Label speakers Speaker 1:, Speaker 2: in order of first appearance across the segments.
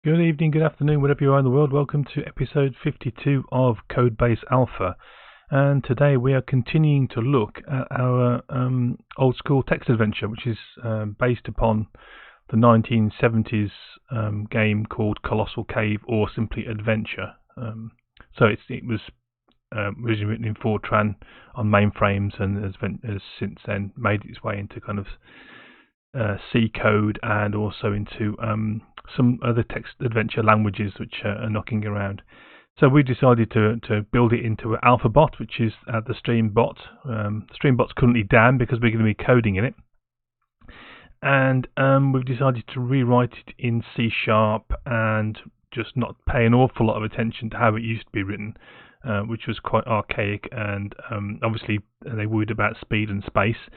Speaker 1: Good evening, good afternoon, wherever you are in the world. Welcome to episode 52 of Codebase Alpha. And today we are continuing to look at our old school text adventure, which is based upon the 1970s game called Colossal Cave, or simply Adventure. So it was originally written in Fortran on mainframes, and has since then made its way into kind of C code and also into some other text adventure languages which are knocking around. So we decided to build it into an alpha bot, which is the stream bot. The stream bot's currently down because we're going to be coding in it, and we've decided to rewrite it in C# and just not pay an awful lot of attention to how it used to be written, which was quite archaic, and obviously they worried about speed and space.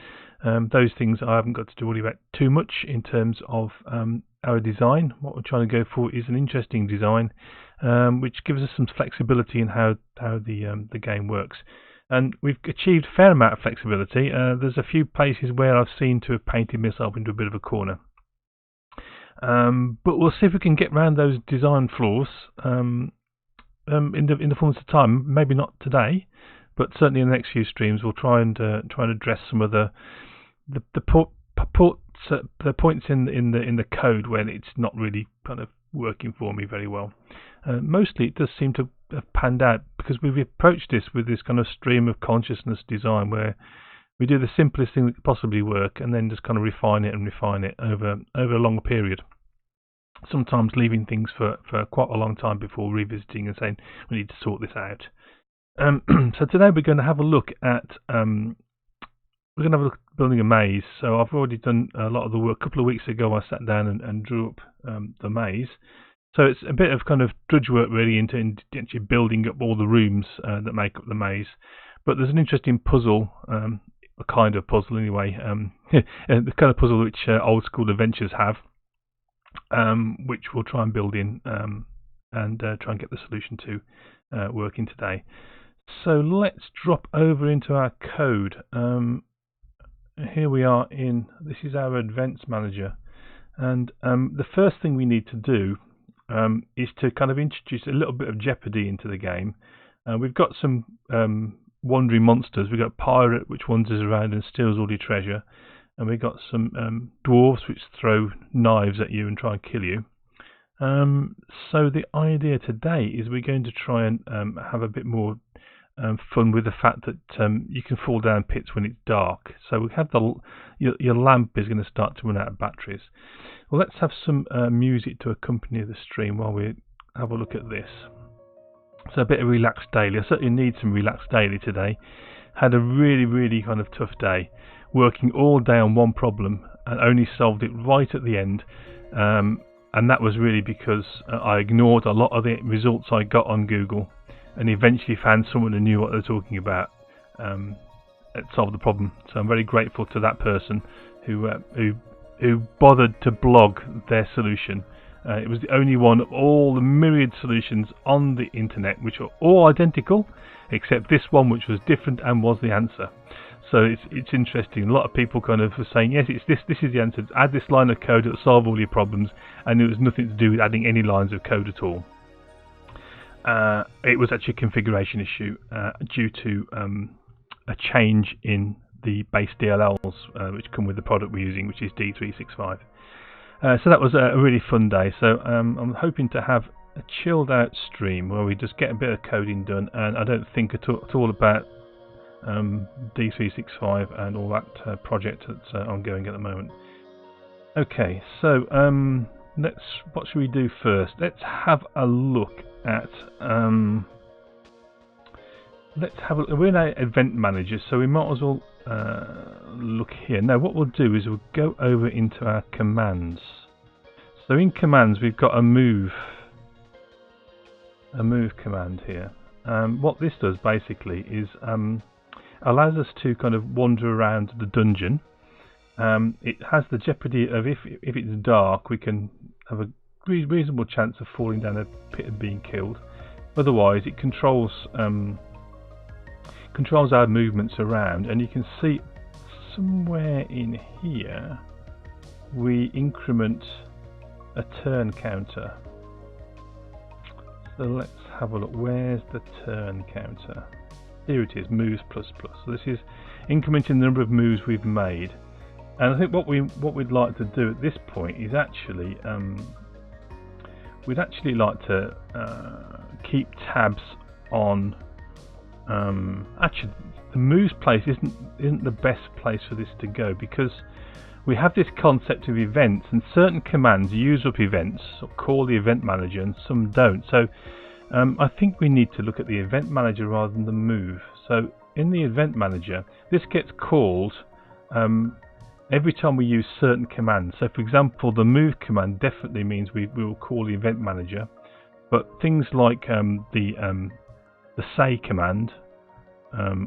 Speaker 1: Those things I haven't got to worry about too much in terms of our design. What we're trying to go for is an interesting design, which gives us some flexibility in how the game works. And we've achieved a fair amount of flexibility. There's a few places where I've seen to have painted myself into a bit of a corner. But we'll see if we can get around those design flaws in the fullness of time. Maybe not today, but certainly in the next few streams we'll try and address some of the points in the code when it's not really kind of working for me very well. Mostly it does seem to have panned out because we've approached this with this kind of stream of consciousness design, where we do the simplest thing that could possibly work and then just kind of refine it over a longer period. Sometimes leaving things for quite a long time before revisiting and saying we need to sort this out. So today we're going to have a look at building a maze. So I've already done a lot of the work. A couple of weeks ago I sat down and drew up the maze. So it's a bit of kind of drudge work really into actually building up all the rooms that make up the maze. But there's an interesting puzzle, a kind of puzzle anyway, the kind of puzzle which old school adventures have, which we'll try and build in and try and get the solution to working today. So let's drop over into our code. Here we are this is our events manager, and the first thing we need to do is to kind of introduce a little bit of jeopardy into the game. We've got some wandering monsters. We've got a pirate which wanders around and steals all your treasure, and we've got some dwarves which throw knives at you and try and kill you. So the idea today is we're going to try and have a bit more fun with the fact that you can fall down pits when it's dark. So we have your lamp is going to start to run out of batteries. Well, let's have some music to accompany the stream while we have a look at this. So a bit of relaxed daily. I certainly need some relaxed daily today. Had a really kind of tough day, working all day on one problem and only solved it right at the end. And that was really because I ignored a lot of the results I got on Google, and eventually found someone who knew what they were talking about that solved the problem. So I'm very grateful to that person who bothered to blog their solution. It was the only one of all the myriad solutions on the internet which are all identical, except this one which was different and was the answer. So it's interesting. A lot of people kind of were saying, yes, it's this is the answer. Add this line of code, it'll solve all your problems, and it was nothing to do with adding any lines of code at all. It was actually a configuration issue due to a change in the base DLLs which come with the product we're using, which is D365. So that was a really fun day. So I'm hoping to have a chilled out stream where we just get a bit of coding done, and I don't think at all about D365 and all that project that's ongoing at the moment. Okay, so what should we do first? Let's have a look at we're in our event manager, so we might as well look here. Now what we'll do is we'll go over into our commands. So in commands we've got a move command here. What this does basically is allows us to kind of wander around the dungeon. It has the jeopardy of if it's dark, we can have a reasonable chance of falling down a pit and being killed. Otherwise, it controls our movements around, and you can see somewhere in here we increment a turn counter. So let's have a look. Where's the turn counter? Here it is, moves plus plus. So this is incrementing the number of moves we've made. And I think what we'd like to do at this point is actually we'd actually like to keep tabs on. Actually, the moves place isn't the best place for this to go, because we have this concept of events, and certain commands use up events or call the event manager, and some don't. So I think we need to look at the event manager rather than the move. So in the event manager, this gets called every time we use certain commands. So for example, the move command definitely means we will call the event manager, but things like the say command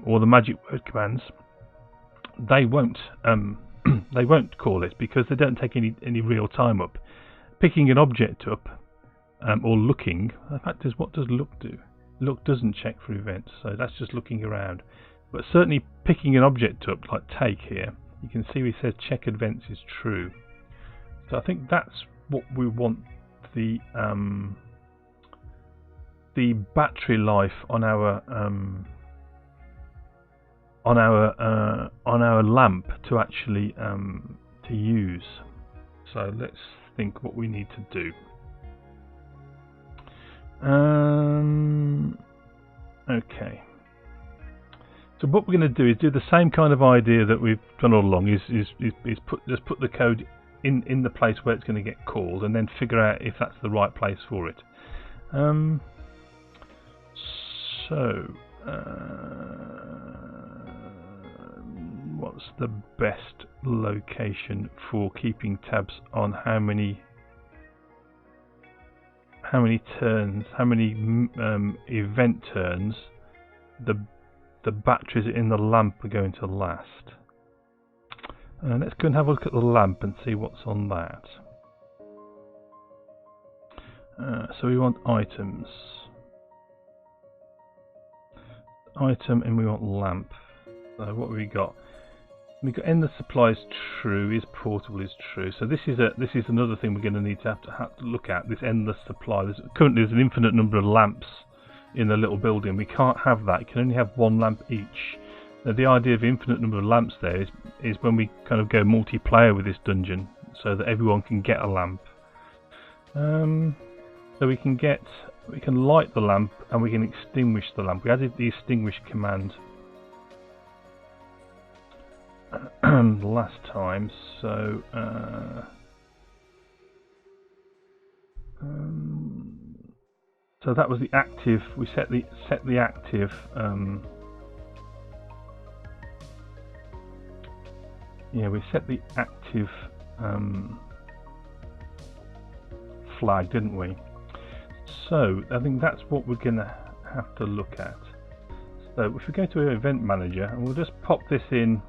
Speaker 1: or the magic word commands, they won't they won't call it, because they don't take any real time up. Picking an object up or looking, in fact, what does look do? Look doesn't check for events, so that's just looking around. But certainly picking an object up, like take here, you can see we said check events is true. So I think that's what we want the battery life on our lamp to actually to use. So let's think what we need to do. Okay. So what we're going to do is do the same kind of idea that we've done all along. Is put the code in the place where it's going to get called, and then figure out if that's the right place for it. What's the best location for keeping tabs on how many turns, how many event turns the batteries in the lamp are going to last? Let's go and have a look at the lamp and see what's on that. So we want items. Item, and we want lamp. So what have we got? We got endless supply is true, is portable is true. So this is another thing we're going to need to have to look at. This endless supply. Currently there's an infinite number of lamps in the little building. We can't have that. You can only have one lamp each. Now, the idea of infinite number of lamps there is when we kind of go multiplayer with this dungeon, so that everyone can get a lamp. So we can light the lamp and we can extinguish the lamp. We added the extinguish command last time, so so that was the active. We set the active. Yeah, we set the active flag, didn't we? So I think that's what we're going to have to look at. So if we go to our event manager, and we'll just pop this in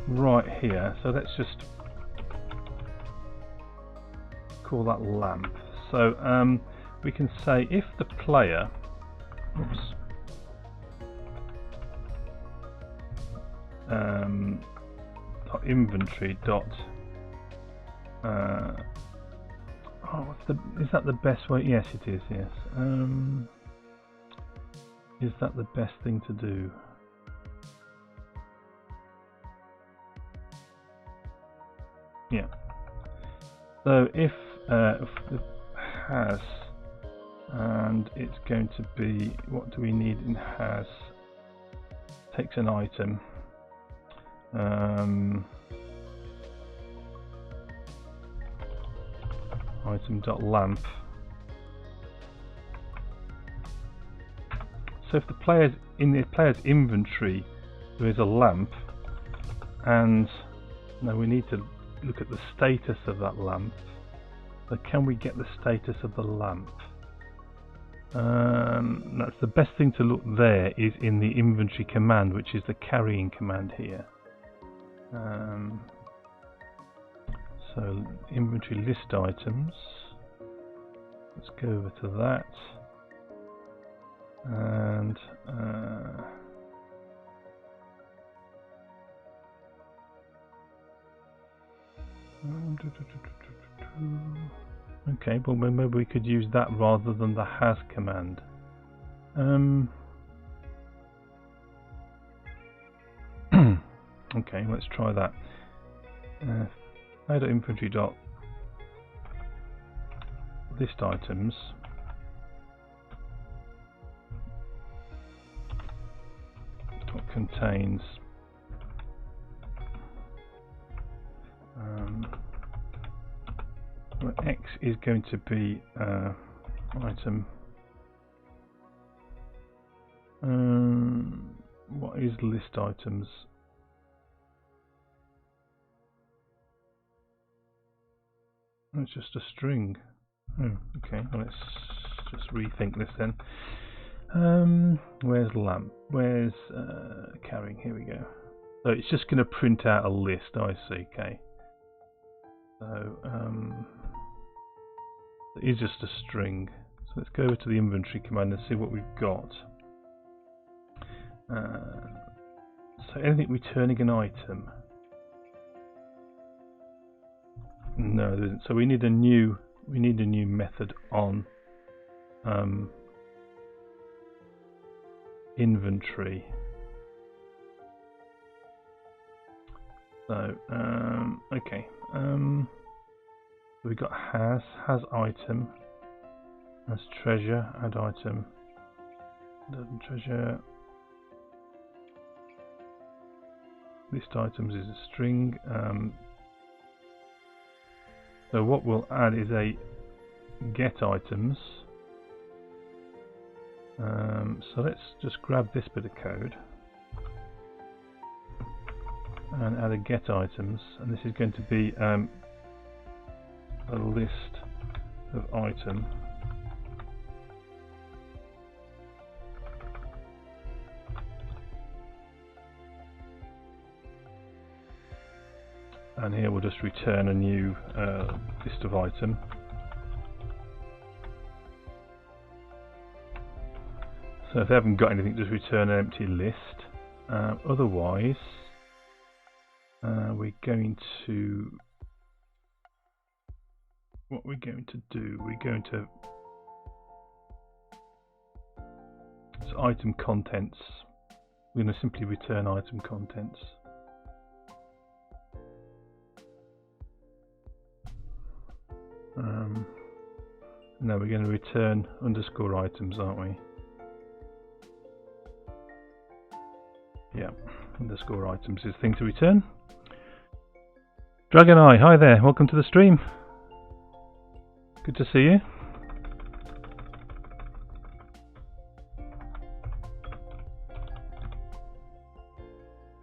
Speaker 1: right here. So let's just call that lamp. So we can say if the player, inventory dot is that the best way? Yes, it is. Yes. Is that the best thing to do? Yeah. So if it has, and it's going to be, what do we need in has? Takes an item. Item.lamp. So if the player's in the player's inventory there is a lamp, and now we need to look at the status of that lamp. So can we get the status of the lamp? That's the best thing to look there is in the inventory command, which is the carrying command here. So inventory list items. Let's go over to that, and Okay, well maybe we could use that rather than the has command. Okay, let's try that. Inventory dot list items contains well, X is going to be item. What is list items? It's just a string. Oh, okay. Well, let's just rethink this then. Where's lamp? Where's carrying? Here we go. So it's just going to print out a list. I see. Okay. So it is just a string. So let's go over to the inventory command and see what we've got. So anything returning an item. No, there isn't. So we need a new method on inventory. So okay. So we got has item, has treasure, add item, treasure. List items is a string. So what we'll add is a get items. So let's just grab this bit of code and add a get items, and this is going to be a list of item. And here we'll just return a new list of item. So if they haven't got anything, just return an empty list. Otherwise, we're going to do. So item contents. We're going to simply return item contents. No, we're going to return underscore items, aren't we? Yeah, underscore items is the thing to return. Dragon Eye, hi there, welcome to the stream. Good to see you.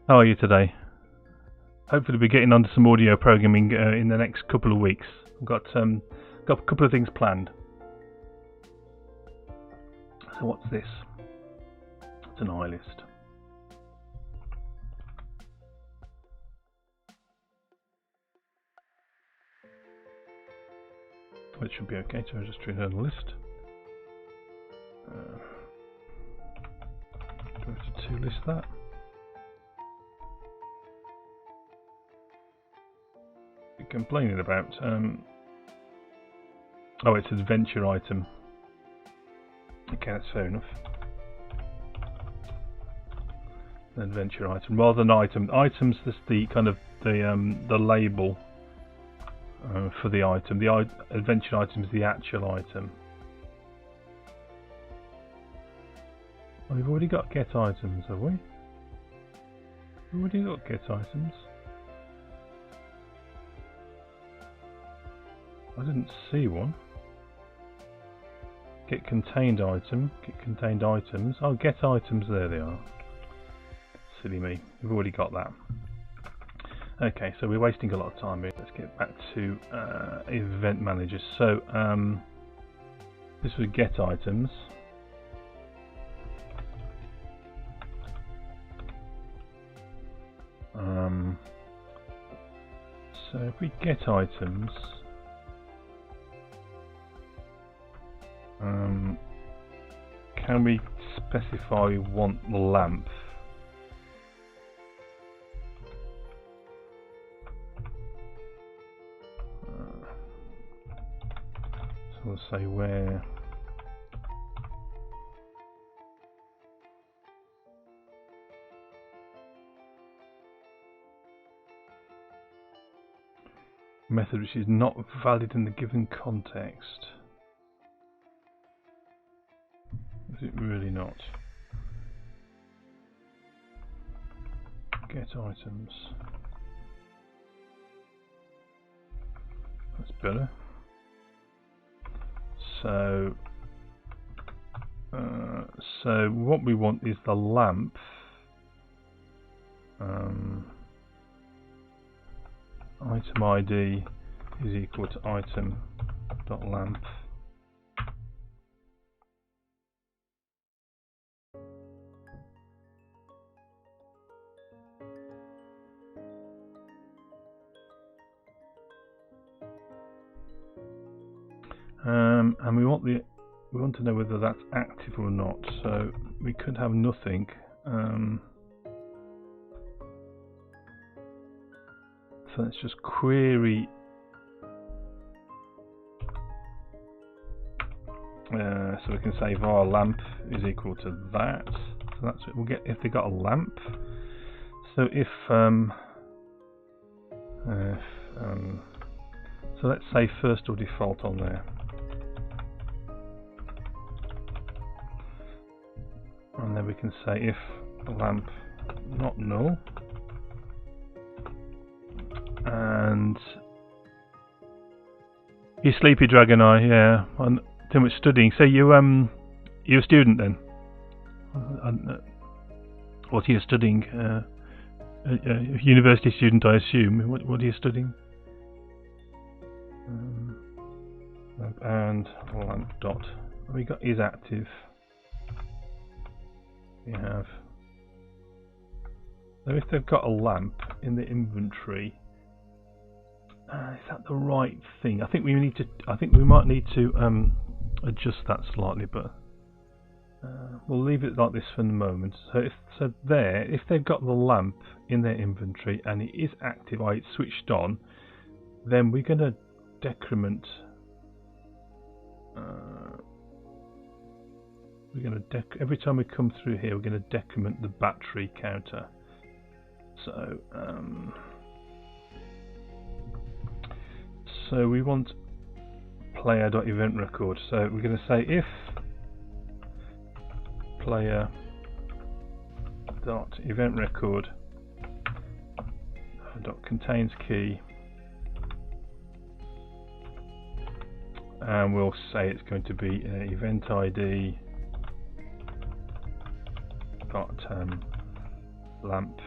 Speaker 1: How are you today? Hopefully we're getting onto some audio programming in the next couple of weeks. I've got a couple of things planned. So what's this? It's an eye list. It should be okay, so I'll just return the list. Do I have to list that? You're complaining about oh, it's an adventure item. Okay, that's fair enough. An adventure item rather than item. Items, that's the kind of the label for the item. The adventure item is the actual item. Oh, we've already got get items, have we? We've already got get items. I didn't see one. Get contained item. Get contained items. Oh, get items. There they are. Silly me. We've already got that. Okay, so we're wasting a lot of time here. Let's get back to event manager. So this was get items. So if we get items, can we specify we want lamp? say where. Method which is not valid in the given context. Is it really not? Get items. That's better. So what we want is the lamp. Item ID is equal to item.lamp. And we want to know whether that's active or not. So we could have nothing. So let's just query so we can say var lamp is equal to that. So that's what we'll get if they got a lamp. So if so let's say first or default on there. And then we can say if lamp not null. And you sleepy dragon eye, yeah. Too much studying. So you're a student then? What are you studying? A university student, I assume. What are you studying? And lamp dot. We got is active. We have. So if they've got a lamp in the inventory. Is that the right thing? I think we might need to adjust that slightly, but we'll leave it like this for the moment. So if they've got the lamp in their inventory and it is active, it's switched on, then we're going to decrement. Every time we come through here, we're going to decrement the battery counter. So. So we want player.event record. So we're going to say if player.event record contains key, and we'll say it's going to be event ID dot lamp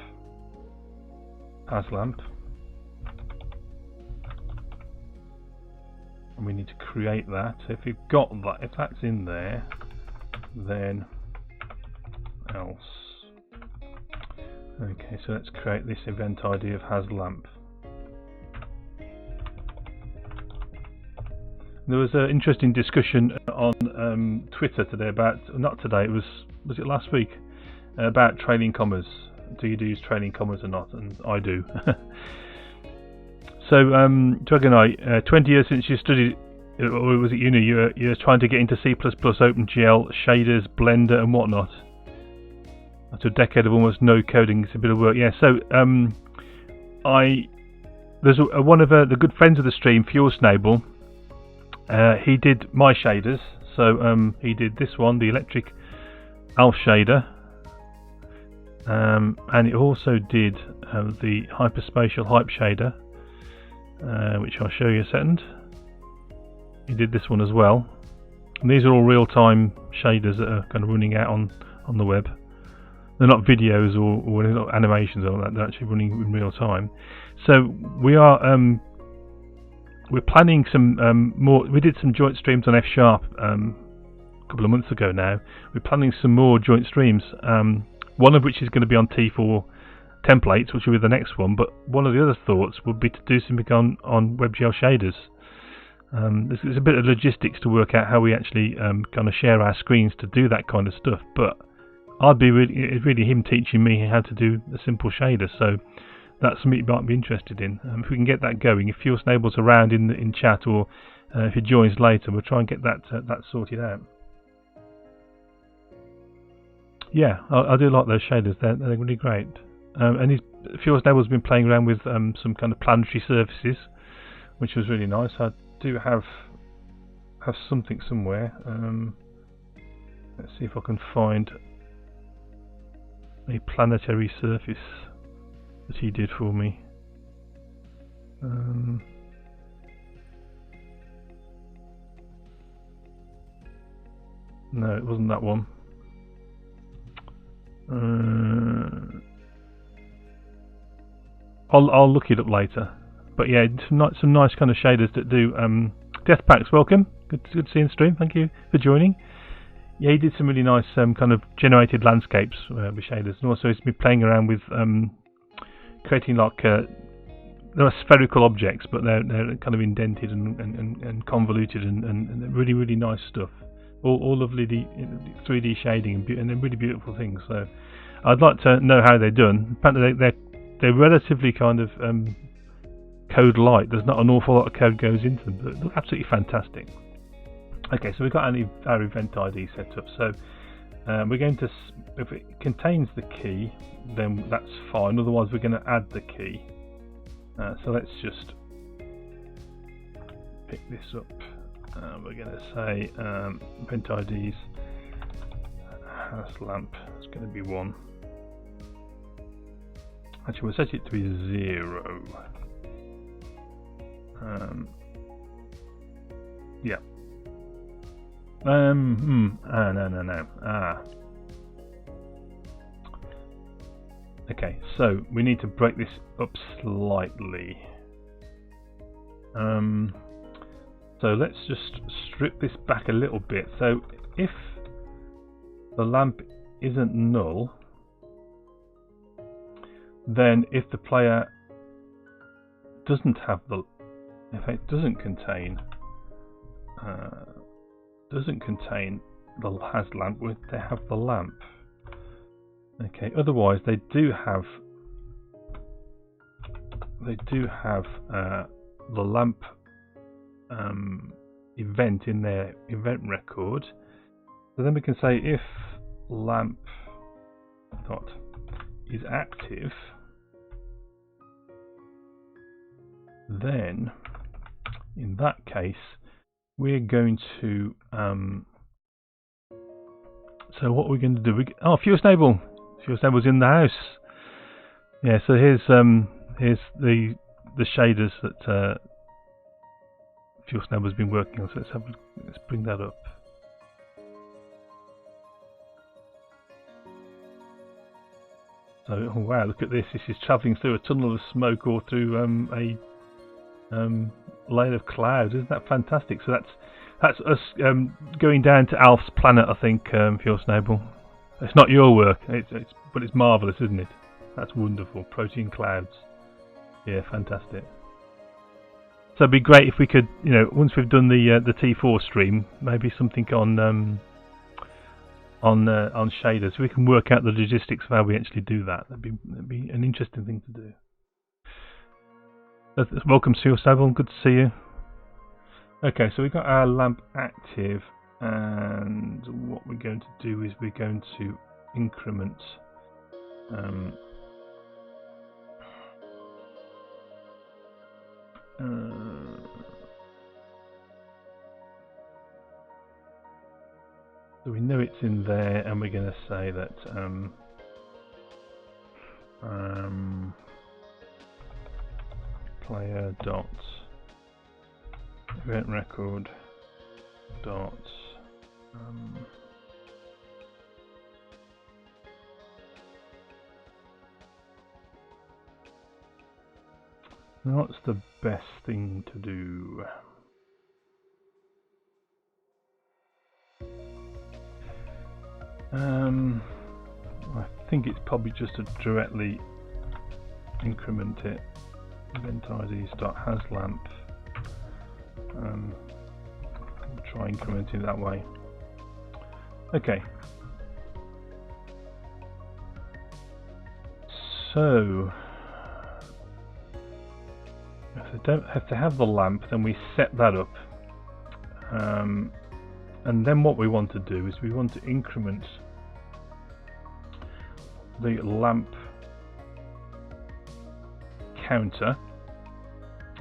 Speaker 1: as lamp. And we need to create that. So if you've got that, if that's in there, then else. Okay, so let's create this event ID of has lamp. There was an interesting discussion on Twitter today about, not today, it was it last week, about trailing commas. Do you use trailing commas or not? And I do. So, Dragon Eye, 20 years since you studied, or was it uni, you're trying to get into C++, OpenGL, shaders, Blender and whatnot. After a decade of almost no coding, it's a bit of work. Yeah, so there's one of the good friends of the stream, Fuelsnable. He did my shaders. So he did this one, the electric Alf shader. And it also did the hyperspatial hype shader. Which I'll show you a second. He did this one as well. And these are all real-time shaders that are kind of running out on the web. They're not videos or they're not animations or that. They're actually running in real time. So we're planning some more. We did some joint streams on F# a couple of months ago now. We're planning some more joint streams. One of which is going to be on T4 templates, which will be the next one, but one of the other thoughts would be to do something on WebGL shaders. There's a bit of logistics to work out how we actually kind of share our screens to do that kind of stuff, but I'd be really him teaching me how to do a simple shader, so that's something you might be interested in. If we can get that going, if Fuelsnable's around in chat or if he joins later, we'll try and get that sorted out. Yeah, I do like those shaders. They're really great. And FuelSnable's been playing around with some kind of planetary surfaces, which was really nice. I do have something somewhere. Let's see if I can find a planetary surface that he did for me. No, it wasn't that one. I'll look it up later. But yeah, some nice kind of shaders that do. Deathpacks, welcome. Good to see you in the stream. Thank you for joining. Yeah, he did some really nice kind of generated landscapes with shaders, and also he's been playing around with creating like they're spherical objects, but they're kind of indented and convoluted and really nice stuff. All lovely 3D shading and they're really beautiful things. So I'd like to know how they're done. Apparently they're relatively kind of code light. There's not an awful lot of code goes into them, but they look absolutely fantastic. Okay, so we've got our event ID set up. So we're going to, if it contains the key, then that's fine. Otherwise, we're going to add the key. So let's just pick this up. We're going to say event IDs has lamp. It's going to be 1. Actually, we'll set it to be 0. Yeah. No. Okay, so we need to break this up slightly. So let's just strip this back a little bit. So if the lamp isn't null, then if the player doesn't have if it doesn't contain the has lamp, they have the lamp. Okay, otherwise they do have the lamp event in their event record. So then we can say if lamp dot is active, then in that case we're going to so what we're going to do, FuelSnable's in the house. Yeah, so here's the shaders that FuelSnable's been working on. So let's bring that up. So, oh wow, look at this. This is travelling through a tunnel of smoke or through a layer of cloud. Isn't that fantastic? So that's us going down to Alf's planet, I think, FuelSnable. It's not your work, but it's marvellous, isn't it? That's wonderful. Protein clouds. Yeah, fantastic. So it'd be great if we could, once we've done the T4 stream, maybe something on shaders, so we can work out the logistics of how we actually do that. That'd be an interesting thing to do. Welcome, FuelSnable. Good to see you. Okay, so we've got our lamp active, and what we're going to do is we're going to increment so we know it's in there, and we're going to say that player dot event record dot what's the best thing to do? I think it's probably just to directly increment it. Event IDs dot has lamp. Try incrementing that way. Okay. So if they don't have to have the lamp, then we set that up. And then what we want to do is we want to increment the lamp counter.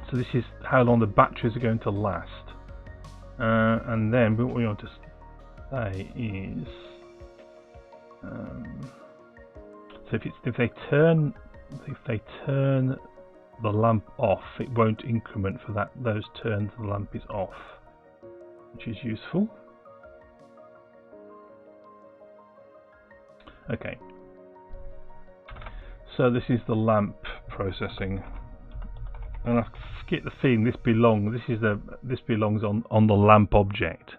Speaker 1: So this is how long the batteries are going to last. And then what we want to say is, so if they turn the lamp off, it won't increment for those turns the lamp is off, which is useful. Okay, so this is the lamp processing, and I get the feeling this belongs on the lamp object.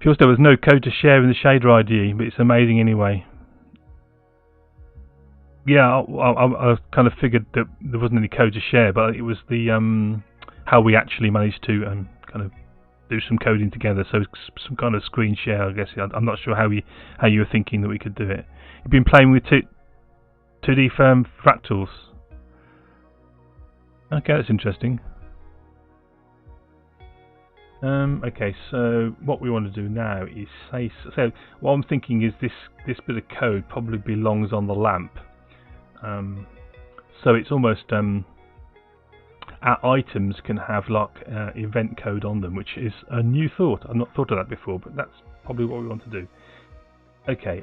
Speaker 1: Feels there was no code to share in the shader IDE, but it's amazing anyway. Yeah, I kind of figured that there wasn't any code to share, but it was the how we actually managed to kind of do some coding together. So some kind of screen share, I guess. I'm not sure how you were thinking that we could do it. You've been playing with 2D fractals. Okay, that's interesting. Okay, so what we want to do now is so what I'm thinking is this bit of code probably belongs on the lamp. So it's almost our items can have like event code on them, which is a new thought. I've not thought of that before, but that's probably what we want to do. Okay,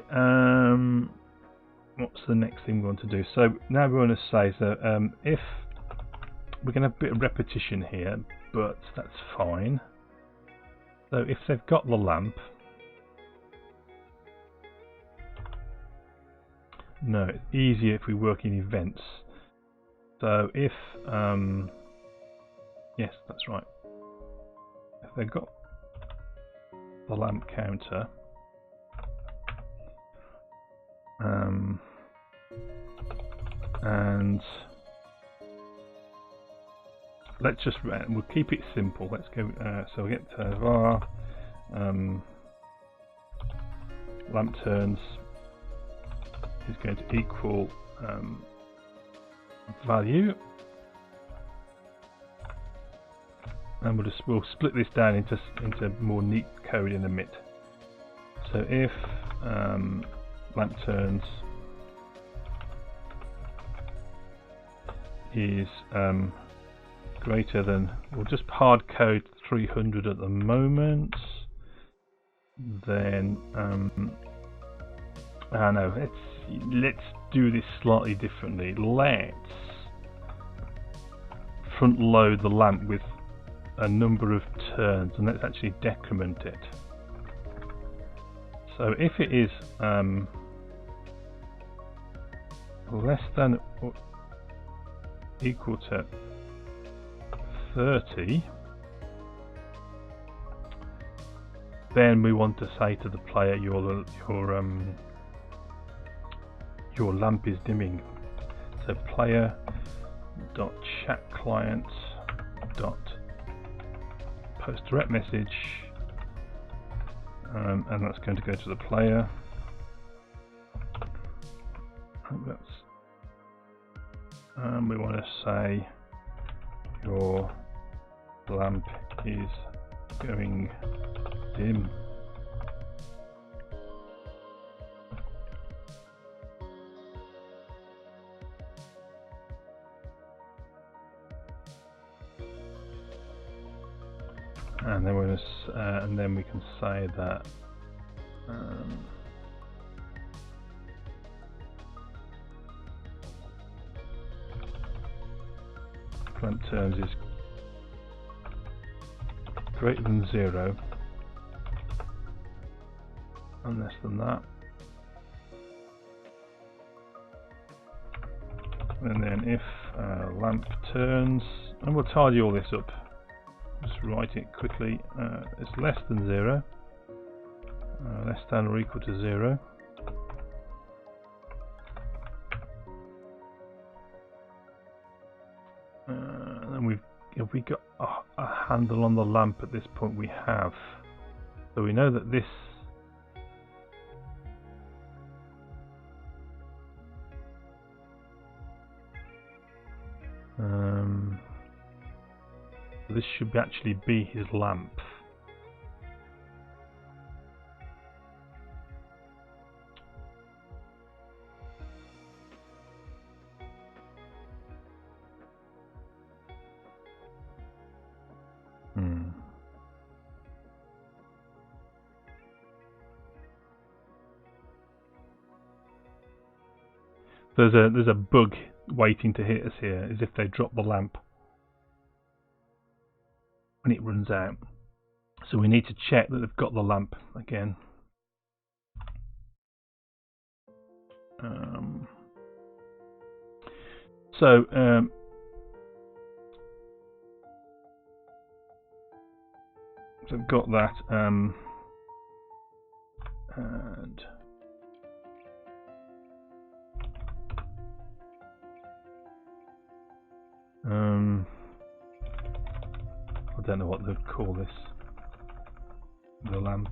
Speaker 1: what's the next thing we want to do? So now we want to say that if we're going to have a bit of repetition here, but that's fine. So if they've got the lamp, no, it's easier if we work in events. So if yes, that's right. If they've got the lamp counter, and let's just we'll keep it simple. Let's go. So we'll get var lamp turns is going to equal value, and we'll split this down into more neat code in a minute. So if lamp turns is greater than, we'll just hard code 300 at the moment, then no, let's do this slightly differently. Let's front load the lamp with a number of turns, and let's actually decrement it. So if it is less than or equal to 30, then we want to say to the player your lamp is dimming. So player dot chat client dot post direct message, and that's going to go to the player. We want to say your lamp is going dim. And then and then we can say that lamp turns is greater than 0 and less than that, and then if lamp turns, and we'll tidy all this up, just write it quickly, it's less than 0, less than or equal to 0, and then if we got a handle on the lamp at this point, we have, so we know that this This should actually be his lamp. There's a bug waiting to hit us here, as if they drop the lamp when it runs out. So we need to check that they've got the lamp again. So I've got that, and I don't know what they'd call this, the lamp.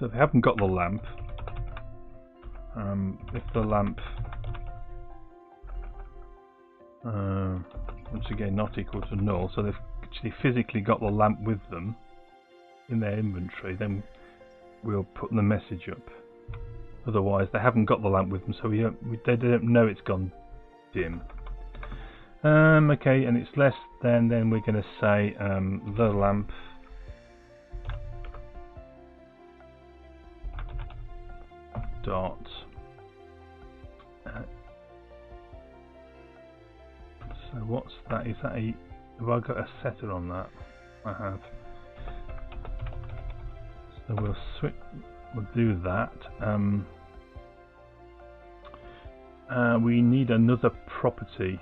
Speaker 1: So they haven't got the lamp. If the lamp, once again, not equal to null, so they've actually physically got the lamp with them in their inventory, then we'll put the message up. Otherwise, they haven't got the lamp with them, so they don't know it's gone dim. Okay, and it's less than, then we're going to say the lamp dot so what's that? Is that a, have I got a setter on that? I have. So we'll do that. We need another property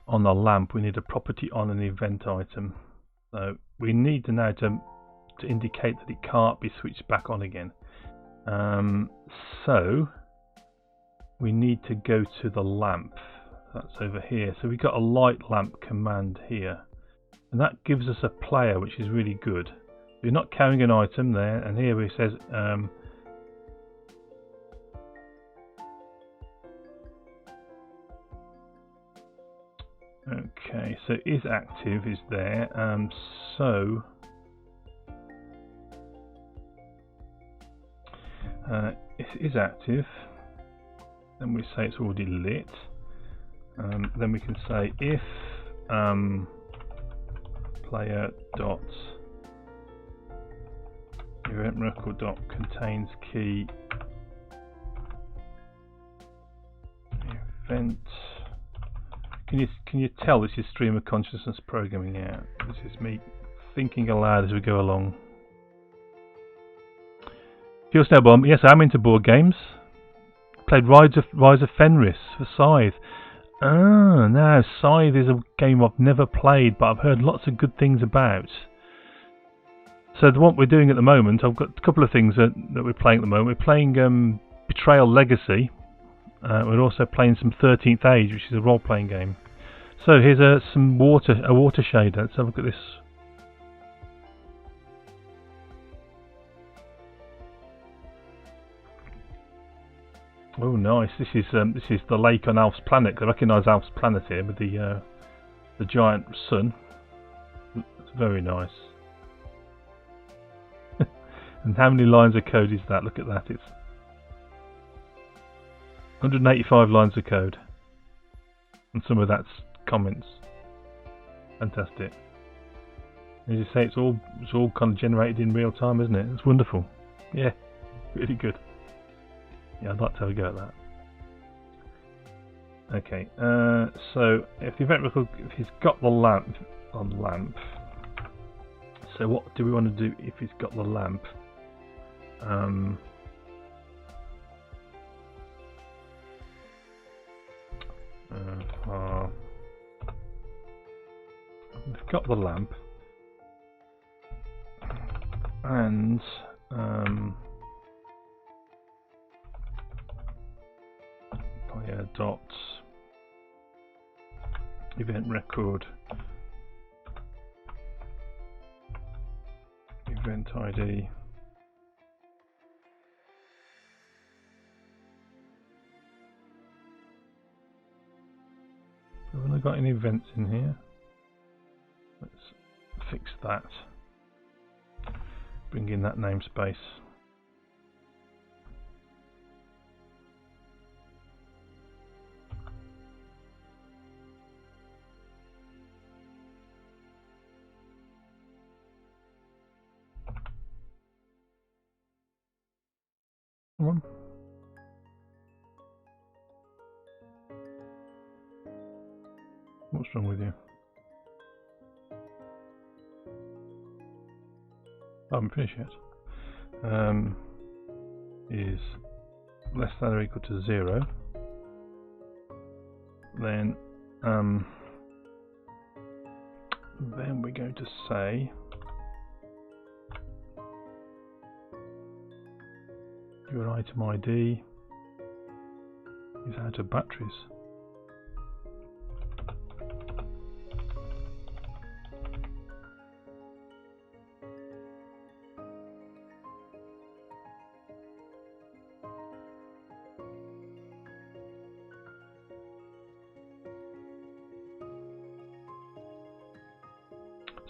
Speaker 1: on the lamp. We need a property on an event item. So we need to now to indicate that it can't be switched back on again. So we need to go to the lamp. That's over here. So we've got a light lamp command here, and that gives us a player, which is really good. We're not carrying an item there, and here it says okay, so is active is there. So it is active. Then we say it's already lit. Then we can say if player dot event record dot contains key event. Can you tell this is stream of consciousness programming out? This is me thinking aloud as we go along. Fuel Snowball, yes, I'm into board games. Played Rise of Fenris for Scythe. Ah, now Scythe is a game I've never played, but I've heard lots of good things about. So the one we're doing at the moment, I've got a couple of things that we're playing at the moment. We're playing Betrayal Legacy. We're also playing some 13th Age, which is a role-playing game. So here's a water shader. Let's have a look at this. Oh, nice! This is the lake on Alf's planet. I recognise Alf's planet here with the giant sun. It's very nice. And how many lines of code is that? Look at that! It's 185 lines of code, and some of that's comments. Fantastic. As you say, it's all kind of generated in real time, isn't it? It's wonderful. Yeah, really good. Yeah, I'd like to have a go at that. Okay, so if the event record, if he's got the lamp on lamp, so what do we want to do if he's got the lamp? We've got the lamp, and player dot Event record. Event ID. Haven't I got any events in here? Let's fix that. Bring in that namespace. Come on. What's wrong with you? I haven't finished yet. Is less than or equal to 0. Then we're going to say your item ID is out of batteries.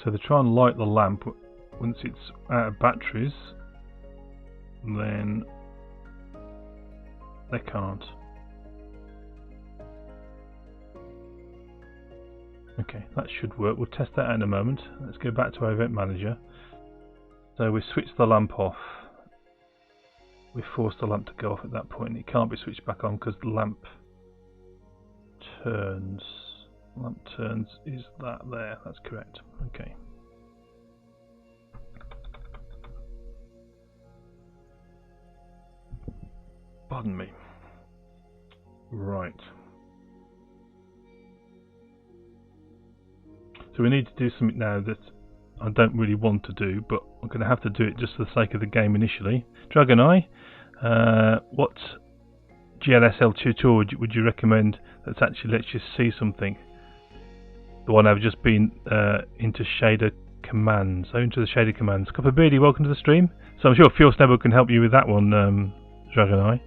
Speaker 1: So they try and light the lamp once it's out of batteries, then they can't. Okay, that should work. We'll test that out in a moment. Let's go back to our event manager. So we switch the lamp off. We force the lamp to go off at that point. It can't be switched back on because the lamp turns. Lamp turns is that there. That's correct. Okay. Pardon me. Right. So we need to do something now that I don't really want to do, but I'm going to have to do it just for the sake of the game initially. Dragon Eye, what GLSL tutorial would you recommend that actually lets you see something? The one I've just been into shader commands. So into the shader commands. Copper Beardy, welcome to the stream. So I'm sure Fuel Snowball can help you with that one, Dragon Eye.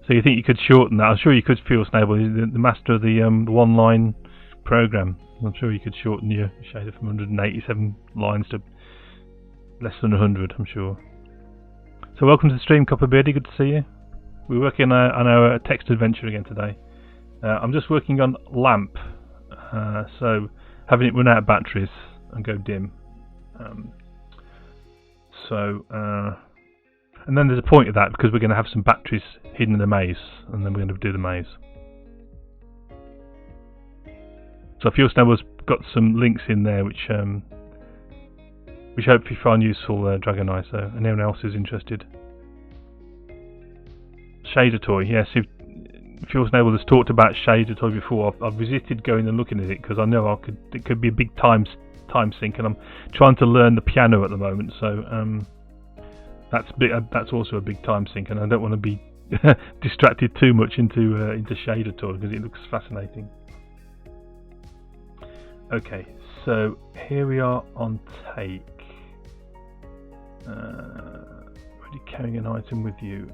Speaker 1: So you think you could shorten that? I'm sure you could, Fuel Snowball, the master of the one-line program. I'm sure you could shorten your shader from 187 lines to less than 100, I'm sure. So welcome to the stream, Copper Beardy, good to see you. We're working on our text adventure again today. I'm just working on lamp, so having it run out of batteries and go dim. And then there's a point of that because we're going to have some batteries hidden in the maze, and then we're going to do the maze. So Fuel Snowball's got some links in there which hope you find useful, Dragon Eye. So anyone else who's interested. Shader toy, yes. If Fuel Snowball has talked about shader toy before, I've resisted going and looking at it because I know it could be a big time sink, and I'm trying to learn the piano at the moment. So that's also a big time sink, and I don't want to be distracted too much into shader toy because it looks fascinating. Okay, so here we are on take. Already carrying an item with you.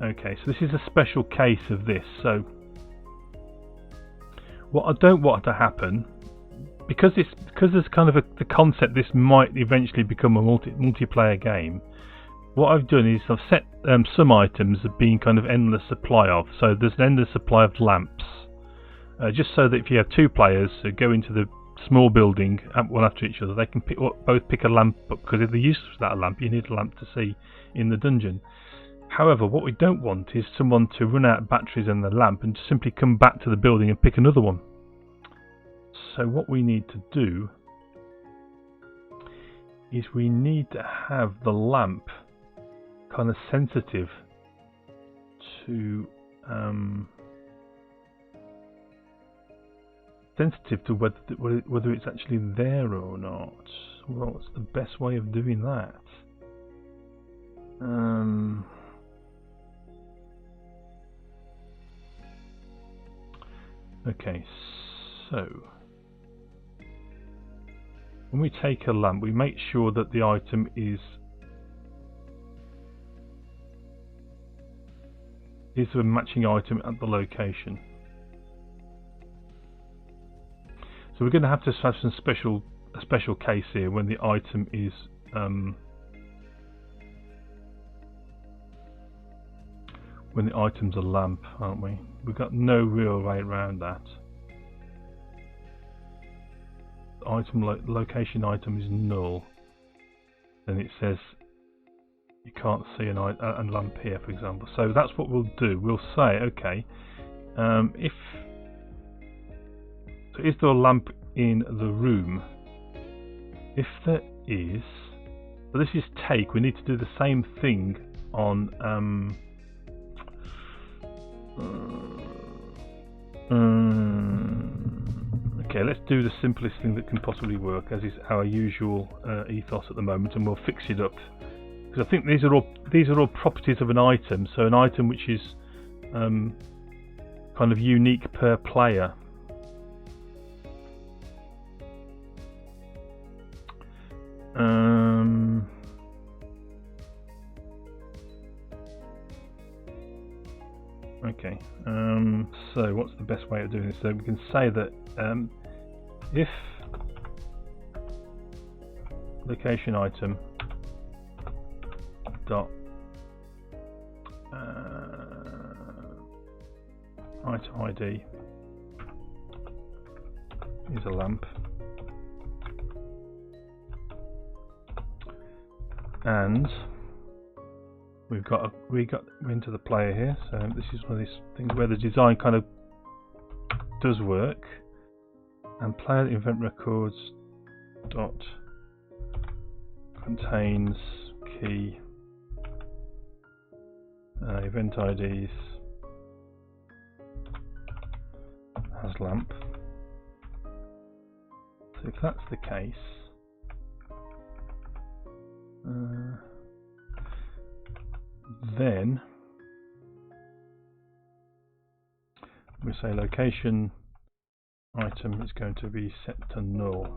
Speaker 1: Okay, so this is a special case of this. So what I don't want to happen, because there's kind of the concept this might eventually become a multiplayer game. What I've done is I've set some items as being kind of endless supply of. So there's an endless supply of lamps, just so that if you have two players who go into the small building one after each other, they can both pick a lamp up, because if they're used to that lamp, you need a lamp to see in the dungeon. However, what we don't want is someone to run out of batteries in the lamp and just simply come back to the building and pick another one. So what we need to do is we need to have the lamp kind of sensitive to whether it's actually there or not. Well, what's the best way of doing that? Okay, so when we take a lamp, we make sure that the item is a matching item at the location. So we're going to have to have some a special case here when the item is when the item's a lamp, aren't we? We've got no real way around that. Item location item is null. Then it says you can't see a lamp here, for example. So that's what we'll do. We'll say, okay, is there a lamp in the room? If there is, so this is take. We need to do the same thing on okay, let's do the simplest thing that can possibly work, as is our usual ethos at the moment, and we'll fix it up. Because I think these are all properties of an item. So an item which is kind of unique per player. Okay, so what's the best way of doing this? So we can say that if location item dot item ID is a lamp, and we're into the player here. So this is one of these things where the design kind of does work. And player event records dot contains key event IDs has lamp. So if that's the case, then we say location item is going to be set to null.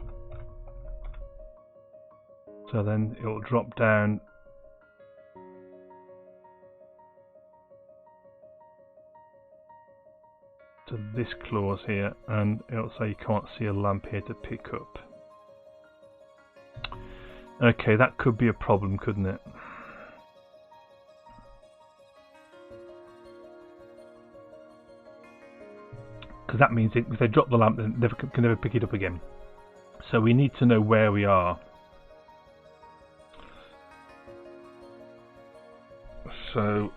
Speaker 1: So then it will drop down to this clause here, and it'll say you can't see a lamp here to pick up. Okay, that could be a problem, couldn't it? Because that means if they drop the lamp, they can never pick it up again. So we need to know where we are. So,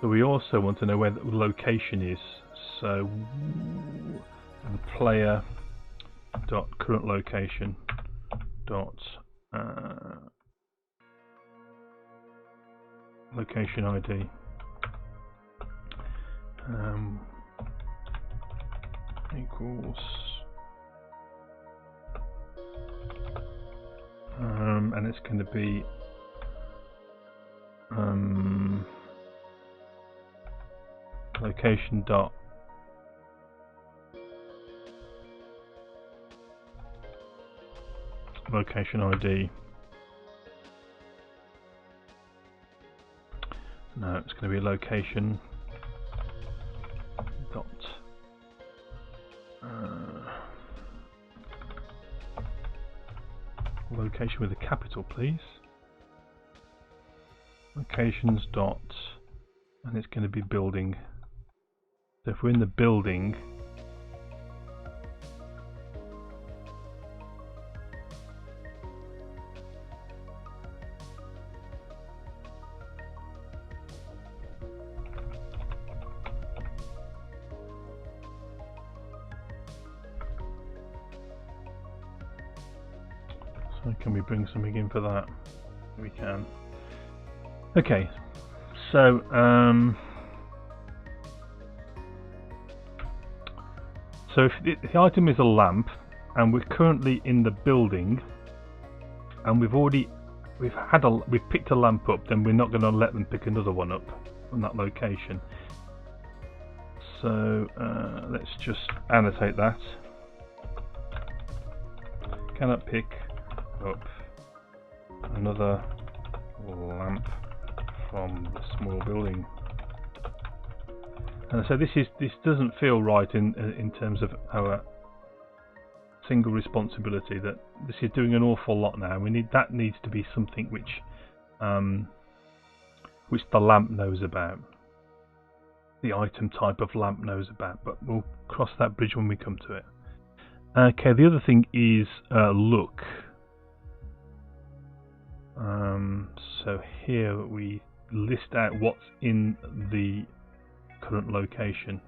Speaker 1: so we also want to know where the location is. So the player dot current location dot location ID equals and it's going to be location dot location ID. No, it's going to be location dot location with a capital, please. Locations dot, and it's going to be building. So if we're in the building, so can we bring something in for that? We can. Okay, so so if the item is a lamp and we're currently in the building and we've picked a lamp up, then we're not going to let them pick another one up on that location. So let's just annotate that. Cannot pick up another lamp from the small building. And so this doesn't feel right in terms of our single responsibility. That this is doing an awful lot now. That needs to be something which the lamp knows about. The item type of lamp knows about, but we'll cross that bridge when we come to it. Okay, the other thing is look. So here we list out what's in the current location.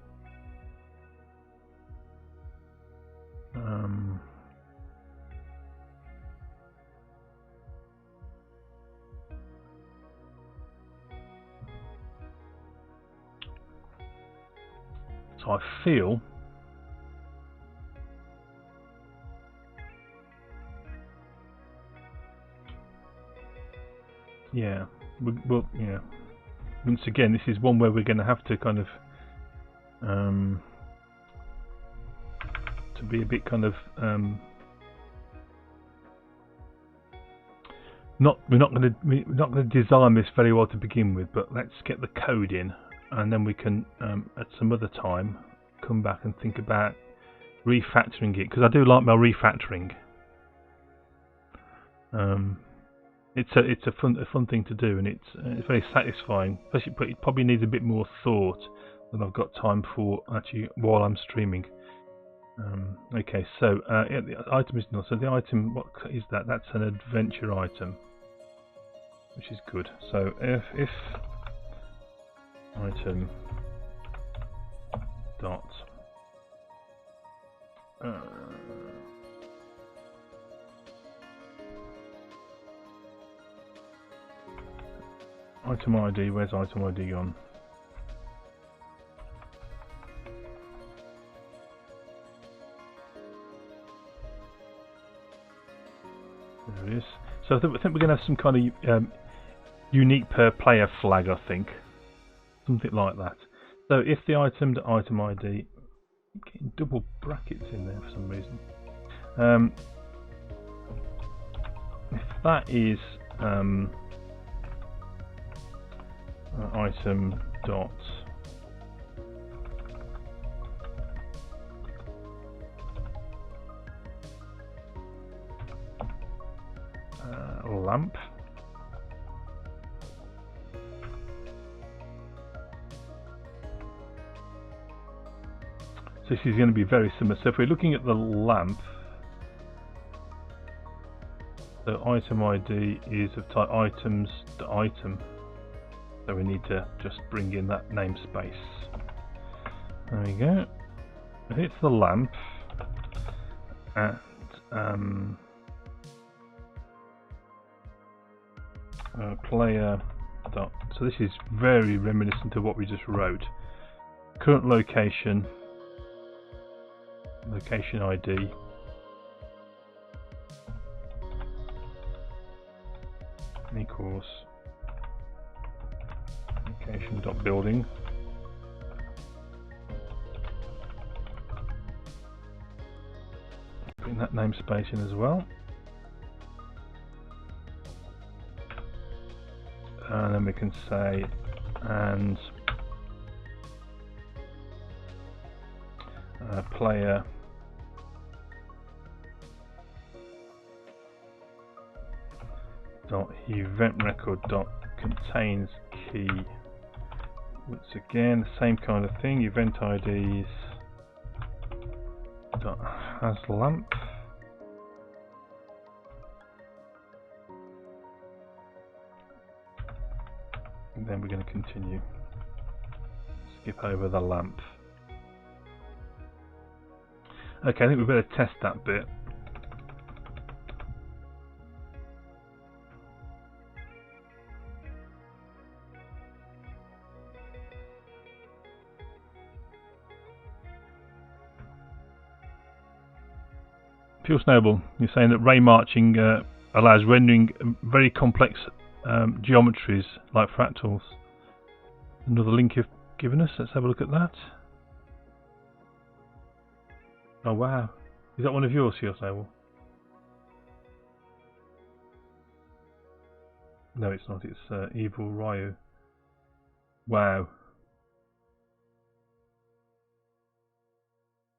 Speaker 1: So I feel yeah, yeah. Once again, this is one where we're going to have to kind of to be a bit kind of we're not going to design this very well to begin with, but let's get the code in, and then we can at some other time come back and think about refactoring it, because I do like my refactoring. It's a fun thing to do, and it's very satisfying. Especially, but it probably needs a bit more thought than I've got time for actually while I'm streaming. Okay, so yeah, the item is not. So the item, what is that? That's an adventure item, which is good. So if item dot item ID, where's item ID gone? There it is. So I think we're going to have some kind of unique per player flag, I think. Something like that. So if the item ID, getting double brackets in there for some reason. If that is item dot lamp, so this is going to be very similar. So if we're looking at the lamp, so item ID is of type items to item, so we need to just bring in that namespace. There we go. If it's the lamp at player dot, so this is very reminiscent of what we just wrote. Current location, location ID, equals location dot building, putting that namespace in as well. And then we can say, and player dot event record dot contains key. Once again, the same kind of thing. Event IDs dot has lamp. And then we're going to continue. Skip over the lamp. Okay, I think we better test that bit. Pure Snowball, you're saying that ray marching allows rendering very complex geometries like fractals. Another link you've given us, let's have a look at that. Oh wow. Is that one of yours, your table? No, it's not. It's Evil Ryu. Wow.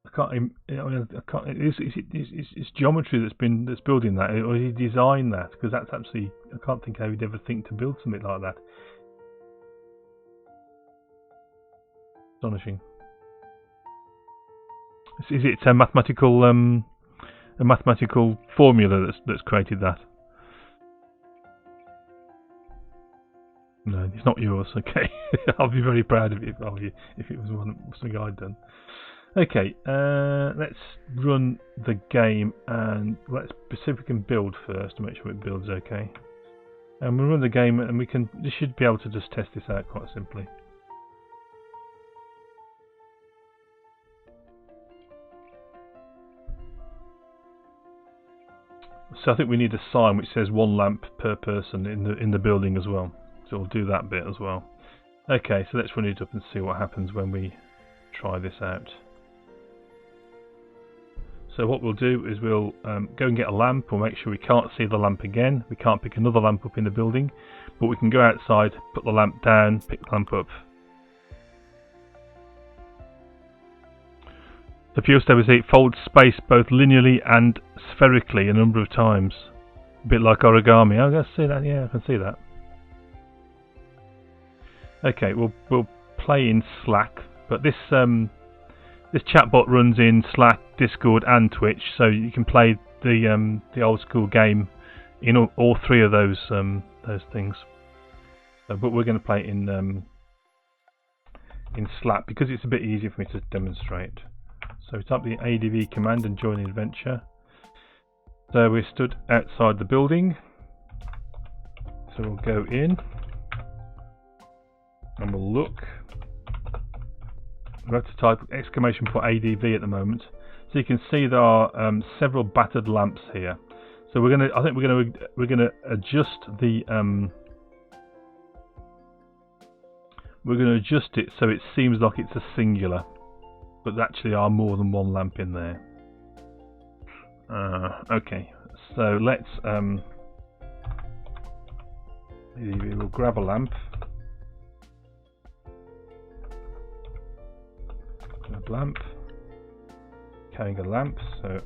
Speaker 1: I can't. I can't. It's geometry that's building that, or he designed that, because that's actually. I can't think how he'd ever think to build something like that. Astonishing. Is it a mathematical formula that's created that? No, it's not yours. Okay, I'll be very proud of it if it was something I'd done. Okay, let's run the game and let's see if we can build first to make sure it builds okay. And we'll run the game and we should be able to just test this out quite simply. So I think we need a sign which says 1 lamp per person in the building as well. So we'll do that bit as well. Okay, so let's run it up and see what happens when we try this out. So what we'll do is we'll go and get a lamp. We'll make sure we can't see the lamp again. We can't pick another lamp up in the building, but we can go outside, put the lamp down, pick the lamp up. The fuel stability, it folds space both linearly and spherically a number of times. A bit like origami. Oh, I can see that. Yeah, I can see that. Okay, we'll play in Slack, but this chatbot runs in Slack, Discord, and Twitch, so you can play the old school game in all three of those things. But we're going to play it in Slack because it's a bit easier for me to demonstrate. So type the ADV command and join the adventure. So we're stood outside the building. So we'll go in and we'll look. We have to type !ADV at the moment. So you can see there are several battered lamps here. So I think we're gonna adjust the we're gonna adjust it so it seems like it's a singular, but there actually are more than 1 lamp in there. Okay, so let's we'll grab a lamp. Lamp, carrying a lamp, so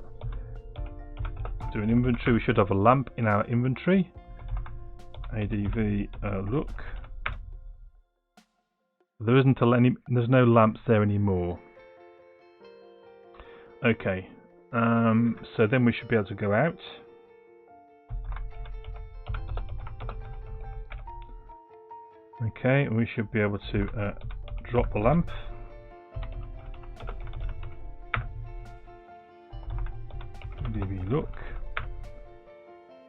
Speaker 1: do an inventory. We should have a lamp in our inventory. ADV look. There's no lamps there anymore. Okay, so then we should be able to go out. Okay, and we should be able to drop the lamp. Look.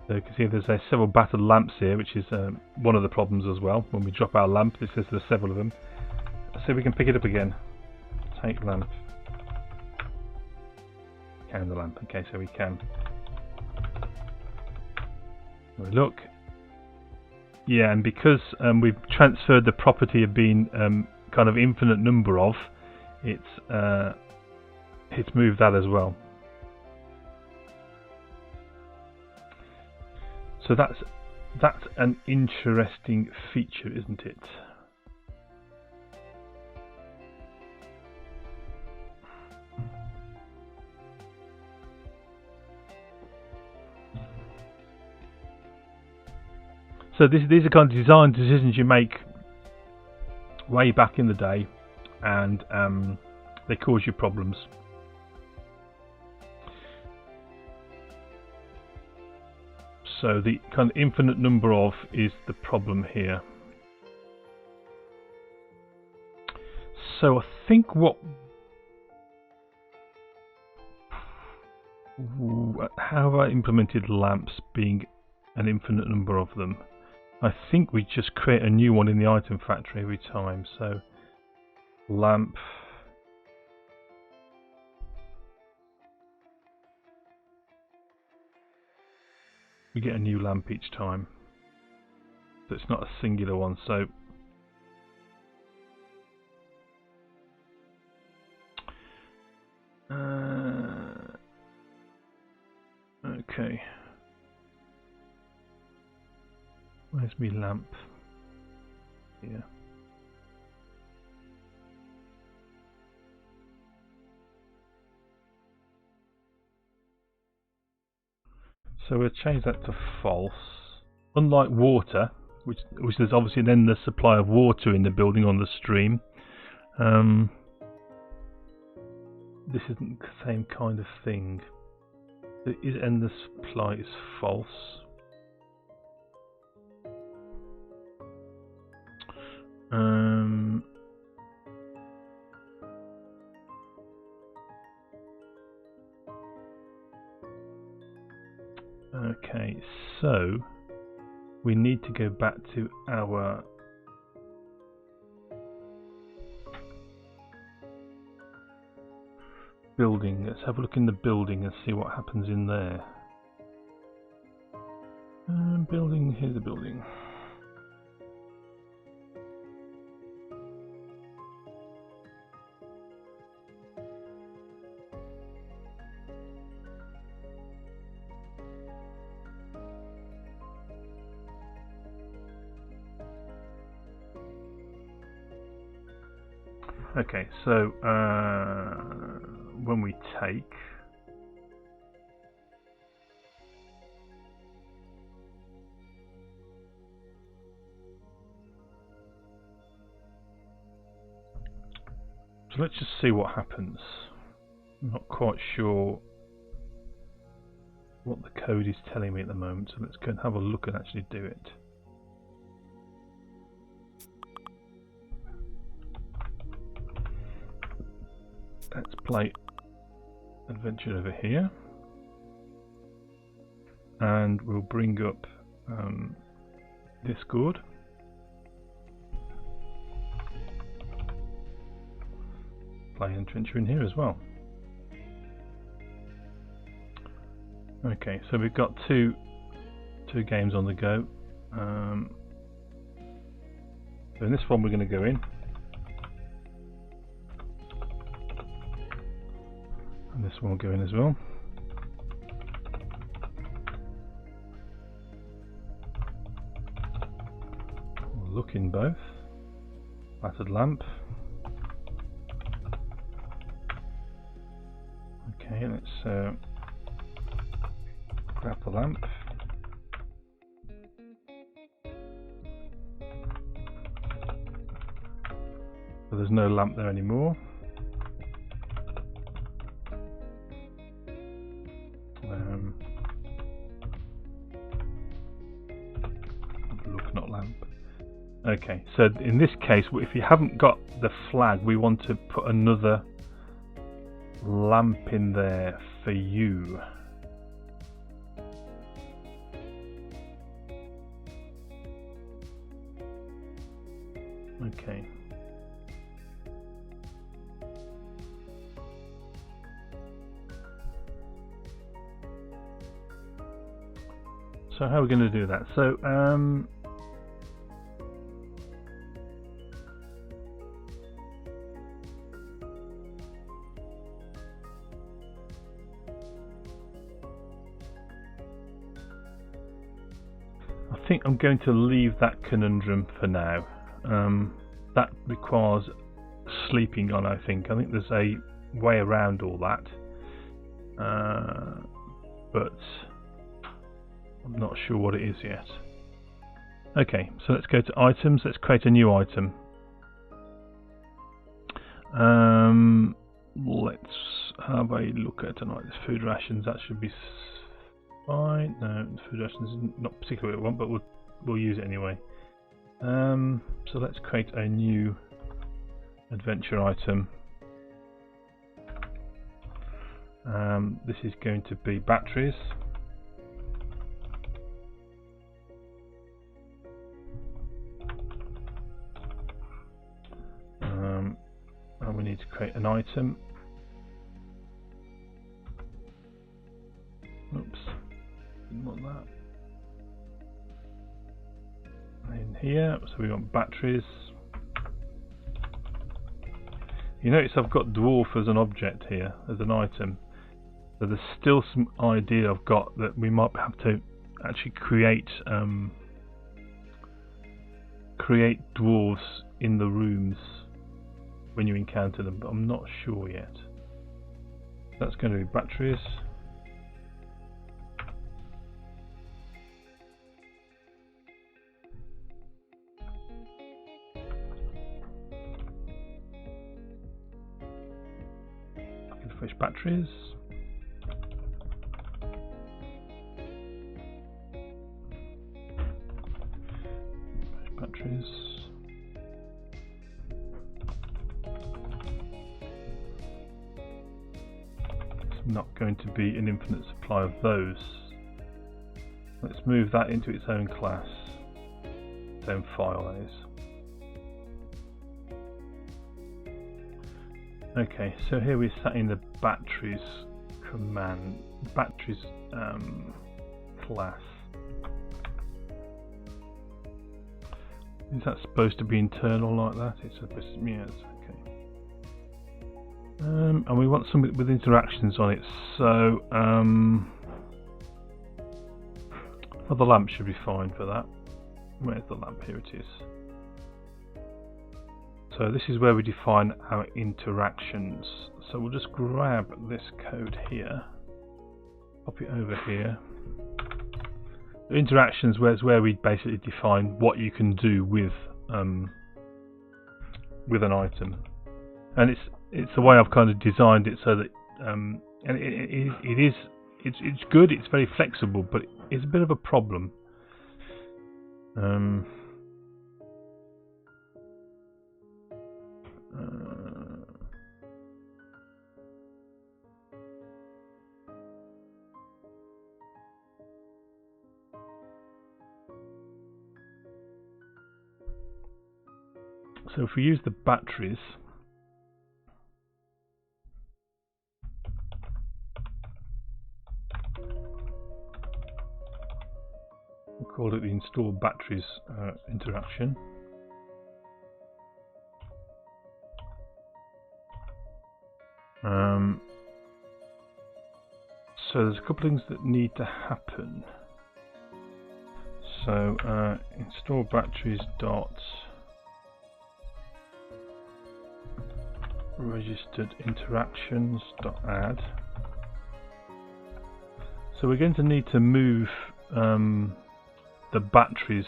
Speaker 1: So you can see there's several battered lamps here, which is one of the problems as well. When we drop our lamp, it says there's several of them. So we can pick it up again. Take lamp. Can the lamp. Okay, so we can. We look. Yeah, and because we've transferred the property of being kind of infinite number of, it's moved that as well. So that's an interesting feature, isn't it? So these are kind of design decisions you make way back in the day, and they cause you problems. So the kind of infinite number of is the problem here. So I think how have I implemented lamps being an infinite number of them? I think we just create a new one in the item factory every time. So lamp. We get a new lamp each time. So it's not a singular one. So Okay. Where's my lamp? Here. So we'll change that to false. Unlike water, which there's obviously then the supply of water in the building on the stream. This isn't the same kind of thing. And the supply is false. Okay, so we need to go back to our building. Let's have a look in the building and see what happens in there. Building, here's the building. Okay, so when we take so let's just see what happens. I'm not quite sure what the code is telling me at the moment, so let's go and have a look and actually do it. Let's play Adventure over here, and we'll bring up Discord. Play Adventure in here as well. Okay, so we've got two games on the go. So in this one we're going to go in. And this one will go in as well. We'll look in both. Battered lamp. Okay, let's grab the lamp. So there's no lamp there anymore. Look, not lamp. Okay, so in this case, if you haven't got the flag, we want to put another lamp in there for you. Okay. So how are we going to do that? So I think I'm going to leave that conundrum for now. That requires sleeping on, I think. I think there's a way around all that. But I'm not sure what it is yet. Okay, so let's go to items. Let's create a new item. Let's have a look at tonight. Food rations, that should be fine. No, food rations is not particularly what I want, but we'll use it anyway. So let's create a new adventure item. This is going to be batteries. And we need to create an item. Oops, didn't want that. In here, so we want batteries. You notice I've got dwarf as an object here, as an item. So there's still some idea I've got that we might have to actually create dwarves in the rooms when you encounter them, but I'm not sure yet. That's going to be batteries. I can fetch batteries. Batteries. It's not going to be an infinite supply of those. Let's move that into its own class, its own file, that is. Okay, so here we're setting the batteries command, batteries class. Is that supposed to be internal like that? It's supposed to be, yes, okay. And we want something with interactions on it, so well, the lamp should be fine for that. Where's the lamp? Here it is. So this is where we define our interactions. So we'll just grab this code here, pop it over here. The interactions is where we basically define what you can do with an item, and it's the way I've kind of designed it so that and it's good. It's very flexible, but it's a bit of a problem. So if we use the batteries, we'll call it the install batteries interaction. So there's a couple of things that need to happen. So install batteries dot registered interactions dot add. So we're going to need to move the batteries,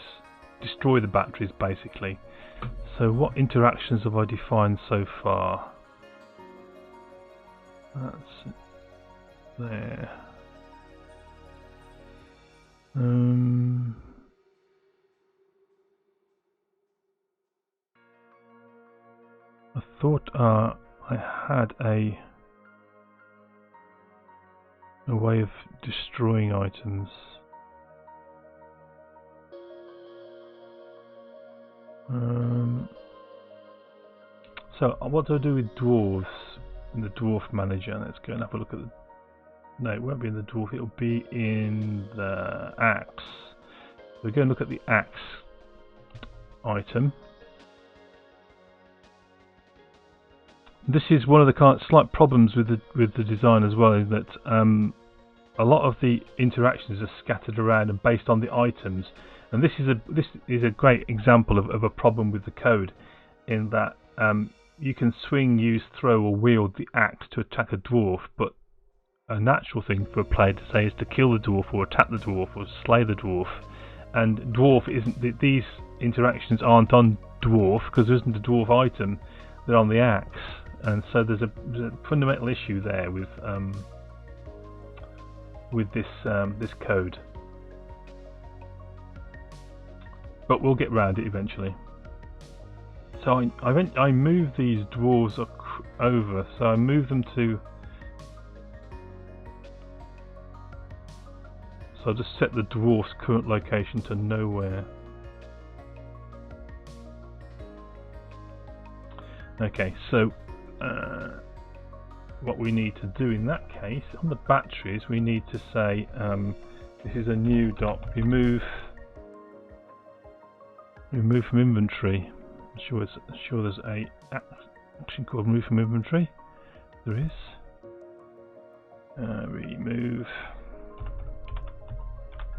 Speaker 1: destroy the batteries basically. So what interactions have I defined so far? That's there. I thought I had a way of destroying items. So what do I do with dwarves in the dwarf manager? Let's go and have a look at the. No, it won't be in the dwarf. It'll be in the axe. We're going to look at the axe item. This is one of the kind of slight problems with the design as well, is that a lot of the interactions are scattered around and based on the items, and this is a great example of a problem with the code, in that you can swing, use, throw, or wield the axe to attack a dwarf, but a natural thing for a player to say is to kill the dwarf, or attack the dwarf, or slay the dwarf. And dwarf isn't. These interactions aren't on dwarf because there isn't a dwarf item. They're on the axe. And so there's a fundamental issue there with this code, but we'll get round it eventually. So I move these dwarves over. So I move them to. So I'll just set the dwarf's current location to nowhere. Okay, so. What we need to do in that case, on the batteries, we need to say this is a new dot remove from inventory. I'm sure there's a action called remove from inventory. There is. Remove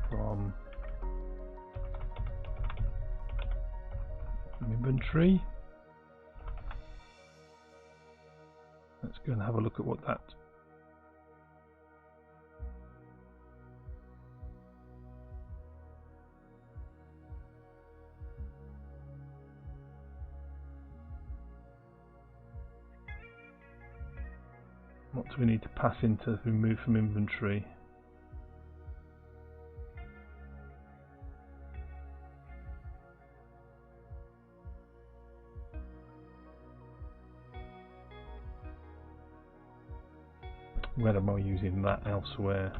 Speaker 1: from inventory. Let's go and have a look at what that what do we need to pass into remove from inventory? Where am I using that elsewhere?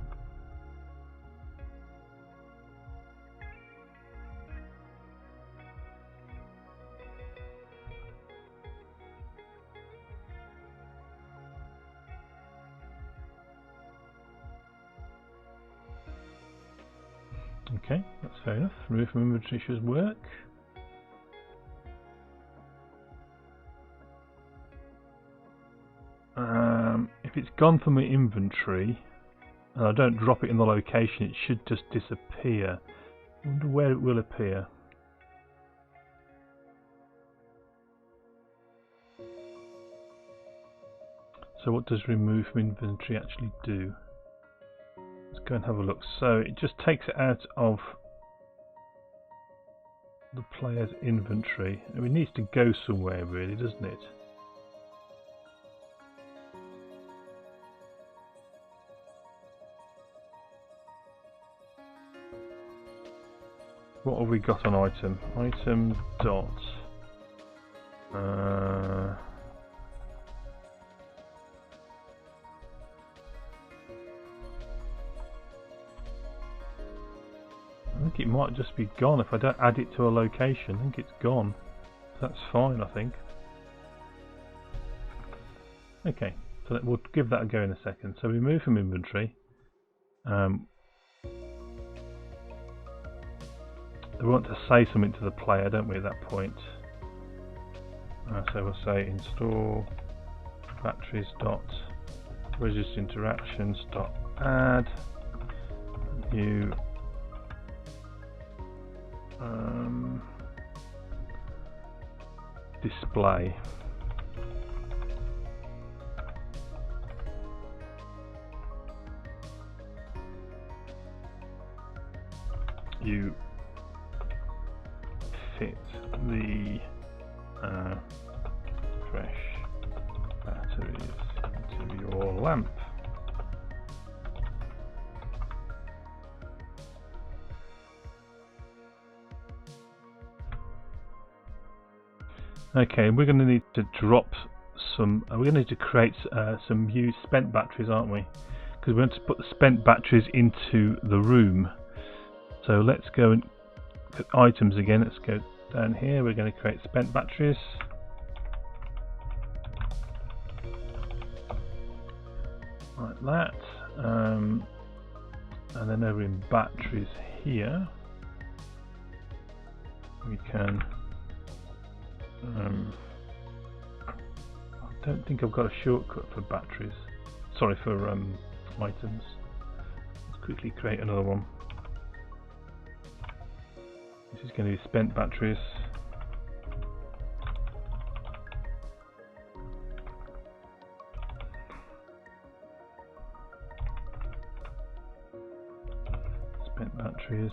Speaker 1: Okay, that's fair enough. Remove from inventory should work. If it's gone from my inventory and I don't drop it in the location, it should just disappear. I wonder where it will appear. So what does remove from inventory actually do? Let's go and have a look. So it just takes it out of the player's inventory. I mean, it needs to go somewhere really, doesn't it? What have we got on item? Item dot. I think it might just be gone if I don't add it to a location. I think it's gone. That's fine, I think. Okay, so we'll give that a go in a second. So remove from inventory. We want to say something to the player, don't we, at that point? So we'll say install batteries dot register interactions dot add new display. You fit the fresh batteries into your lamp. Okay, we're going to need to drop some. We're going to need to create some used spent batteries, aren't we? Because we want to put the spent batteries into the room. So let's go and look at items again. Let's go down here. We're going to create spent batteries. Like that. And then over in batteries here, we can. I don't think I've got a shortcut for batteries. Sorry, for items. Let's quickly create another one. This is going to be spent batteries. Spent batteries.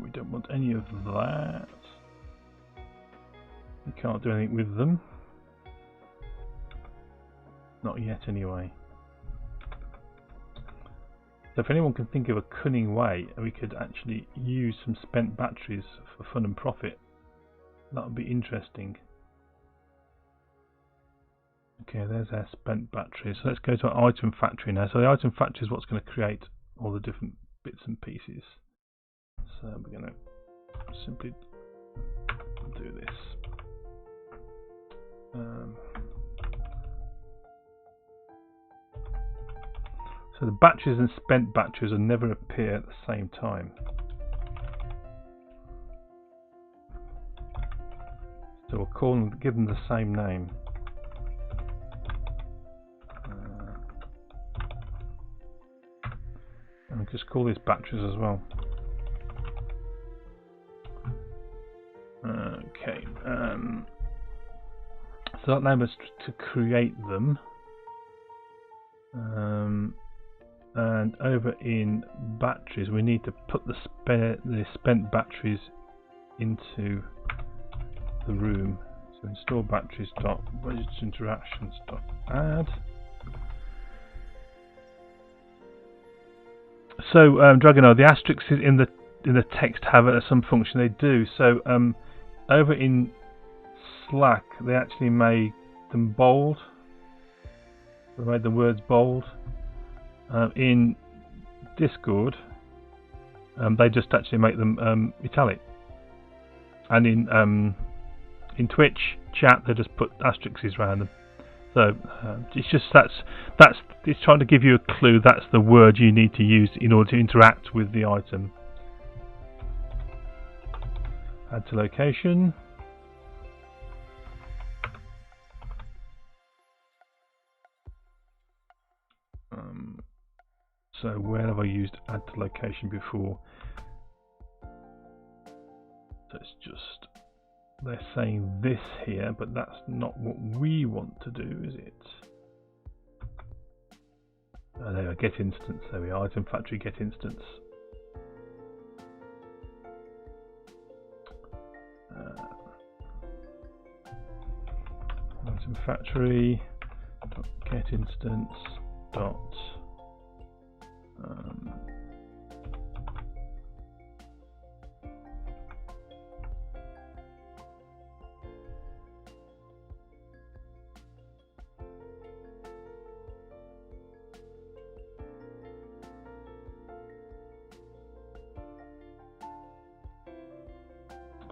Speaker 1: We don't want any of that. We can't do anything with them. Not yet, anyway. So if anyone can think of a cunning way we could actually use some spent batteries for fun and profit, that would be interesting. Okay, there's our spent batteries. So let's go to our item factory now. So the item factory is what's going to create all the different bits and pieces. So we're going to simply do this. So the batteries and spent batteries will never appear at the same time. So we'll call them, give them the same name. And we'll just call these batteries as well. Okay. So that enables us to create them. And over in batteries, we need to put the spent batteries into the room. So install batteries dot budget interactions dot add. So Dragonite, the asterisks in the text have some function. They do. So over in Slack, they actually made them bold. They made the words bold. In Discord, they just actually make them italic, and in Twitch chat they just put asterisks around them. So it's just it's trying to give you a clue. That's the word you need to use in order to interact with the item. Add to location. So where have I used add to location before? So it's just, they're saying this here, but that's not what we want to do, is it? Oh, there we go, get instance. There we are, item factory get instance. Item factory dot get instance dot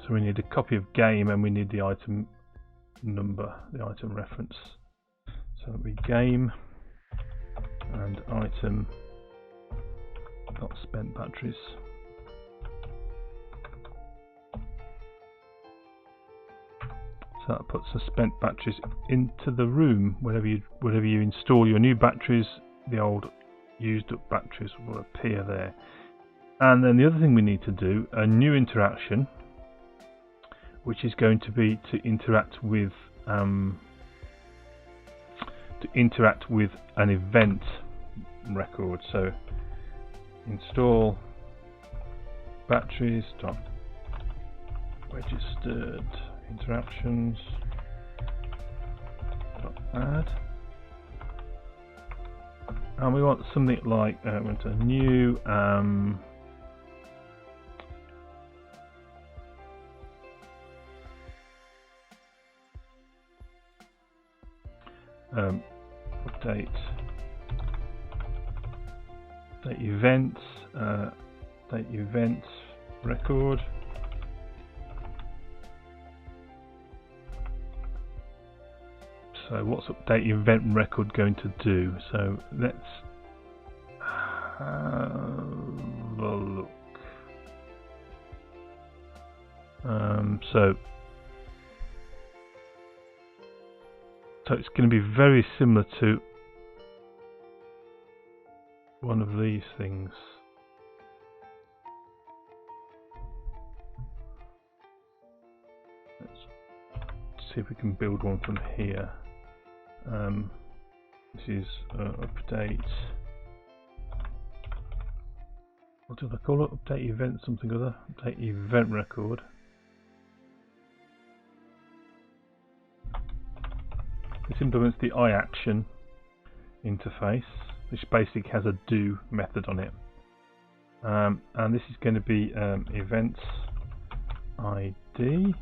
Speaker 1: so we need a copy of game and we need the item number, the item reference. So it'll be game and item dot spent batteries. So that puts the spent batteries into the room. Whenever you install your new batteries, the old used up batteries will appear there. And then the other thing we need to do, a new interaction, which is going to be to interact with an event record. So install batteries dot registered interactions dot add, and we want something like want a new update events record. So what's update event record going to do? So let's have a look. So it's going to be very similar to one of these things. Let's see if we can build one from here. This is update. What do I call it? Update event something or other. Update event record. This implements the iAction interface, which basically has a do method on it. And this is going to be events ID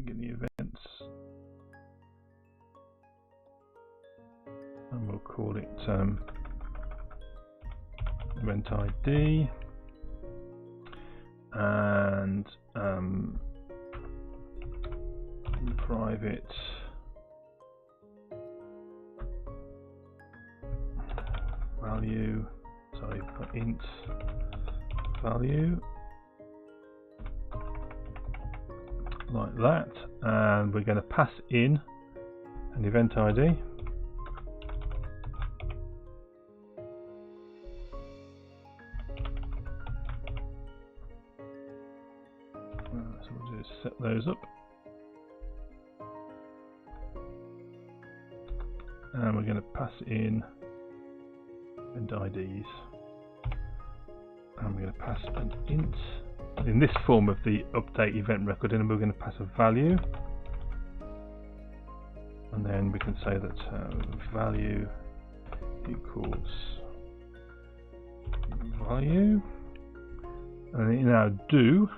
Speaker 1: get the events, and we'll call it event ID, and private value, sorry, int value, like that, and we're going to pass in an event ID. So we'll just set those up, and we're going to pass in event IDs, and we're going to pass an int in this form of the update event record, and we're going to pass a value, and then we can say that value equals value, and in our do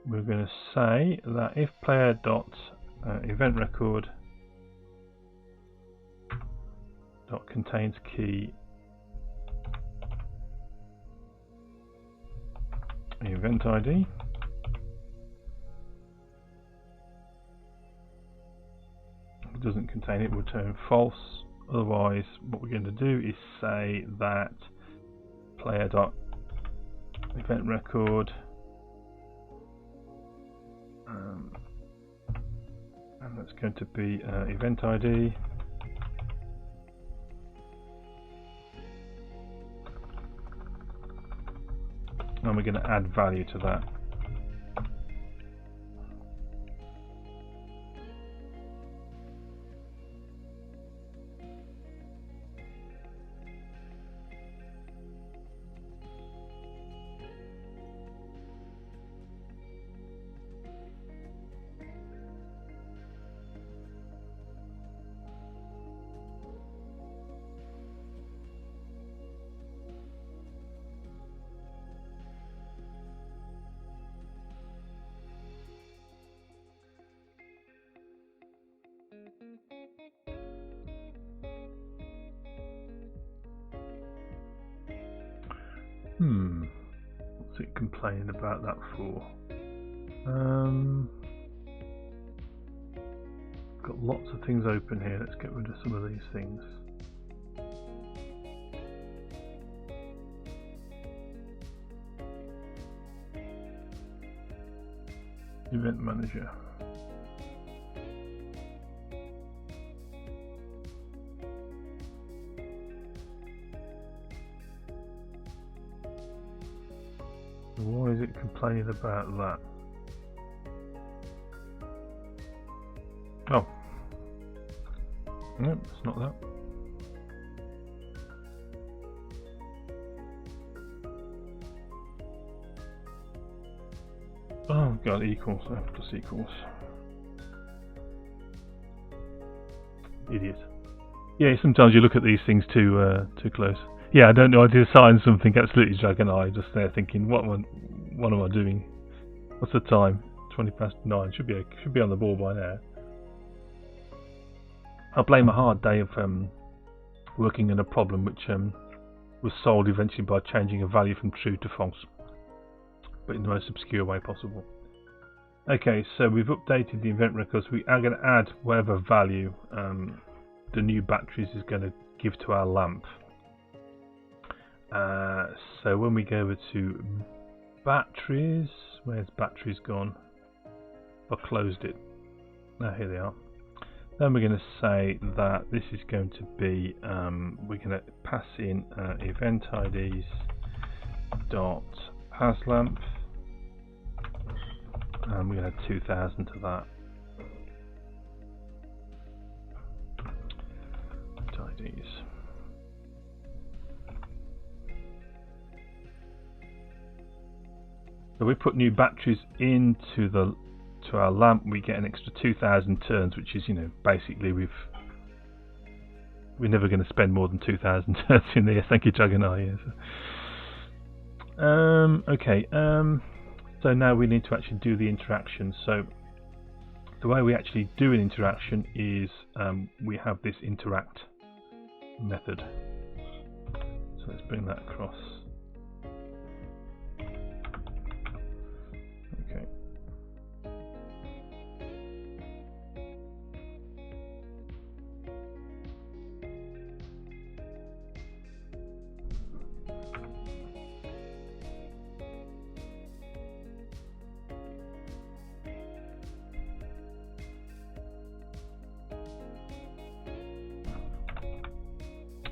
Speaker 1: we're going to say that if player dot event record dot contains key event ID, if it doesn't contain it, we'll return false. Otherwise, what we're going to do is say that player dot event record and that's going to be event ID, and we're going to add value to that. What's it complaining about that for? Got lots of things open here. Let's get rid of some of these things. Event manager. Why is it complaining about that? Oh, no, it's not that. Oh god, equals, plus equals. Idiot. Yeah, sometimes you look at these things too close. Yeah, I don't know. I did assign something absolutely dragon eye. Just there thinking, what am I doing? What's the time? 9:20. Should be on the ball by now. I blame a hard day of working on a problem which was solved eventually by changing a value from true to false, but in the most obscure way possible. Okay, so we've updated the event records. We are going to add whatever value the new batteries is going to give to our lamp. So when we go over to batteries, where's batteries gone? I closed it. Oh, here they are. Then we're going to say that this is going to be, we're going to pass in event IDs dot pass lamp, and we're going to add 2000 to that. IDs. So we put new batteries into our lamp, we get an extra 2000 turns, which is, basically we're never going to spend more than 2000 turns in there. Thank you, Juggernaut. Yes. Okay. So now we need to actually do the interaction. So the way we actually do an interaction is we have this interact method. So let's bring that across. Okay.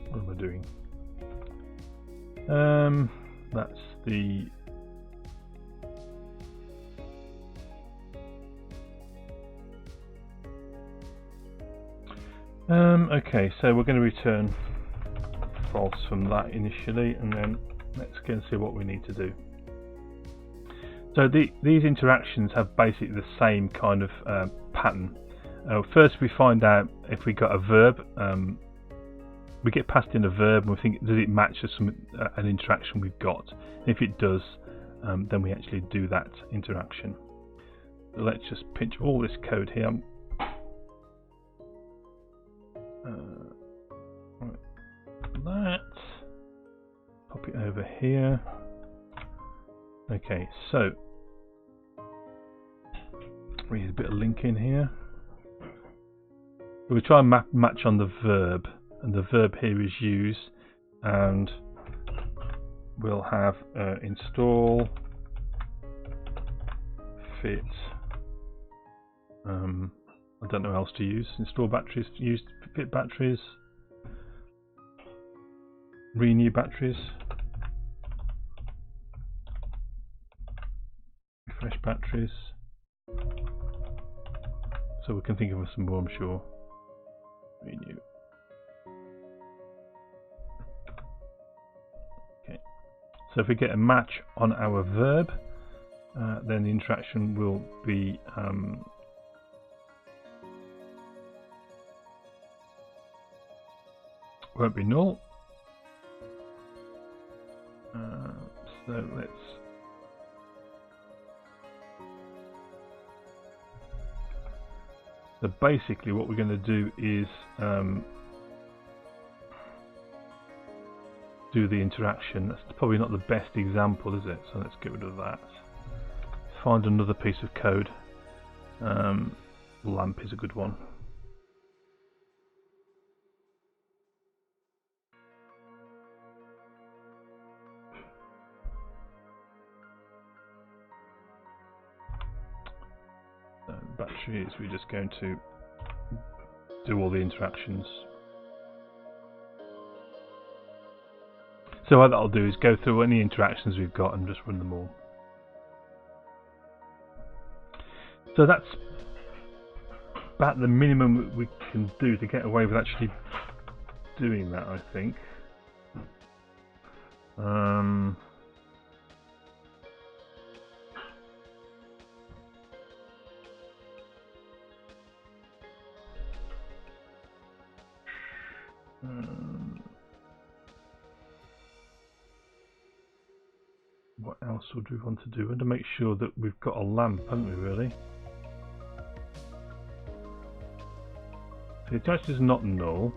Speaker 1: What am I doing? That's the okay, so we're going to return false from that initially, and then let's go and see what we need to do. So these interactions have basically the same kind of pattern. First we find out if we got a verb. We get passed in a verb and we think, does it match an interaction we've got? If it does, then we actually do that interaction. So let's just pinch all this code here. That. Pop it over here. Okay, so we need a bit of linking here. We'll try and match on the verb. And the verb here is use, and we'll have install fit. I don't know what else to use. Install batteries, use fit batteries, renew batteries, refresh batteries. So we can think of some more, I'm sure. Renew. So if we get a match on our verb, then the interaction will be won't be null. So let's basically what we're going to do is do the interaction. That's probably not the best example, is it? So let's get rid of that. Find another piece of code. Lamp is a good one. Batteries, we're just going to do all the interactions. So what that'll do is go through any interactions we've got and just run them all. So that's about the minimum we can do to get away with actually doing that, I think. What else would we want to do? We want to make sure that we've got a lamp, haven't we, really? So the attached is not null.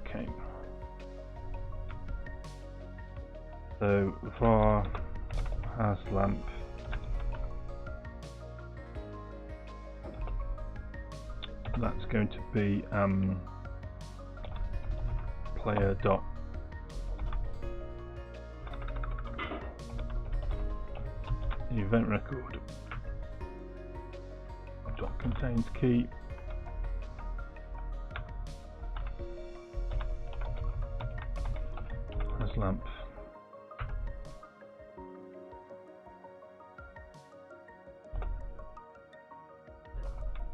Speaker 1: Okay. So var has lamp. That's going to be player dot event record dot contains key as lamp.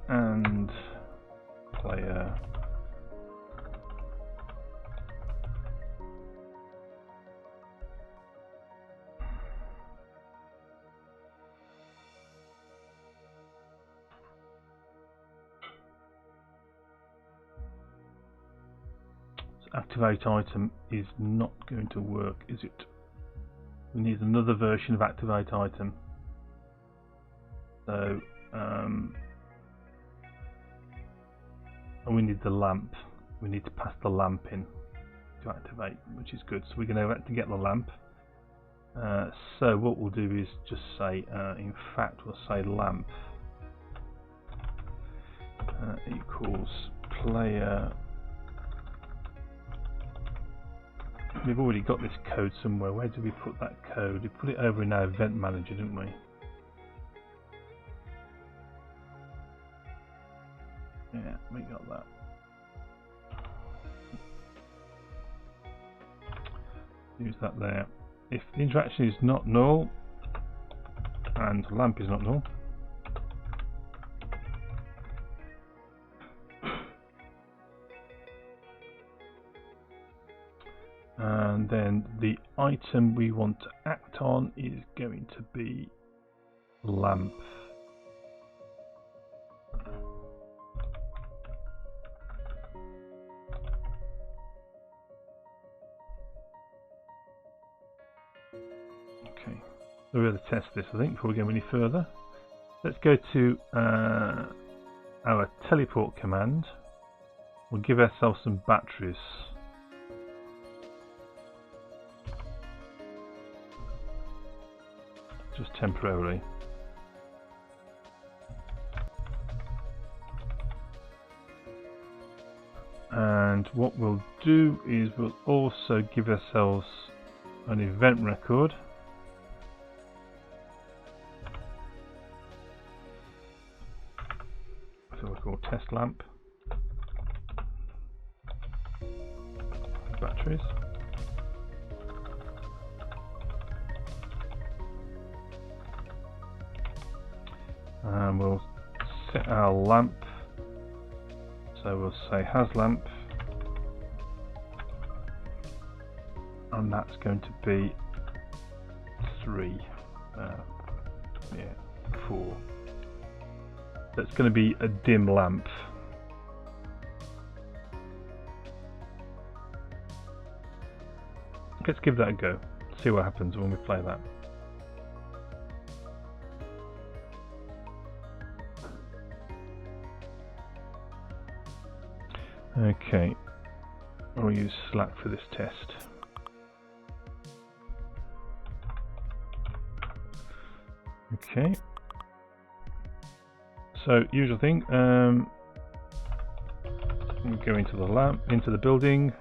Speaker 1: And player activate item is not going to work, is it? We need another version of activate item. So, and we need the lamp. We need to pass the lamp in to activate, which is good. So we're going to have to get the lamp. So what we'll do is just say, in fact, we'll say lamp equals player. We've already got this code somewhere. Where did we put that code? We put it over in our event manager, didn't we? Yeah, we got that. Use that there. If the interaction is not null and lamp is not null, and then the item we want to act on is going to be lamp. Okay, so we're going to test this, I think, before we go any further. Let's go to our teleport command. We'll give ourselves some batteries. Just temporarily. And what we'll do is we'll also give ourselves an event record. So we'll call test lamp batteries. And we'll set our lamp, so we'll say has lamp, and that's going to be 3, 4. That's going to be a dim lamp. Let's give that a go, see what happens when we play that. Okay, I'll use Slack for this test. Okay, so usual thing, we go into the lamp, into the building.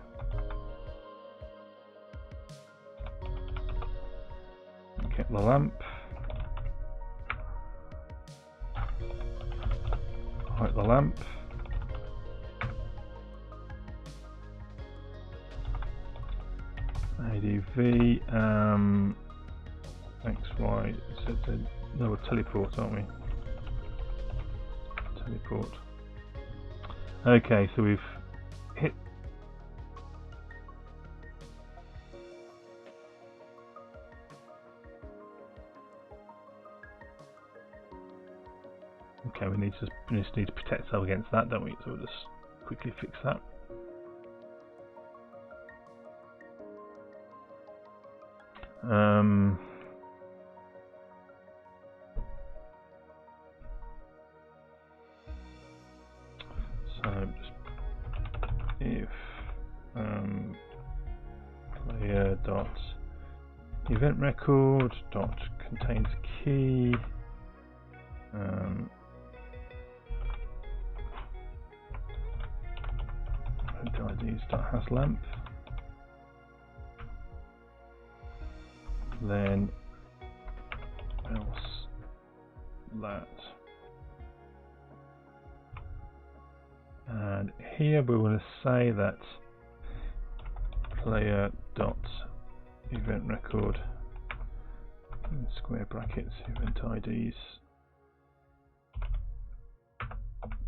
Speaker 1: Get the lamp. Light the lamp. ADV, XY, no, we're teleport, aren't we? Teleport. Okay, so we've hit. Okay, we just need to protect ourselves against that, don't we? So we'll just quickly fix that. So just if player dot event record dot contains key IDs dot has lamp, then else that, and here we want to say that player dot event record in square brackets event IDs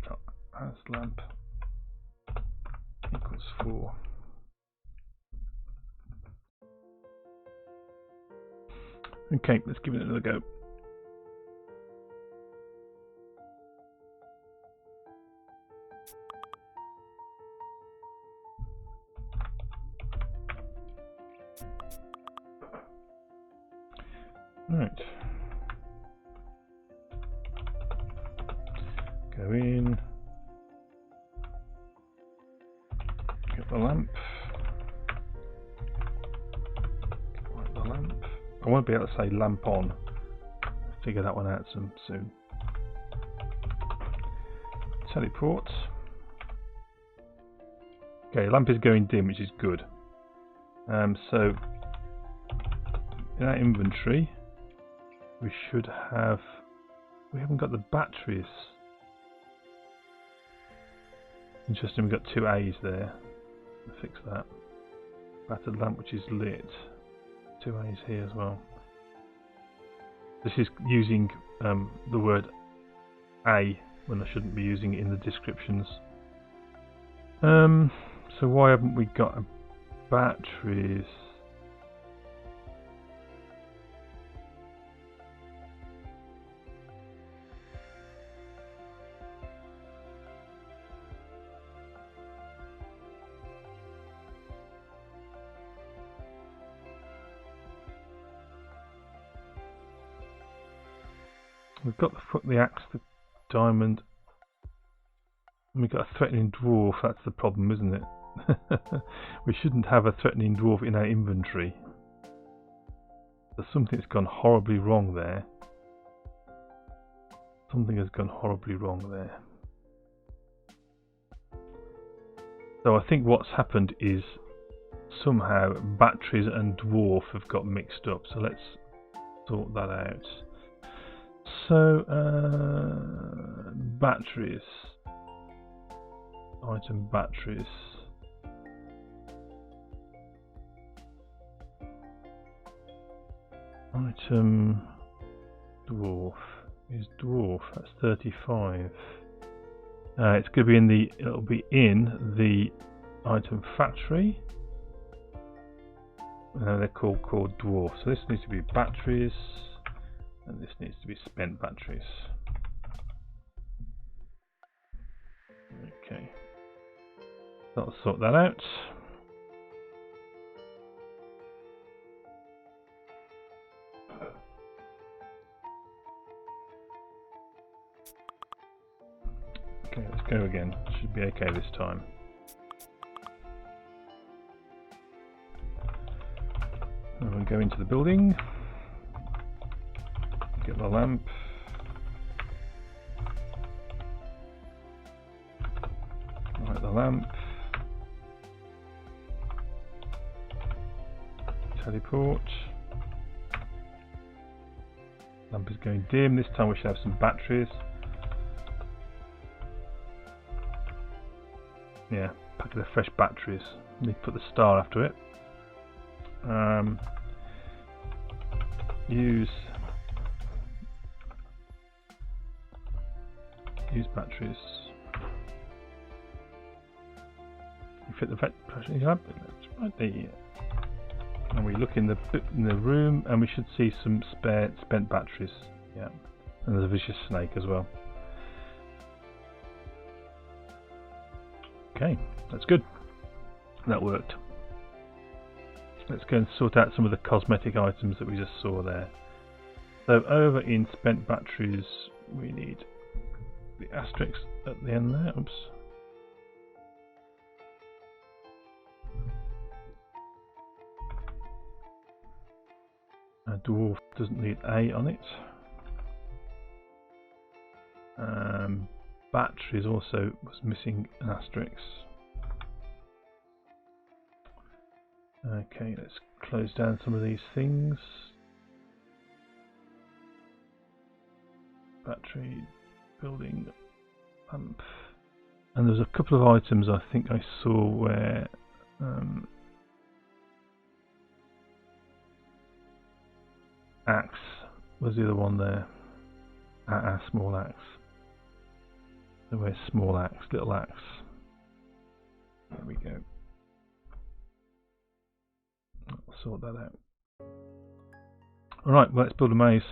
Speaker 1: dot has lamp equals 4. Okay, let's give it another go. Right. Go in. Get the lamp. Light the lamp. I won't be able to say lamp on. I'll figure that one out soon. Teleport. Okay, lamp is going dim, which is good. So in our inventory, we should have. We haven't got the batteries. Interesting, we've got 2 A's there. I'll fix that. Battered lamp, which is lit. 2 A's here as well. This is using the word A when I shouldn't be using it in the descriptions. So why haven't we got batteries? We've got the axe, the diamond, and we've got a threatening dwarf. That's the problem, isn't it? We shouldn't have a threatening dwarf in our inventory. There's something that's gone horribly wrong there. Something has gone horribly wrong there. So I think what's happened is somehow batteries and dwarf have got mixed up. So let's sort that out. So batteries, item batteries. Item dwarf is dwarf. That's 35. It's going to be in the. It'll be in the item factory. They're called dwarf. So this needs to be batteries, and this needs to be spent batteries. Okay, that'll sort that out. Okay, let's go again. Should be okay this time. And we'll go into the building. Get the lamp. Light the lamp. Teleport. Lamp is going dim. This time we should have some batteries. Yeah, packet of fresh batteries. Need to put the star after it. Use batteries. You fit the battery up. That's right there. And we look in the room, and we should see some spent batteries. Yeah, and there's a vicious snake as well. Okay, that's good. That worked. Let's go and sort out some of the cosmetic items that we just saw there. So over in spent batteries, we need the asterisk at the end there. Oops. A dwarf doesn't need A on it. Batteries also was missing an asterisk. Okay, let's close down some of these things. Battery, building, lamp. And there's a couple of items I think I saw where axe was the other one there. Small axe. So where's small axe, little axe? There we go. I'll sort that out. Alright, well, let's build a maze.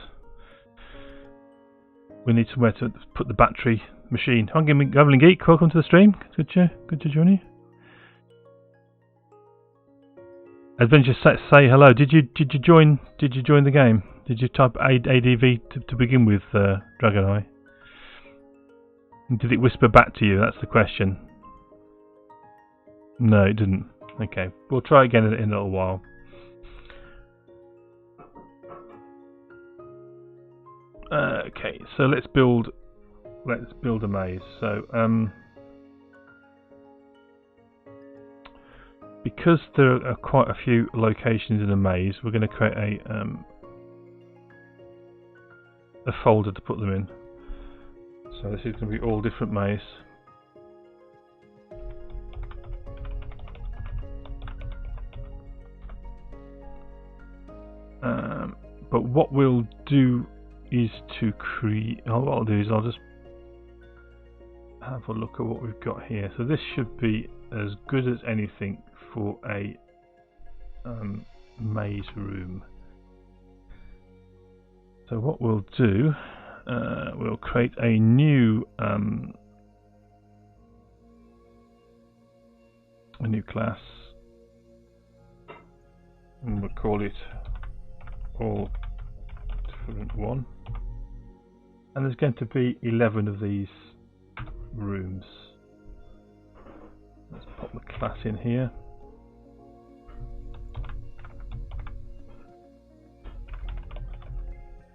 Speaker 1: We need somewhere to put the battery machine. Hi, Goblin Geek, welcome to the stream. Good to join you. Adventure, say hello. Did you join the game? Did you type ADV to begin with, Dragoneye? Did it whisper back to you? That's the question. No, it didn't. Okay, we'll try again in a little while. Okay, so let's build a maze. So because there are quite a few locations in a maze, we're going to create a folder to put them in. So this is going to be all different maze. But what we'll do is to create. What I'll do is I'll just have a look at what we've got here. So this should be as good as anything for a maze room. So what we'll do, we'll create a new class, and we'll call it all different one. And there's going to be 11 of these rooms. Let's pop the class in here.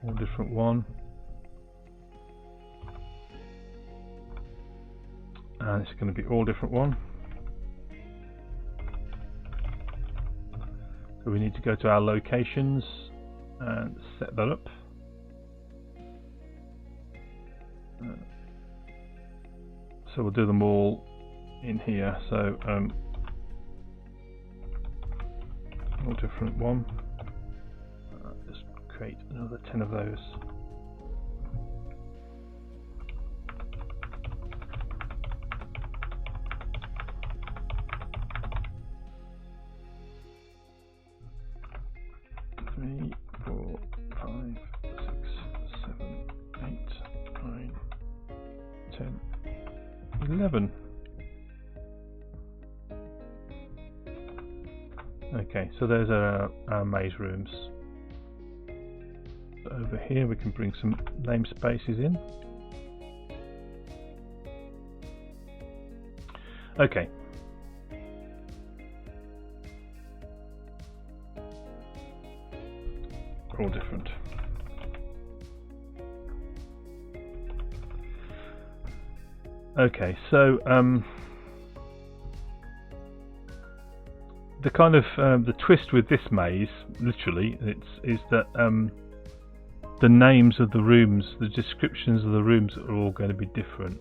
Speaker 1: All different one. And it's going to be all different one. So we need to go to our locations and set that up. So we'll do them all in here. So all different one. Just create another 10 of those. Three, 4, 5, 6, 7, 8, 9, 10, 11. Okay, so there's our maze rooms. So over here we can bring some namespaces in. Okay. All different. Okay, so the kind of the twist with this maze, literally, is that the names of the rooms, the descriptions of the rooms are all going to be different,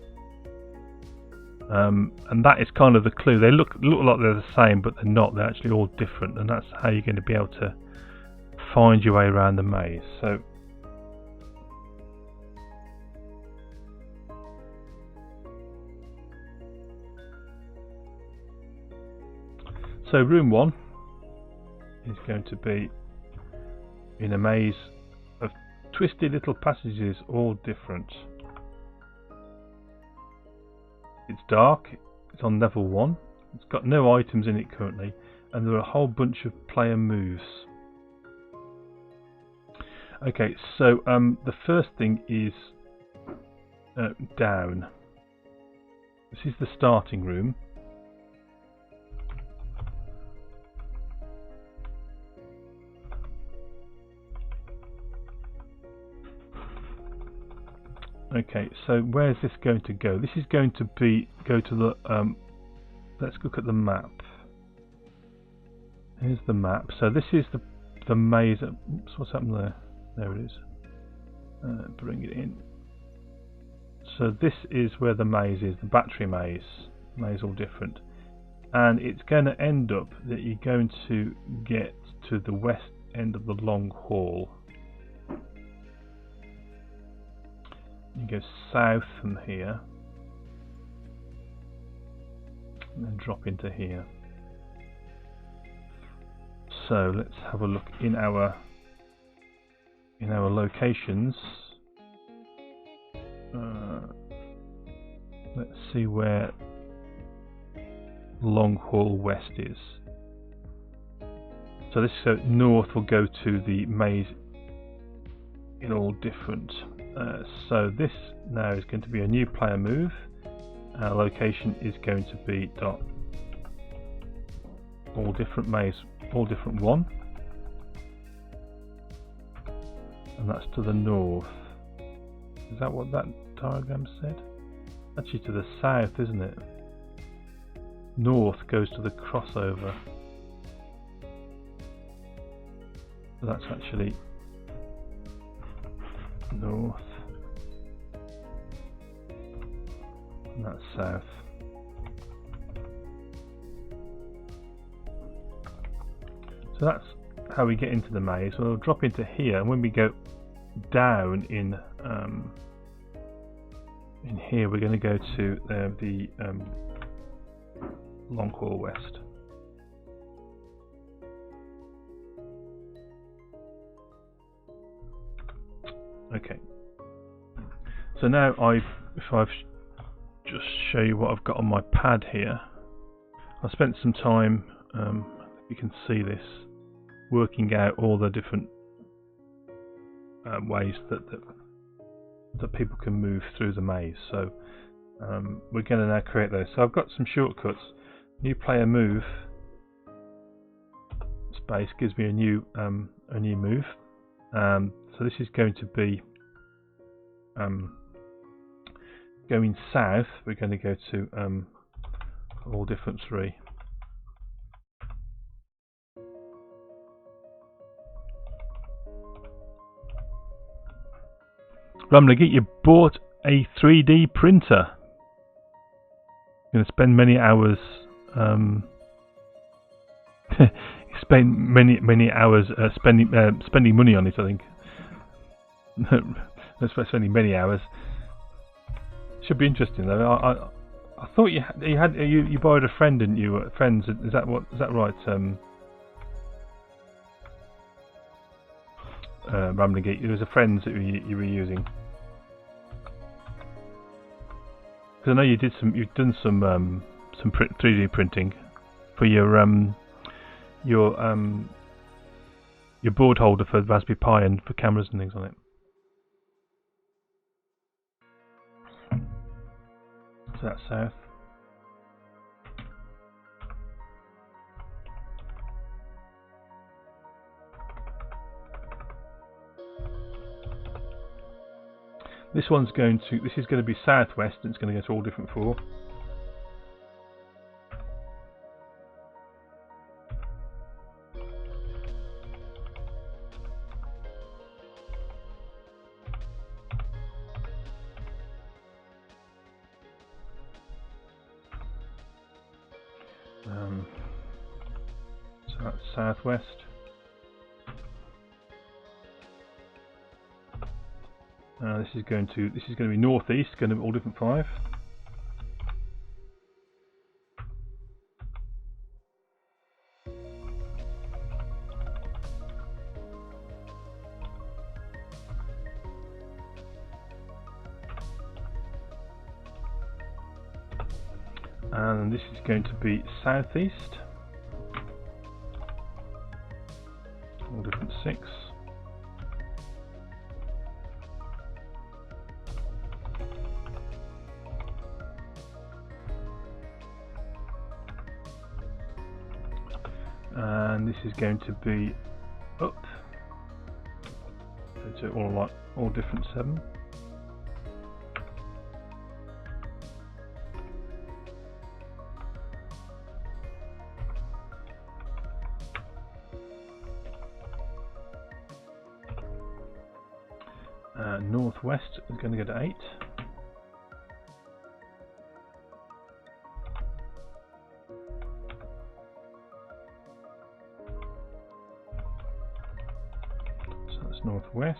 Speaker 1: and that is kind of the clue. They look like they're the same, but they're not. They're actually all different, and that's how you're going to be able to find your way around the maze. So room 1 is going to be in a maze of twisty little passages, all different. It's dark, it's on level 1, it's got no items in it currently, and there are a whole bunch of player moves. Okay, so the first thing is down. This is the starting room. Okay, so where's this going to go? This is going to go to the let's look at the map. Here's the map. So this is the maze. Oops, what's happened there? There it is. Bring it in. So this is where the maze is, the battery maze. Maze all different. And it's going to end up that you're going to get to the west end of the long hall. You go south from here. And then drop into here. So let's have a look in our locations. Let's see where Long Hall West is. So this north will go to the maze in all different. So this now is going to be a new player move. Our location is going to be dot all different maze, all different 1, and that's to the north. Is that what that diagram said? Actually to the south, isn't it? North goes to the crossover. So that's actually north, and that's south. So that's how we get into the maze. We'll drop into here, and when we go down in here, we're going to go to the long hall west. Okay. So now if I've just show you what I've got on my pad here, I spent some time. You can see this, working out all the different ways that people can move through the maze. So we're going to now create those. So I've got some shortcuts. New player move space gives me a new move. So this is going to be going south. We're going to go to all different 3. Ramlegit, you bought a 3D printer. You're going to spend many hours. Spend many hours spending money on it. I think. That's spending many hours. Should be interesting though. I thought you borrowed a friend, didn't you? Friends, is that right? Ramlegit, it was a friend that you were using. Because I know you've done some 3D printing for your board holder for the Raspberry Pi and for cameras and things on it. So that's south. This is going to be southwest, and it's going to go to all different 4. So that's southwest. This is going to be northeast, going to be all different 5. And this is going to be southeast, all different 6. And this is going to be up, so all different 7. Northwest is going to go to 8. So that's northwest.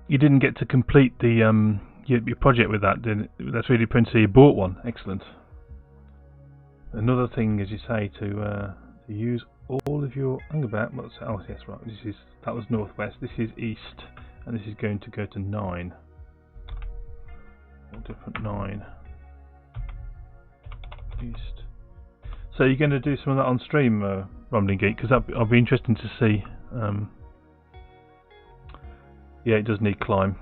Speaker 1: You didn't get to complete the your project with that, did it? That's 3D printer. You bought one. Excellent. Another thing, as you say, to use all of your oh yes, right. That was northwest. This is east, and this is going to go to 9. All different 9. east. So you're going to do some of that on stream, Rumbling Geek, because that'll be interesting to see. Yeah, it does need climb.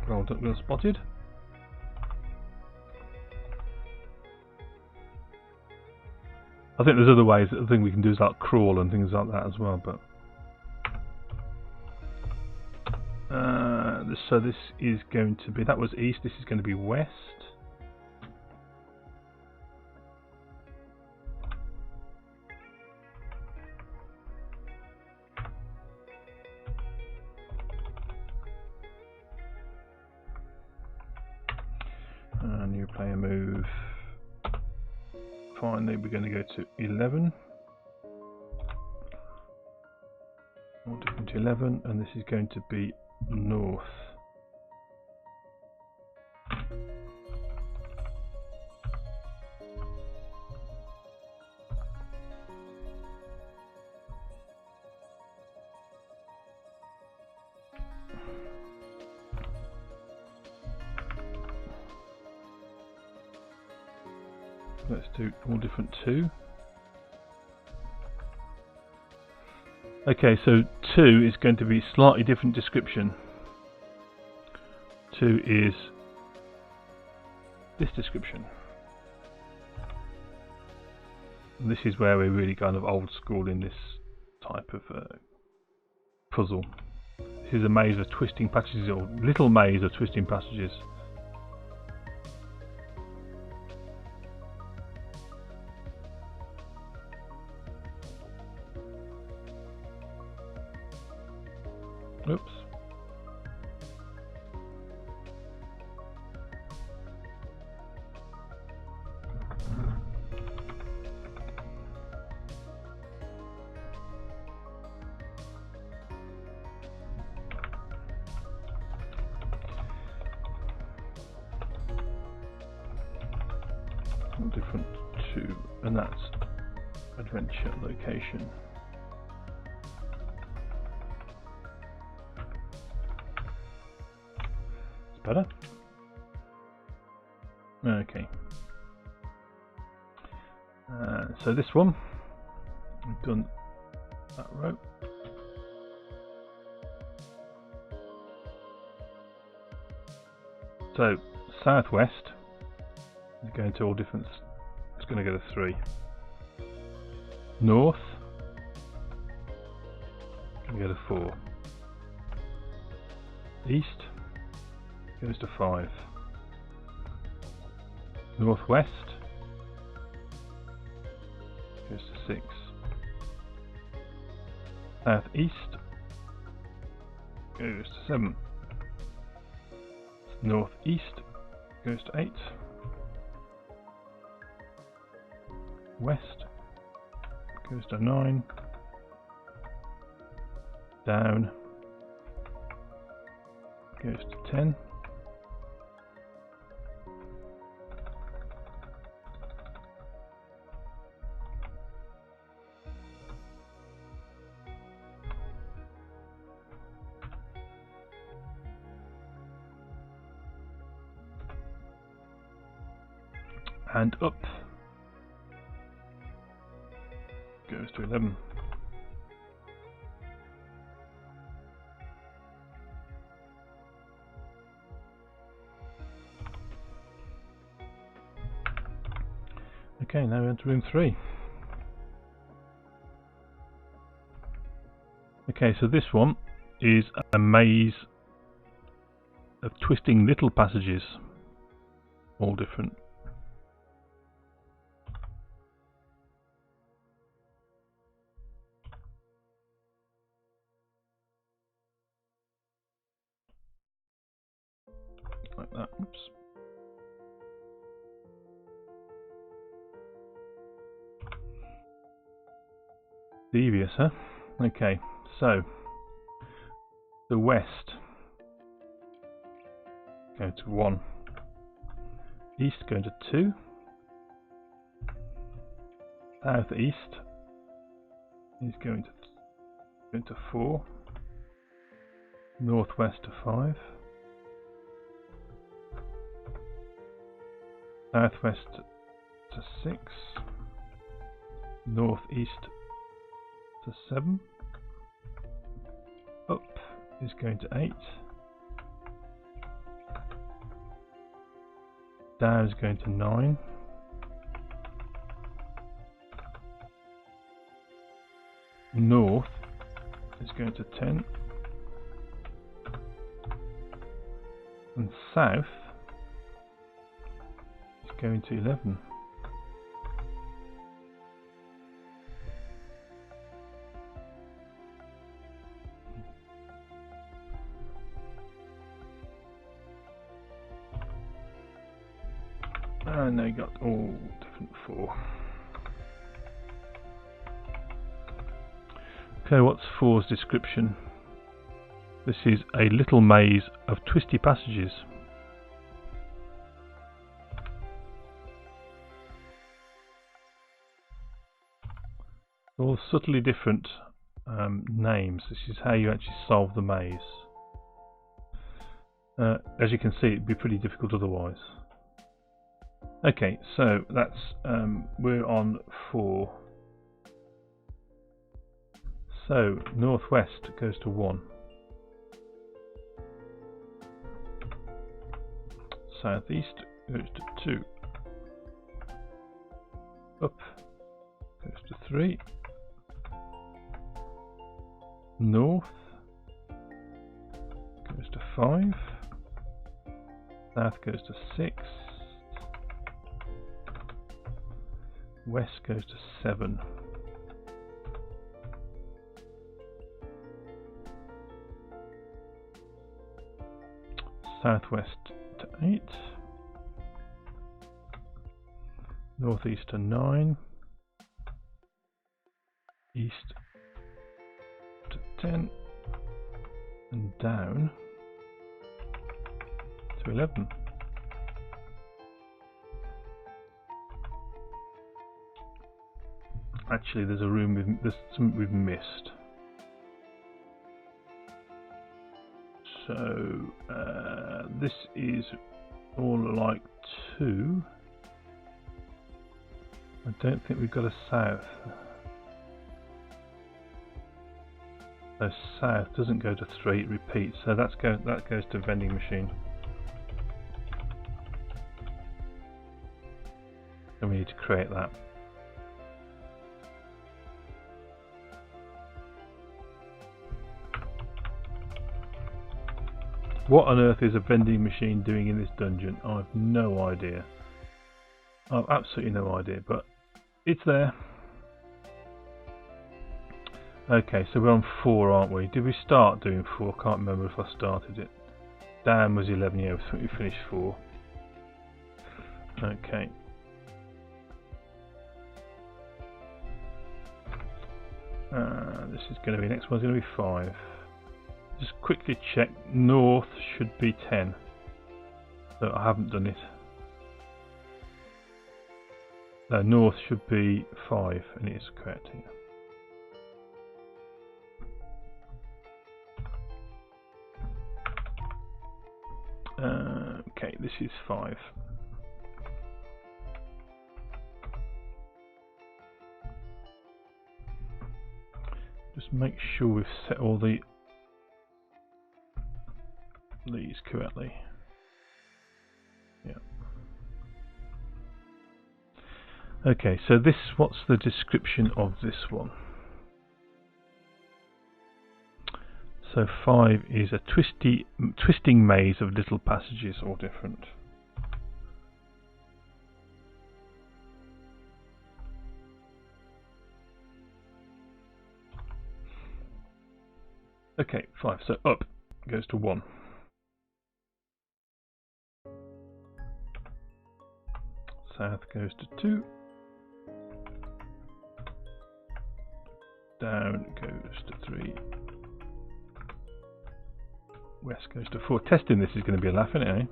Speaker 1: Well spotted. I think there's other ways. I think we can do is like crawl and things like that as well. But so this is going to be, that was east. This is going to be west. New player move. Finally, we're going to go to 11. All different 11, and this is going to be north. Let's do all different 2. Okay, so 2 is going to be slightly different description. 2 is this description. And this is where we're really kind of old school in this type of puzzle. This is a maze of twisting passages, or little maze of twisting passages. Oops. Different 2, and that's adventure location. Better? Okay. So this one, we've done that row. So southwest is going to all different. It's going to go to 3. North, going to go to 4. East goes to 5. Northwest goes to 6. Southeast goes to 7. Northeast goes to 8. West goes to 9. Down goes to 10. And up goes to 11. Okay, now we're into room 3. Okay, so this one is a maze of twisting little passages, all different. Like that. Oops. Devious, huh? Okay, so the west going to 1, east going to 2, southeast is going to 4, northwest to 5, Southwest to 6. Northeast to 7. Up is going to 8. Down is going to 9. North is going to 10. And south is going to 11. And they got all different 4. Okay, what's 4's description? This is a little maze of twisty passages. All subtly different names. This is how you actually solve the maze. As you can see, it'd be pretty difficult otherwise. Okay, so that's we're on 4. So northwest goes to 1. Southeast goes to 2. Up goes to 3. North goes to 5. South goes to 6. West goes to 7. Southwest to 8. Northeast to 9. East to 10. And down to 11. Actually, there's a room there's something we've missed. So this is all like 2. I don't think we've got a south. So south doesn't go to 3, it repeats. So that goes to vending machine. And we need to create that. What on earth is a vending machine doing in this dungeon? I have no idea. I've absolutely no idea, but it's there. Okay, so we're on 4, aren't we? Did we start doing 4? I can't remember if I started it. Down was 11, yeah, we finished 4. Okay. This is going to be, next one's going to be 5. Just quickly check, north should be 10. So I haven't done it. No, north should be 5, and it is correct here. Okay, this is 5. Just make sure we've set all these correctly. Yeah. Okay, so what's the description of this one? So 5 is a twisting maze of little passages, all different. Okay, 5. So up goes to 1. South goes to 2. Down goes to 3. West goes to 4. Testing this is going to be a laugh, isn't it, eh?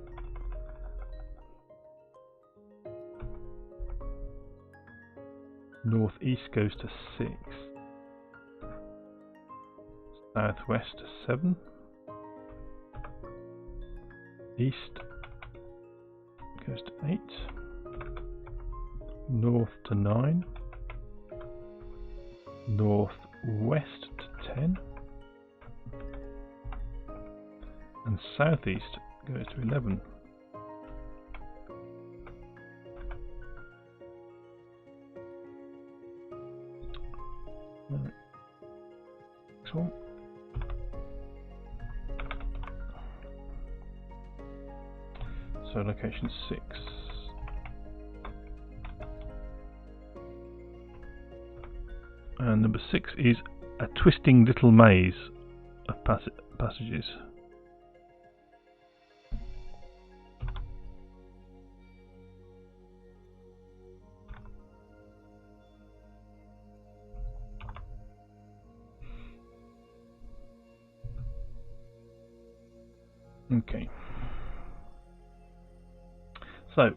Speaker 1: Northeast goes to 6. Southwest to 7. East goes to 8. north to 9, northwest to 10, and southeast goes to 11. Next one. So location 6. And number 6 is a twisting little maze of passages. Okay. So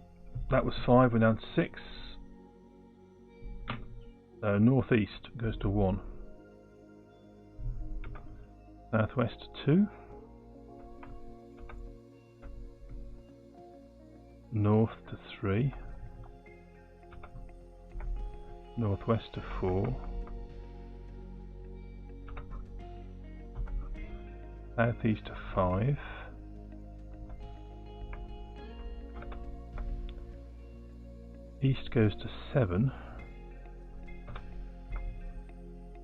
Speaker 1: that was 5, we're down to 6. Northeast goes to 1. Southwest to 2. North to 3. Northwest to 4. Southeast to 5. East goes to 7.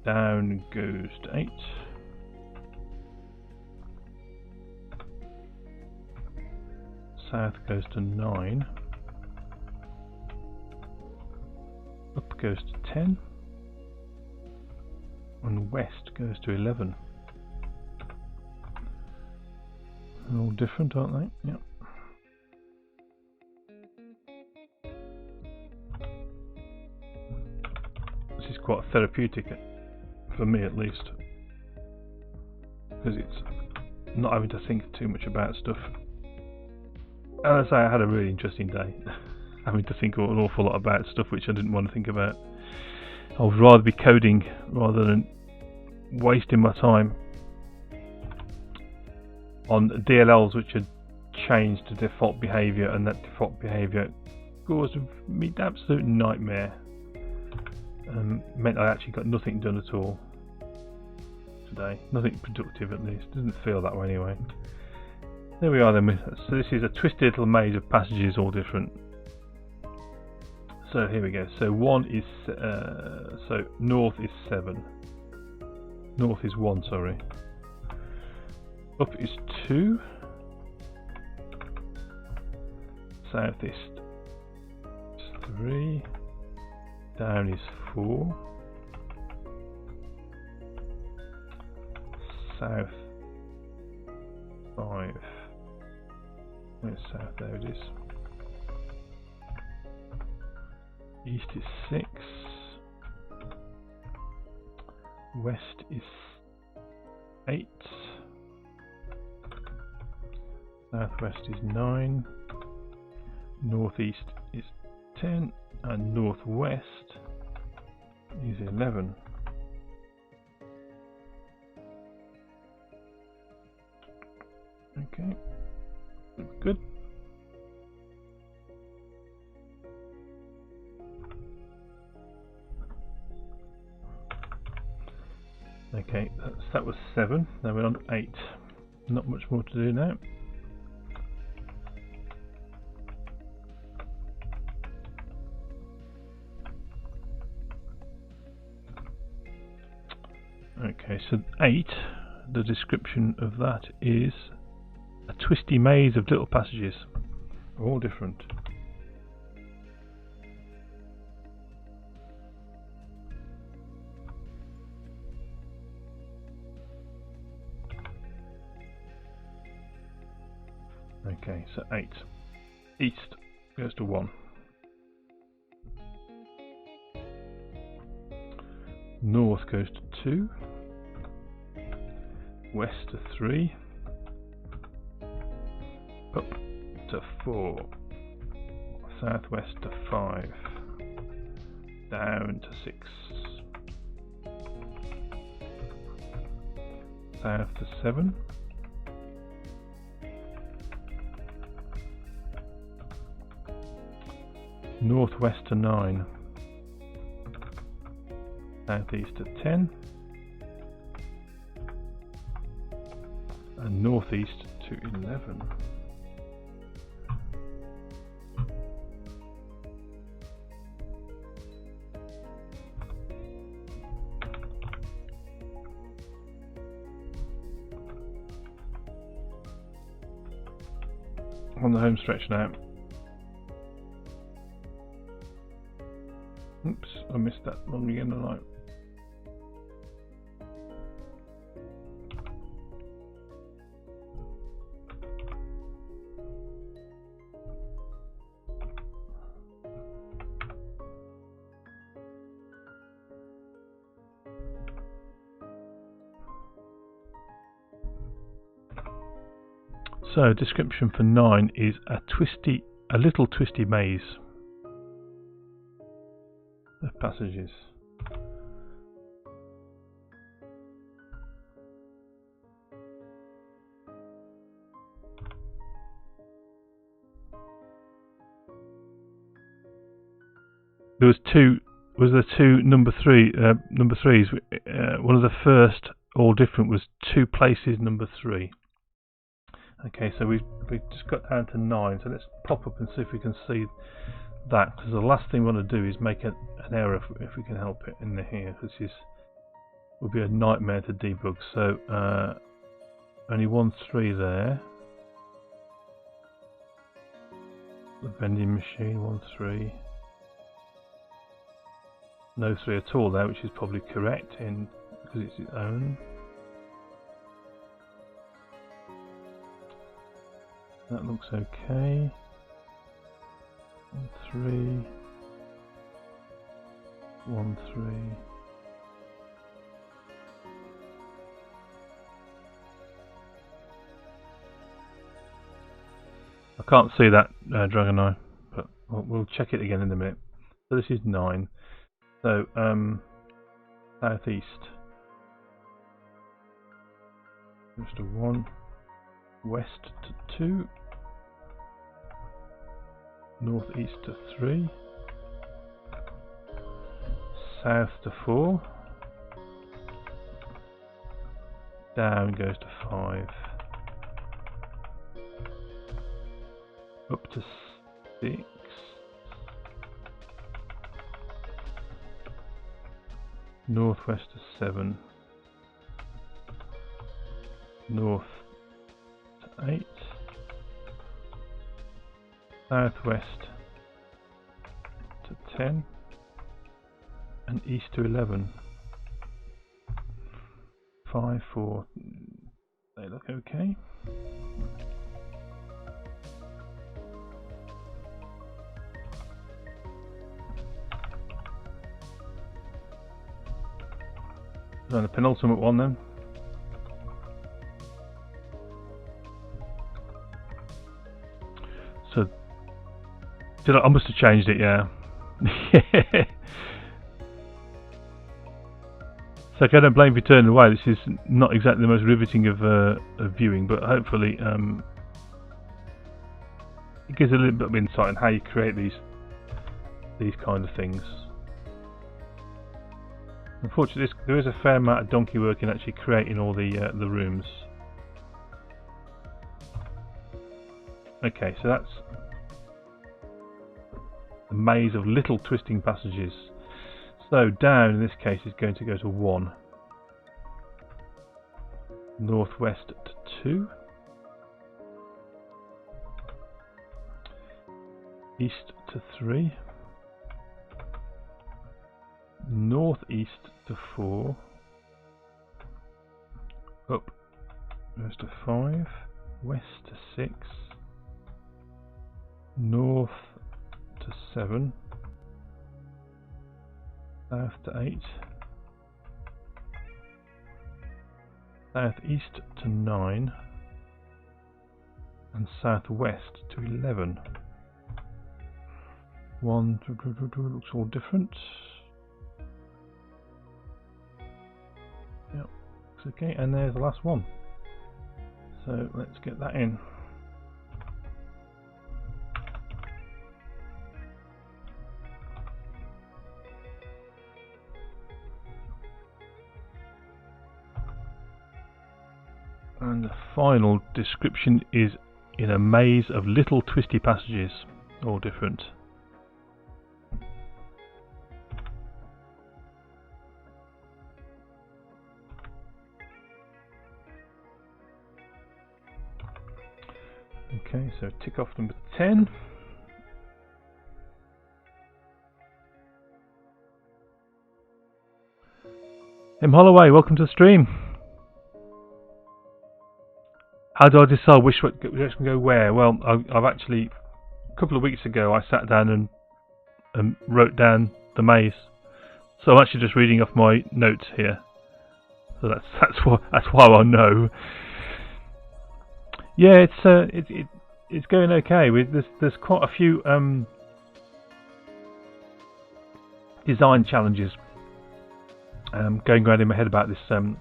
Speaker 1: Down goes to 8. South goes to 9. Up goes to 10. And west goes to 11. They're all different, aren't they? Yep. This is quite therapeutic, for me at least, because it's not having to think too much about stuff. And I say, I had a really interesting day, having to think an awful lot about stuff which I didn't want to think about. I would rather be coding rather than wasting my time on DLLs which had changed to default behaviour, and that default behaviour caused me an absolute nightmare. Meant I actually got nothing done at all today. Nothing productive, at least. Doesn't feel that way anyway. There we are then. So this is a twisted little maze of passages, all different. So here we go. So 1 is so north is 7. North is 1, sorry. Up is 2. Southeast is 3. Down is 4. South 5. Where's south? There it is. East is 6. West is 8. Southwest is 9. Northeast is 10. And northwest is 11. Okay, good. Okay, that was 7. Now we're on 8. Not much more to do now. Okay, so 8, the description of that is a twisty maze of little passages, all different. Okay, so 8. East goes to 1. North goes to 2. West to 3. Up to 4. Southwest to 5. Down to 6. South to 7. Northwest to 9. Southeast to 10. And northeast to 11. On the home stretch now. Oops, I missed that one again tonight. So, description for 9 is a little twisty maze of passages. There was two number threes. One of the first, all different, was 2 places number 3. Okay, so we've just got down to 9, so let's pop up and see if we can see that, because the last thing we want to do is make an error if we can help it in here, because this will be a nightmare to debug. So only 1 3 there. The vending machine, 1 3. No 3 at all there, which is probably correct because it's its own. That looks okay. 1 3. 1 3. I can't see that Dragon Eye, but we'll check it again in a minute. So this is 9. So southeast. Just a 1. West to 2. Northeast to 3. South to 4. Down goes to 5. Up to 6. Northwest to 7. North to 8. Southwest to 10. And east to 11. 5, 4. They look okay. And the penultimate one then. So I must have changed it, yeah. So I don't blame if you turn away. This is not exactly the most riveting of viewing, but hopefully it gives a little bit of insight on how you create these kind of things. Unfortunately, there is a fair amount of donkey work in actually creating all the rooms. Okay, so that's a maze of little twisting passages. So down in this case is going to go to 1. Northwest to 2. East to 3. Northeast to 4. Up goes to 5. West to 6. North to 7. South to 8. Southeast to 9. And southwest to 11. One looks all different. Yep, looks okay, and there's the last one. So let's get that in. And the final description is in a maze of little twisty passages, all different. Okay, so tick off number 10. Holloway, welcome to the stream. How do I decide which direction to go where? Well, I've actually, a couple of weeks ago, I sat down and wrote down the maze. So I'm actually just reading off my notes here. So that's why I know. Yeah, it's going okay. There's quite a few design challenges going around in my head about this. So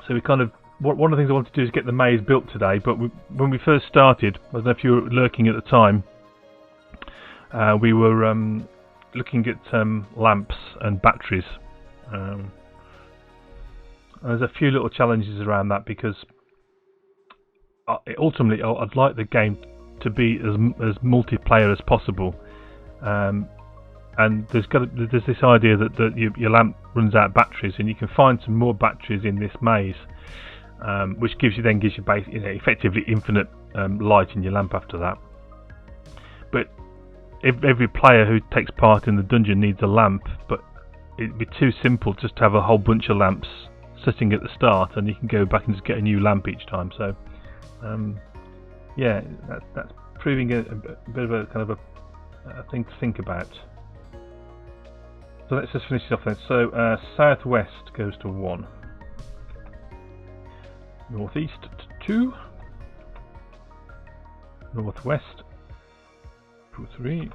Speaker 1: we kind of, one of the things I wanted to do is get the maze built today. But when we first started, I don't know if you were lurking at the time, we were looking at lamps and batteries. There's a few little challenges around that because ultimately I'd like the game to be as multiplayer as possible, and there's this idea that your lamp runs out of batteries, and you can find some more batteries in this maze, which gives you effectively infinite light in your lamp after that. But every player who takes part in the dungeon needs a lamp, but it'd be too simple just to have a whole bunch of lamps sitting at the start, and you can go back and just get a new lamp each time. So yeah, that's proving a bit of a kind of a thing to think about. So let's just finish it off then. So southwest goes to 1, northeast to 2, northwest to 3,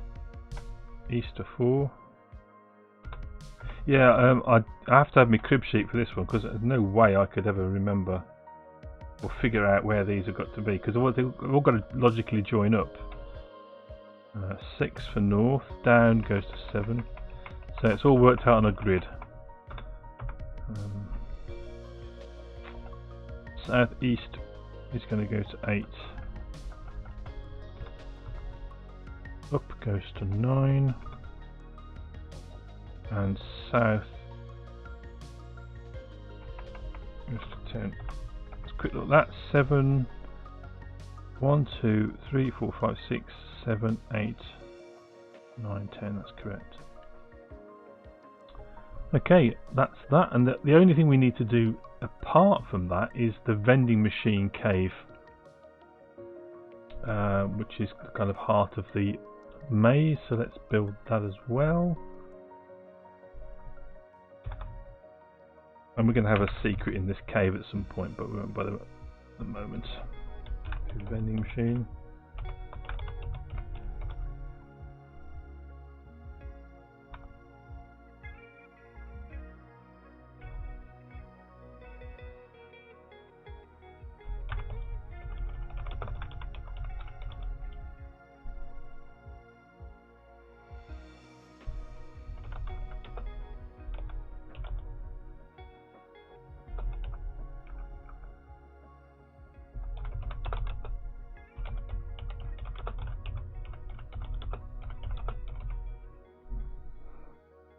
Speaker 1: east to 4. Yeah, I have to have my crib sheet for this one because there's no way I could ever remember or figure out where these have got to be, because they've all got to logically join up. 6 for north, down goes to 7, so it's all worked out on a grid. Southeast is going to go to 8, up goes to 9, and south goes to 10. Quick look, that's 7, 1, 2, 3, 4, 5, 6, 7, 8, 9, 10, that's correct. Okay, that's that, and the only thing we need to do apart from that is the vending machine cave, which is the kind of heart of the maze, so let's build that as well. And we're going to have a secret in this cave at some point, but we won't bother at the moment. Vending machine.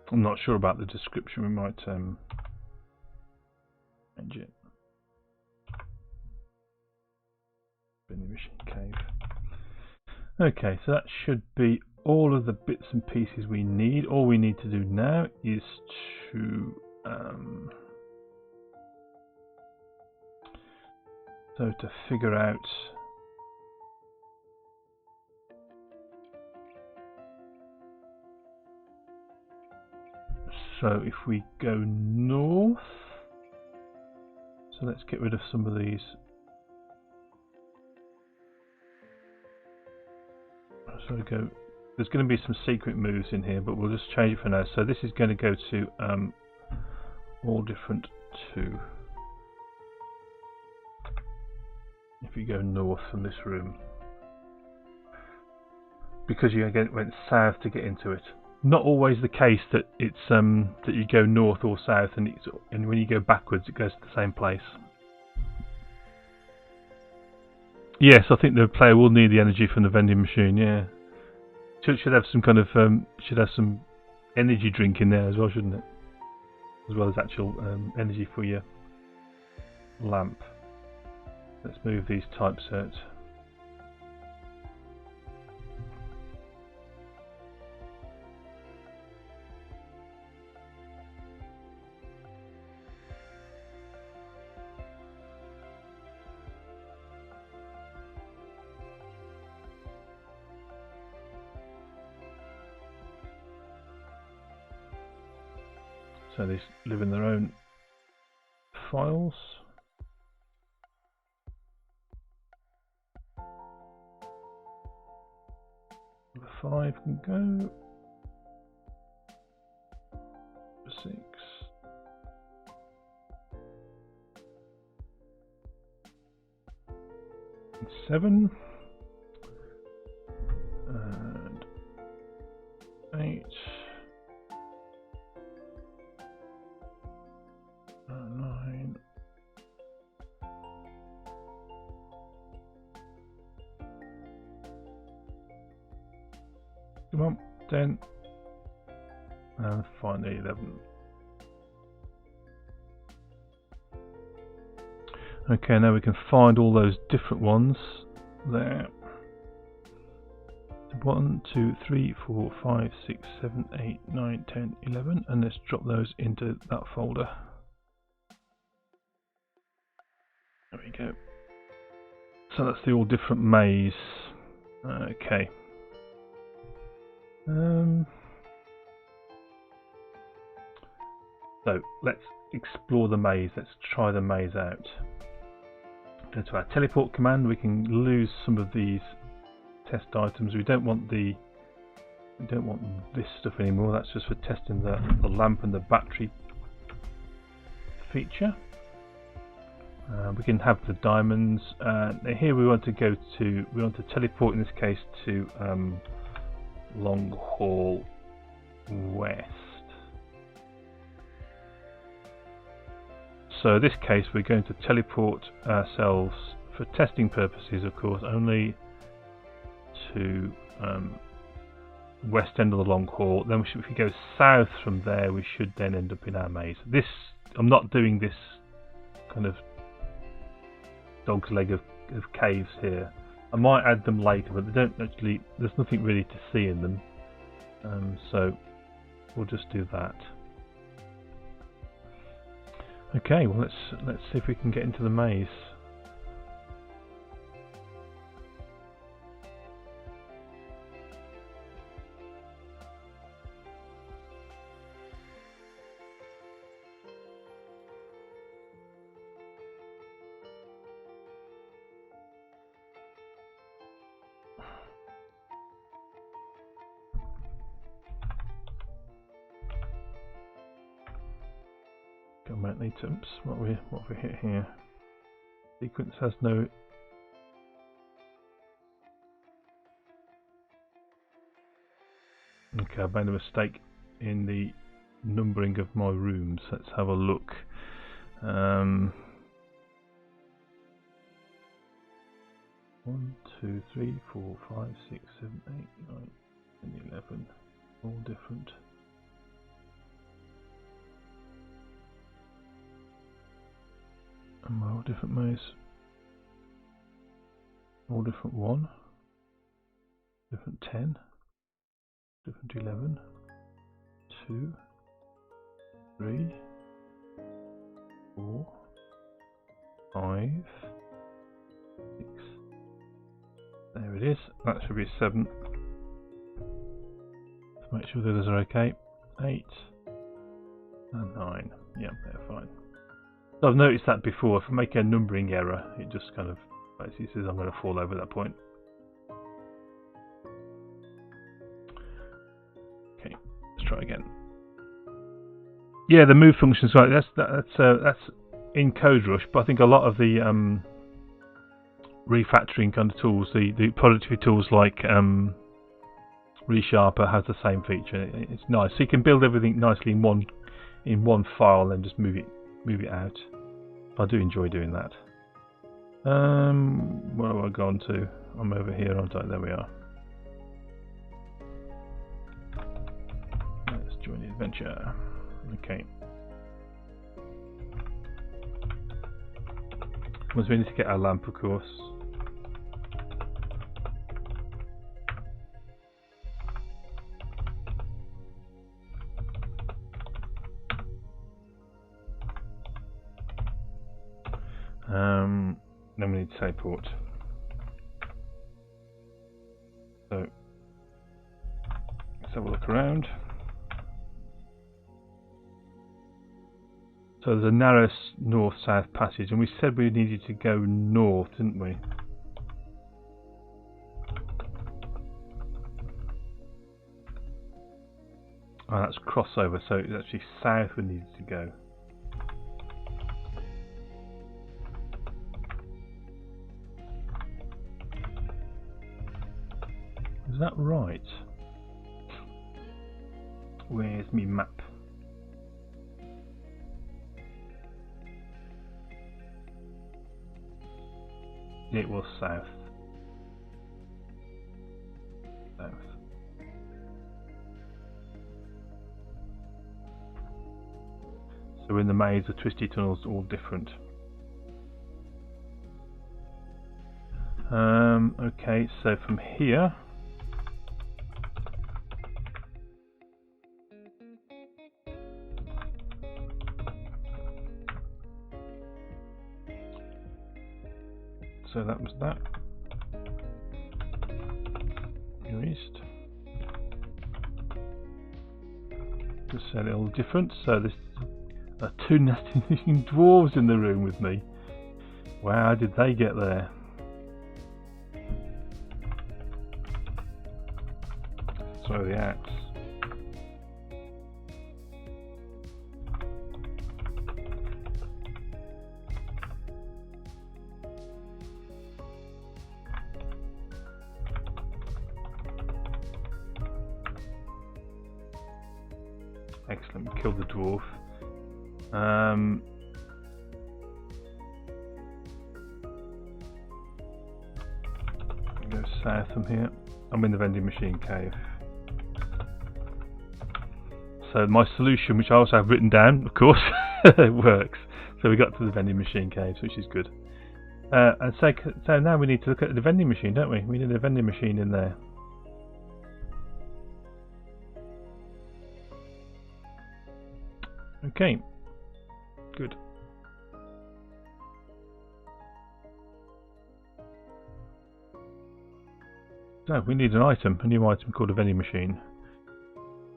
Speaker 1: I'm not sure about the description, we might change it. Vending machine cave. Okay, so that should be all of the bits and pieces we need. All we need to do now is to figure out so if we go north, so let's get rid of some of these. So we go, there's going to be some secret moves in here, but we'll just change it for now. So this is going to go to all different 2. If you go north from this room, because you again went south to get into it. Not always the case that it's that you go north or south, and when you go backwards, it goes to the same place. Yes, I think the player will need the energy from the vending machine. Yeah, should have some kind of should have some energy drink in there as well, shouldn't it? As well as actual energy for your lamp. Let's move these typesets. So they live in their own files. Number 5 can go. 6. And 7. And 8. And 9. Come on, 10. And finally 11. Okay, now we can find all those different ones there. 1, 2, 3, 4, 5, 6, 7, 8, 9, 10, 11, and let's drop those into that folder. There we go. So that's the all different maze. Okay. So let's explore the maze. Let's try the maze out. Go to our teleport command. We can lose some of these test items. We don't want this stuff anymore. That's just for testing the lamp and the battery feature. We can have the diamonds. Here we want to teleport in this case to Long Hall West. So in this case we're going to teleport ourselves for testing purposes, of course, only to west end of the Long Hall. Then if we go south from there, we should then end up in our maze. I'm not doing this kind of dog's leg of caves here. I might add them later, but they don't actually. There's nothing really to see in them, so we'll just do that. Okay, well let's see if we can get into the maze. Might need to what we hit here. Sequence has no. Okay, I made a mistake in the numbering of my rooms. Let's have a look. 1, 2, 3, 4, 5, 6, 7, 8, 9, and 11. All different. And all different maze. All different 1. Different 10. Different 11. 2. 3. 4. 5. 6. There it is. That should be 7. Let's make sure the others are okay. 8. And 9. Yeah, they're fine. So I've noticed that before. If I make a numbering error, it just kind of basically says I'm going to fall over that point. Okay, let's try again. Yeah, the move function's right. That's in CodeRush, but I think a lot of the refactoring kind of tools, the productivity tools like ReSharper has the same feature. It's nice. So you can build everything nicely in one file and just move it out. I do enjoy doing that. Where have I gone to? I'm over here, aren't I? There we are. Let's join the adventure. Okay. Once we need to get our lamp, of course. Then we need to teleport. So let's have a look around. So there's a narrow north-south passage, and we said we needed to go north, didn't we? Oh, that's crossover, so it's actually south we needed to go. Is that right? Where's me map? It was south. South. So in the maze, the twisty tunnels are all different. Okay, so from here. So that was that. Due east. Just a little different. So there's two nasty looking dwarves in the room with me. Wow, how did they get there? Throw the axe. Excellent, we killed the dwarf. Go south from here. I'm in the vending machine cave. So my solution, which I also have written down, of course, works. So we got to the vending machine caves, which is good. And so now we need to look at the vending machine, don't we? We need a vending machine in there. Okay, good. So we need an item, a new item called a vending machine.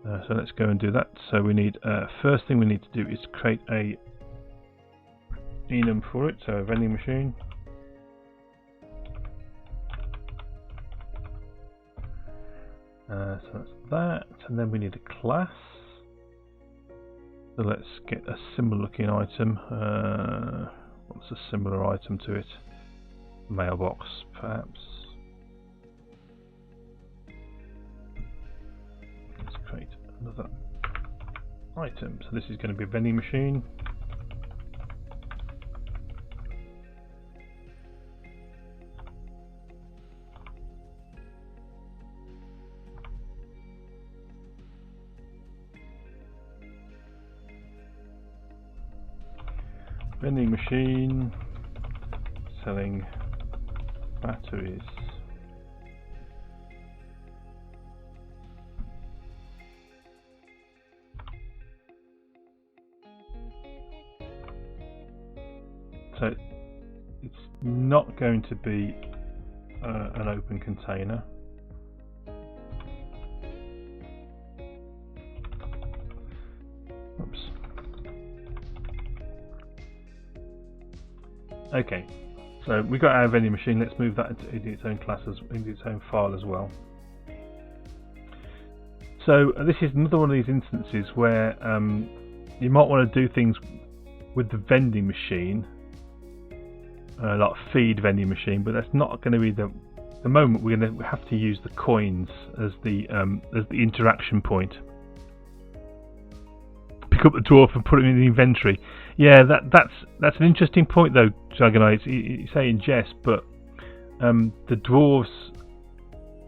Speaker 1: So let's go and do that. So we need, first thing we need to do is create a enum for it, so a vending machine. So that's that, and then we need a class. So let's get a similar looking item. What's a similar item to it? Mailbox, perhaps. Let's create another item. So this is going to be a vending machine. Vending machine selling batteries. So it's not going to be an open container. Oops. Okay, so we got our vending machine. Let's move that into its own class, into its own file as well. So this is another one of these instances where you might want to do things with the vending machine, like feed vending machine, but that's not going to be the moment. We have to use the coins as the interaction point. Pick up the dwarf and put it in the inventory. Yeah, that's an interesting point though, Dragonite. You say in jest, but the dwarves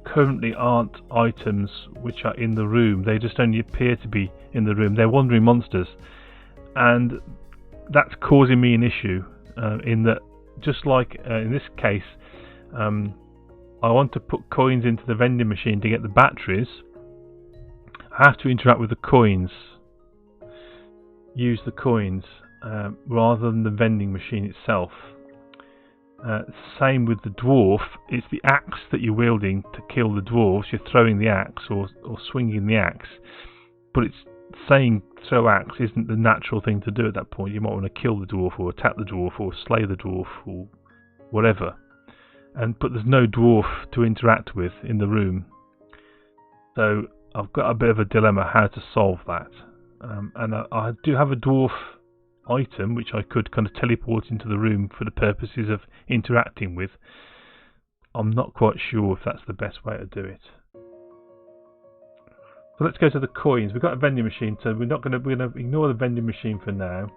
Speaker 1: currently aren't items which are in the room. They just only appear to be in the room. They're wandering monsters, and that's causing me an issue. In that, just like in this case, I want to put coins into the vending machine to get the batteries. I have to interact with the coins, use the coins rather than the vending machine itself. Same with the dwarf. It's the axe that you're wielding to kill the dwarves. You're throwing the axe or swinging the axe, but it's saying throw axe isn't the natural thing to do at that point. You might want to kill the dwarf or attack the dwarf or slay the dwarf or whatever. But there's no dwarf to interact with in the room, so I've got a bit of a dilemma how to solve that. And I do have a dwarf item which I could kind of teleport into the room for the purposes of interacting with. I'm not quite sure if that's the best way to do it. So let's go to the coins. We've got a vending machine, so we're going to ignore the vending machine for now.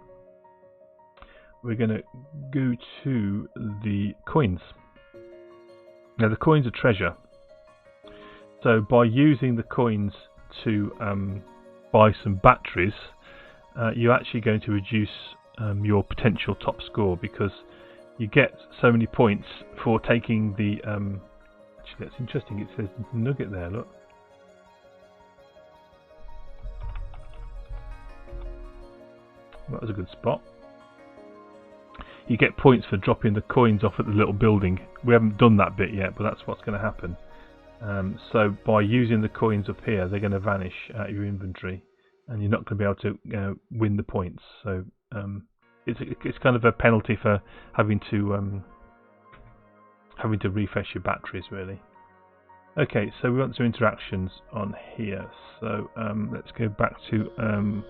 Speaker 1: We're going to go to the coins. Now the coins are treasure. So by using the coins to buy some batteries, you're actually going to reduce your potential top score, because you get so many points for taking the actually that's interesting, it says nugget there, look. That was a good spot. You get points for dropping the coins off at the little building. We haven't done that bit yet, but that's what's going to happen. So by using the coins up here, they're going to vanish out of your inventory, and you're not going to be able to win the points. So it's kind of a penalty for having to refresh your batteries, really. Okay, so we want some interactions on here. So let's go back to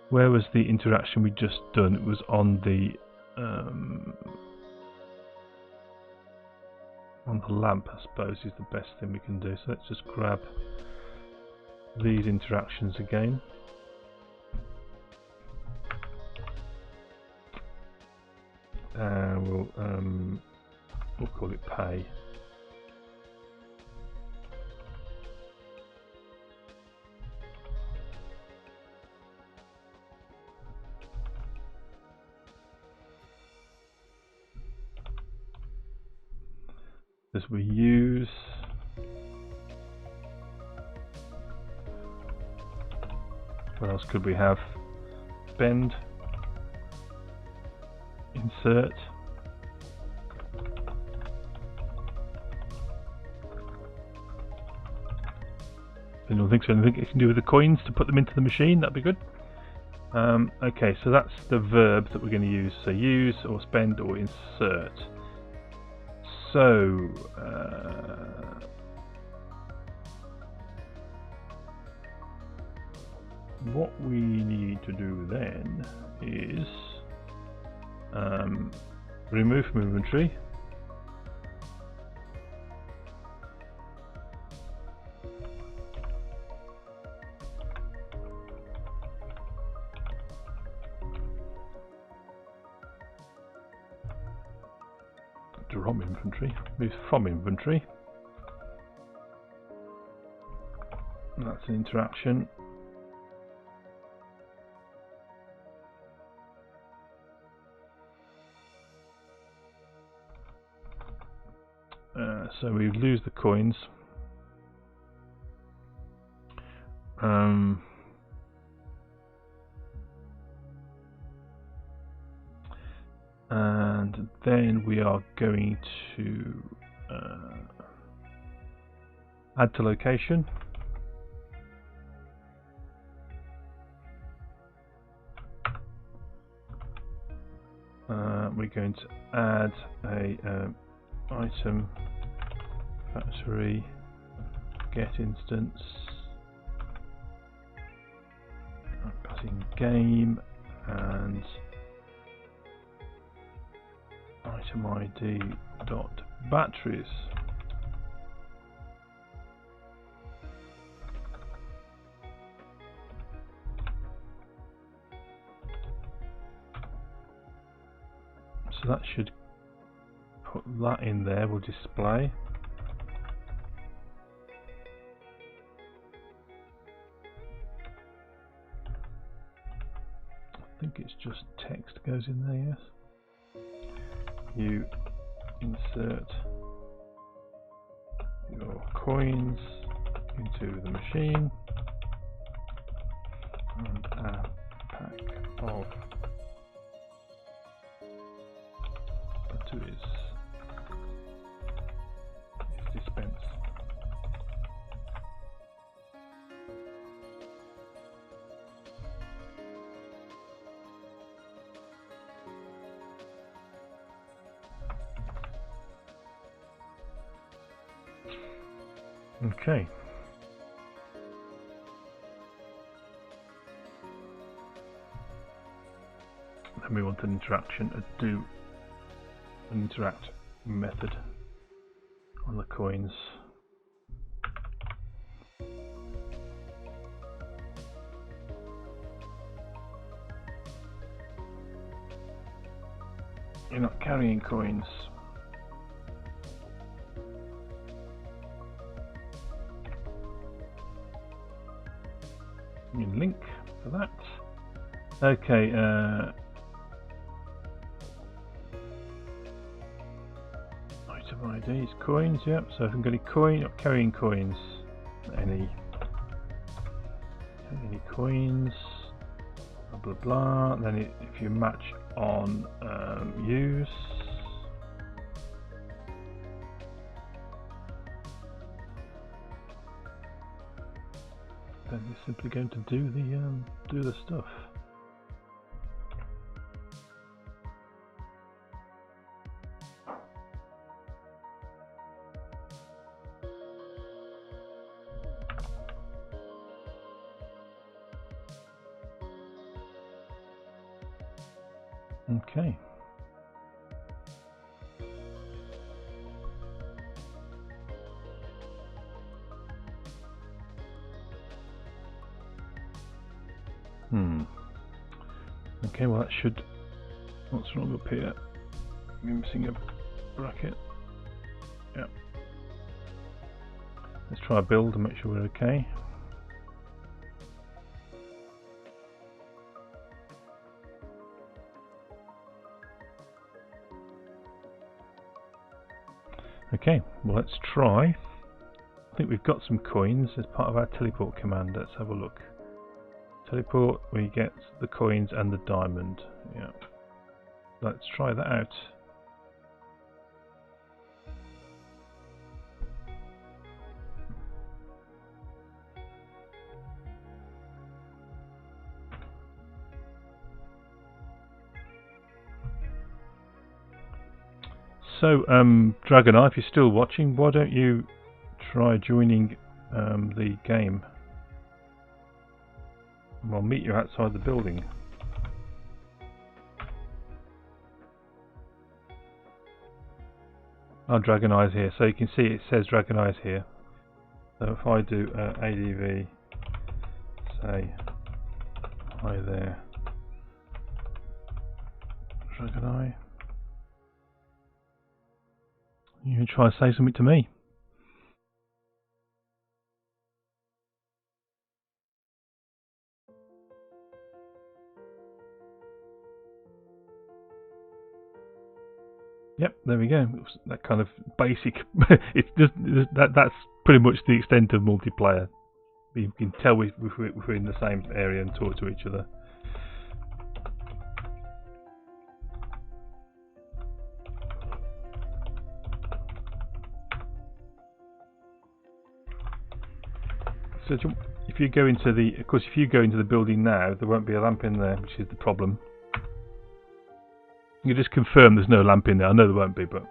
Speaker 1: where was the interaction we just done? It was on the lamp, I suppose, is the best thing we can do. So let's just grab these interactions again. We'll call it pay. As we use what else could we have? Spend, insert, anyone thinks anything you can do with the coins to put them into the machine? That'd be good. Okay, so that's the verb that we're going to use. So use or spend or insert. So what we need to do then is remove from inventory. From inventory, move from inventory. That's an interaction. So we lose the coins. And then we are going to add to location. We're going to add a item factory get instance, passing game and item ID dot batteries. So that should put that in there, we'll display. I think it's just text goes in there, yes. You insert your coins into the machine and a pack of batteries is dispensed. Okay. Then we want an interaction, an interact method on the coins. You're not carrying coins. Link for that. Okay, item IDs, coins, yep. So if I'm getting coin or carrying coins, any coins, blah blah blah. Then if you match on use, then you're simply going to do the stuff. Okay. Okay, well that should... What's wrong up here? We're missing a bracket. Yep. Let's try a build and make sure we're okay. Okay, well let's try. I think we've got some coins as part of our teleport command. Let's have a look. Teleport, we get the coins and the diamond. Yeah. Let's try that out. So, Dragoneye, if you're still watching, why don't you try joining the game? I'll meet you outside the building. Our Dragoneye's here, so you can see it says Dragoneye's here. So if I do ADV, say hi there, Dragoneye, you can try and say something to me. Yep, there we go. That kind of basic. It's just that's pretty much the extent of multiplayer. You can tell if we're in the same area and talk to each other. So if you go into the, of course, if you go into the building now, there won't be a lamp in there, which is the problem. You just confirm there's no lamp in there. I know there won't be, but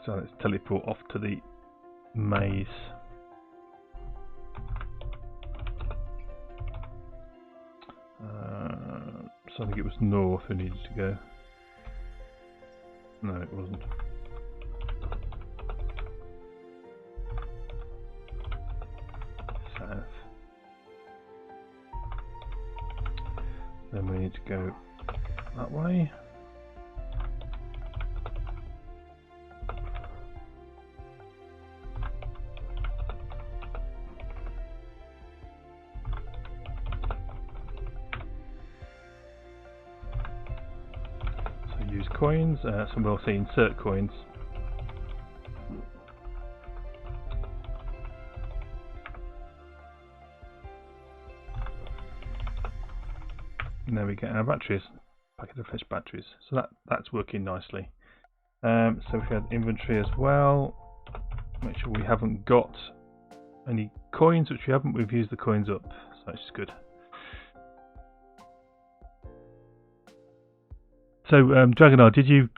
Speaker 1: so let's teleport off to the maze. So I think it was north we needed to go. No, it wasn't. South. Then we need to go that way. So use coins, so we'll say insert coins. And there we get our batteries, packet of fresh batteries. So that's working nicely. So if we had inventory as well, make sure we haven't got any coins, which we haven't. We've used the coins up, so that's good. So Dragonar, did you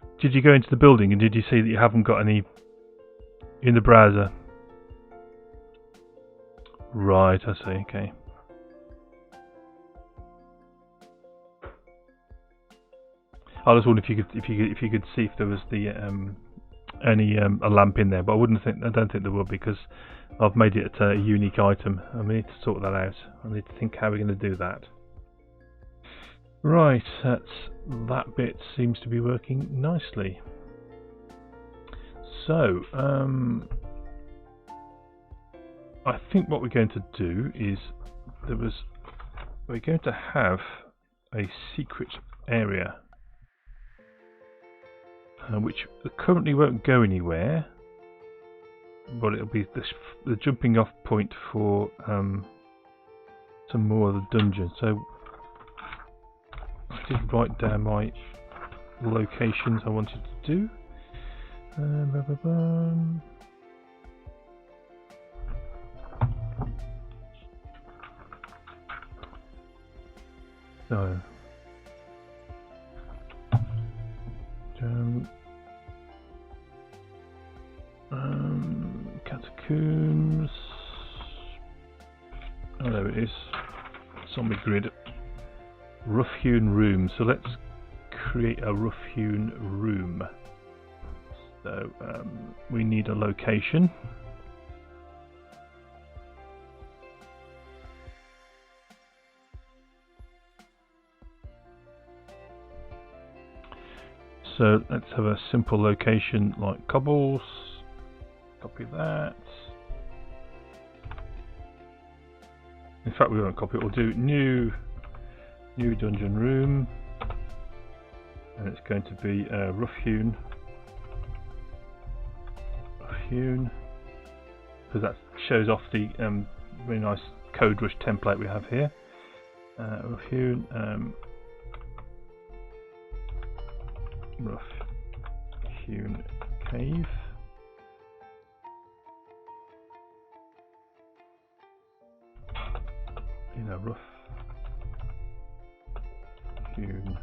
Speaker 1: go into the building and did you see that you haven't got any in the browser? Right, I see. Okay. I was wondering if you could see if there was the any a lamp in there, but I don't think there would, because I've made it a unique item. I need to sort that out. I need to think how we're going to do that. Right, that bit seems to be working nicely. So I think what we're going to do is we're going to have a secret area. Which currently won't go anywhere, but it'll be the jumping off point for some more of the dungeon. So I did write down my locations I wanted to do. So catacombs. Oh, there it is. It's on the grid. Rough-hewn room. So let's create a rough-hewn room. So we need a location. So let's have a simple location like cobbles. Copy that. In fact, we won't copy it. We'll do new dungeon room, and it's going to be rough-hewn, because that shows off the very nice Code Rush template we have here. Rough-hewn. Rough-hewn cave. Rough-hewn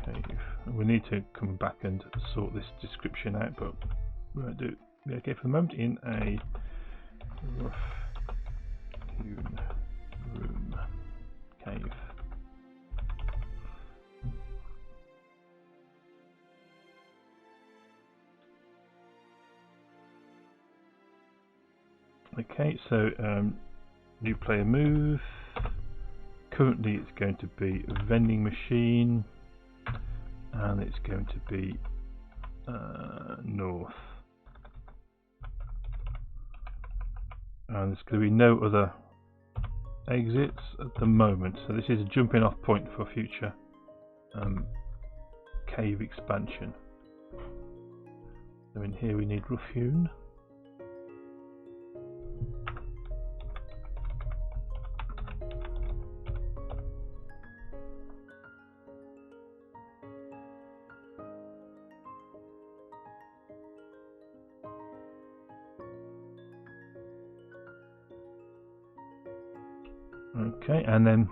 Speaker 1: cave. We need to come back and sort this description out, but we won't do it. Okay, for the moment, in a rough-hewn room cave. Okay, so new player move. Currently it's going to be a vending machine, and it's going to be north. And there's going to be no other exits at the moment, so this is a jumping off point for future cave expansion. So in here we need rough-hewn. Okay, and then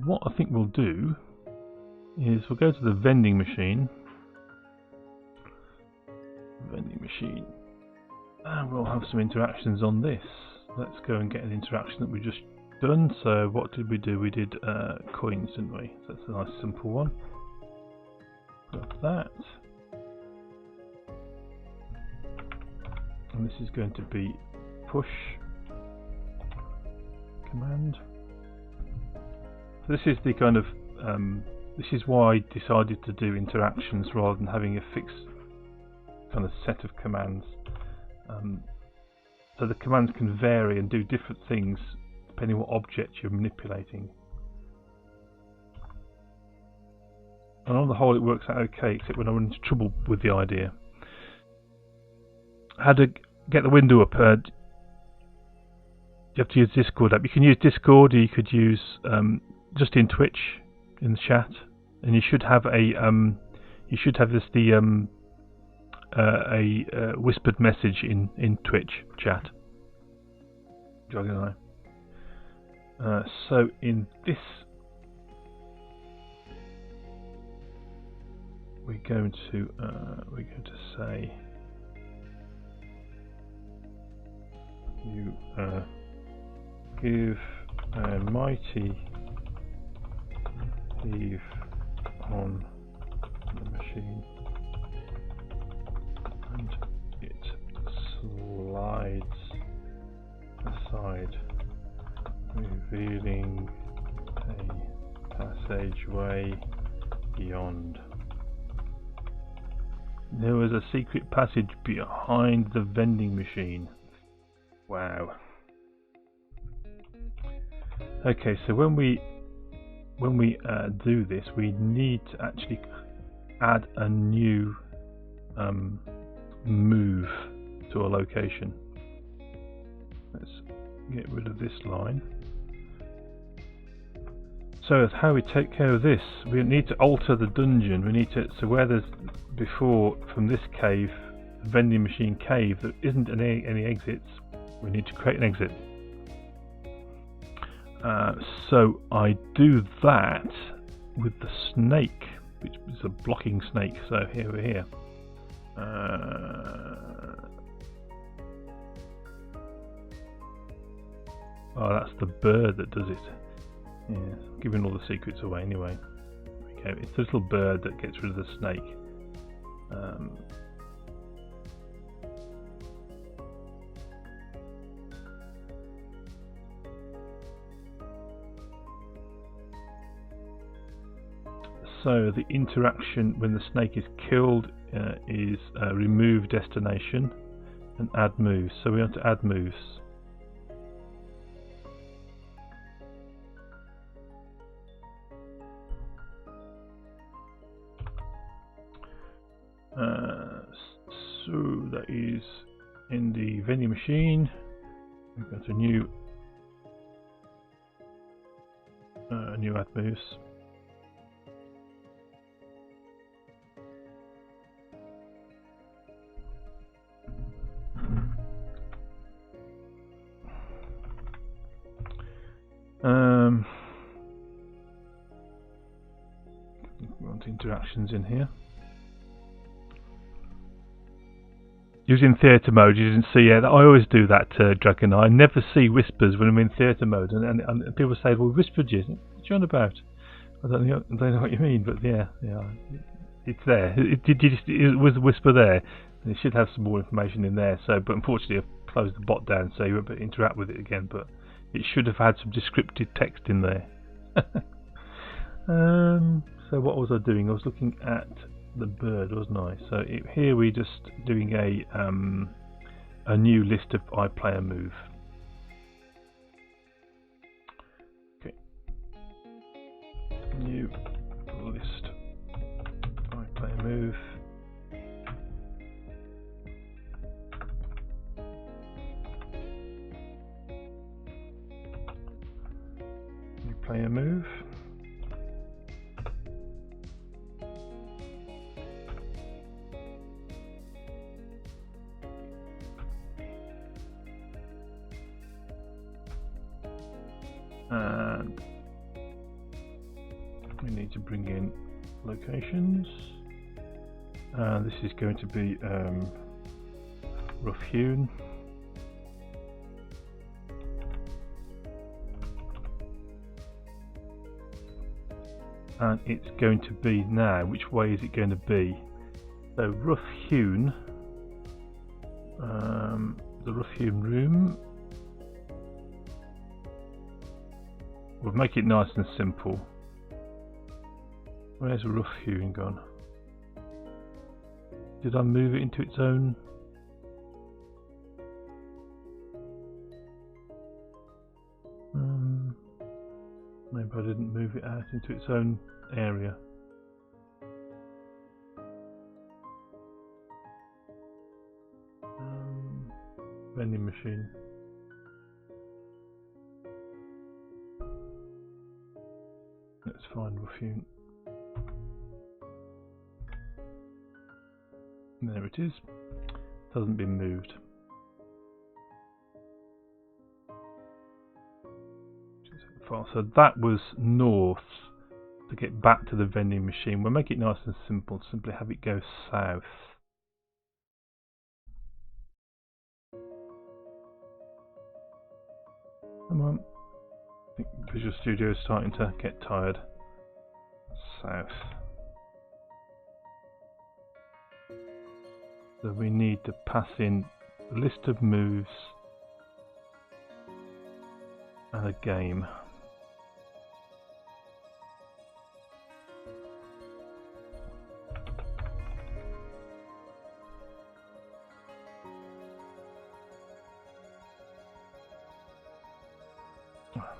Speaker 1: what I think we'll do is we'll go to the vending machine, and we'll have some interactions on this. Let's go and get an interaction that we just done. So what did we do? We did coins, didn't we? So that's a nice simple one. Got that. And this is going to be push command. So this is the kind of this is why I decided to do interactions rather than having a fixed kind of set of commands. So the commands can vary and do different things depending on what object you're manipulating. And on the whole it works out okay, except when I run into trouble with the idea. How to get the window up? You have to use Discord app. You can use Discord, or you could use just in Twitch in the chat, and you should have a whispered message in Twitch chat. Dragon Eye. So in this, we're going to say you give a mighty heave on the machine and it slides aside, revealing a passageway beyond. There was a secret passage behind the vending machine. Wow. Okay, so when we do this, we need to actually add a new move to a location. Let's get rid of this line. So that's how we take care of this. We need to alter the dungeon. We need to, so where there's before from this cave, vending machine cave, there isn't any exits. We need to create an exit. So I do that with the snake, which is a blocking snake. So here we're here. Oh, that's the bird that does it. Yeah, giving all the secrets away anyway. Okay, it's the little bird that gets rid of the snake. So the interaction when the snake is killed is remove destination and add moves. So we want to add moves. So that is in the vending machine. We've got a new add moves. We want interactions in here. Using theatre mode, you didn't see it. I always do that, Dragon. I never see whispers when I'm in theatre mode, and people say, "Well, whispered you." What you on about? I don't know what you mean, but yeah, it's there. It was a whisper there. And it should have some more information in there. So, but unfortunately, I've closed the bot down, so you won't be able to interact with it again. But it should have had some descriptive text in there. So what was I doing? I was looking at the bird, wasn't I? So here we're just doing a new list of iPlayer move. Okay, new list iPlayer move. New player move. And we need to bring in locations. This is going to be rough hewn. And it's going to be now, which way is it going to be? So rough hewn, the rough hewn room. We'll make it nice and simple. Where's rough hewing gone? Did I move it into its own? Maybe I didn't move it out into its own area. Vending machine. Let's find rough hewn. There it is. Hasn't been moved. So that was north to get back to the vending machine. We'll make it nice and simple. Simply have it go south. Come on. I think Visual Studio is starting to get tired. South. So we need to pass in a list of moves and a game.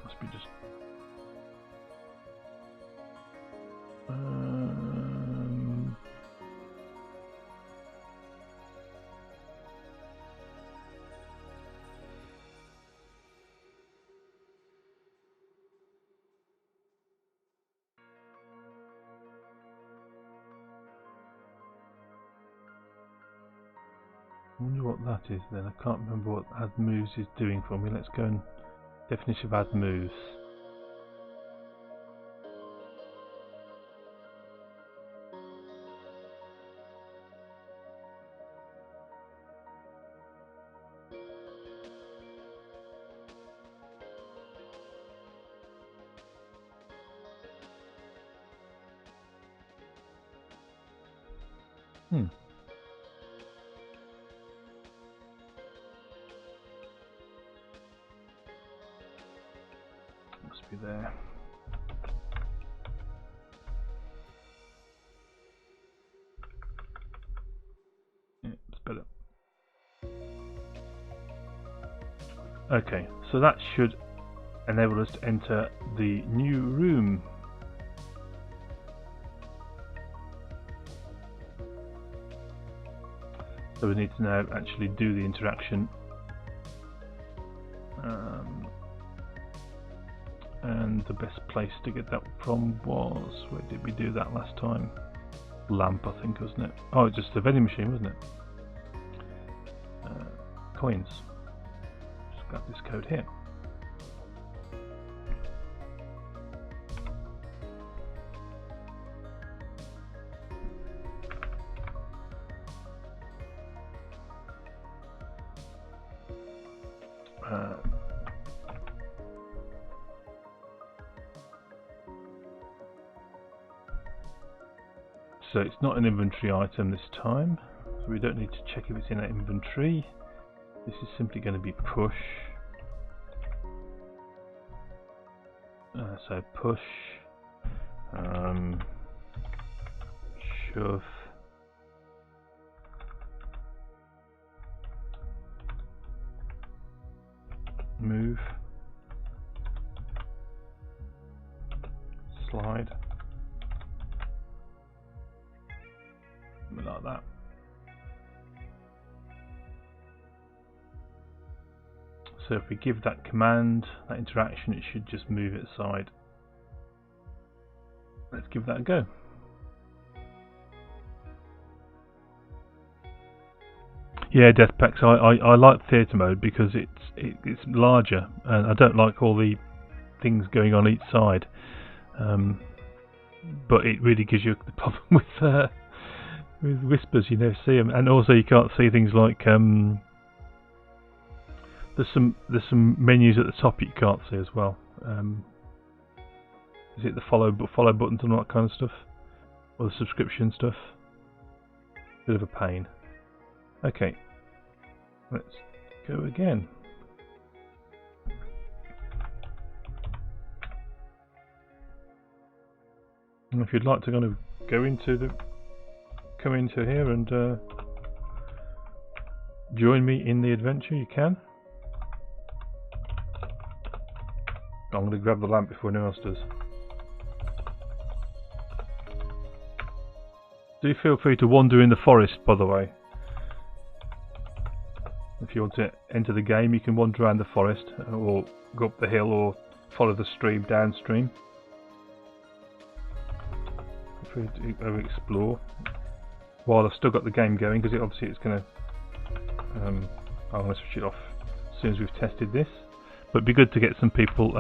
Speaker 1: Must be just I wonder what that is then. I can't remember what add moves is doing for me. Let's go and definition of add moves. Must be there. Yeah, it's better. Okay, so that should enable us to enter the new room. So we need to now actually do the interaction. And the best place to get that from was, where did we do that last time? Lamp, I think, wasn't it? Oh, it's just the vending machine, wasn't it? Coins. Just got this code here. So it's not an inventory item this time, so we don't need to check if it's in our inventory. This is simply going to be push. So push, shove, move, slide. Something like that. So if we give that command, that interaction, it should just move it aside. Let's give that a go. Yeah, Death Packs. I like theatre mode because it's larger, and I don't like all the things going on each side. But it really gives you the problem with whispers. You never see them, and also you can't see things like there's some menus at the top you can't see as well. Is it the follow buttons and all that kind of stuff, or the subscription stuff? Bit of a pain. Okay, let's go again. And if you'd like to kind of come into here and join me in the adventure, you can. I'm going to grab the lamp before anyone else does. Do feel free to wander in the forest, by the way. If you want to enter the game, you can wander around the forest, or go up the hill, or follow the stream downstream. Feel free to explore. While I've still got the game going, because obviously it's going to... I'm going to switch it off as soon as we've tested this. But it'd be good to get some people...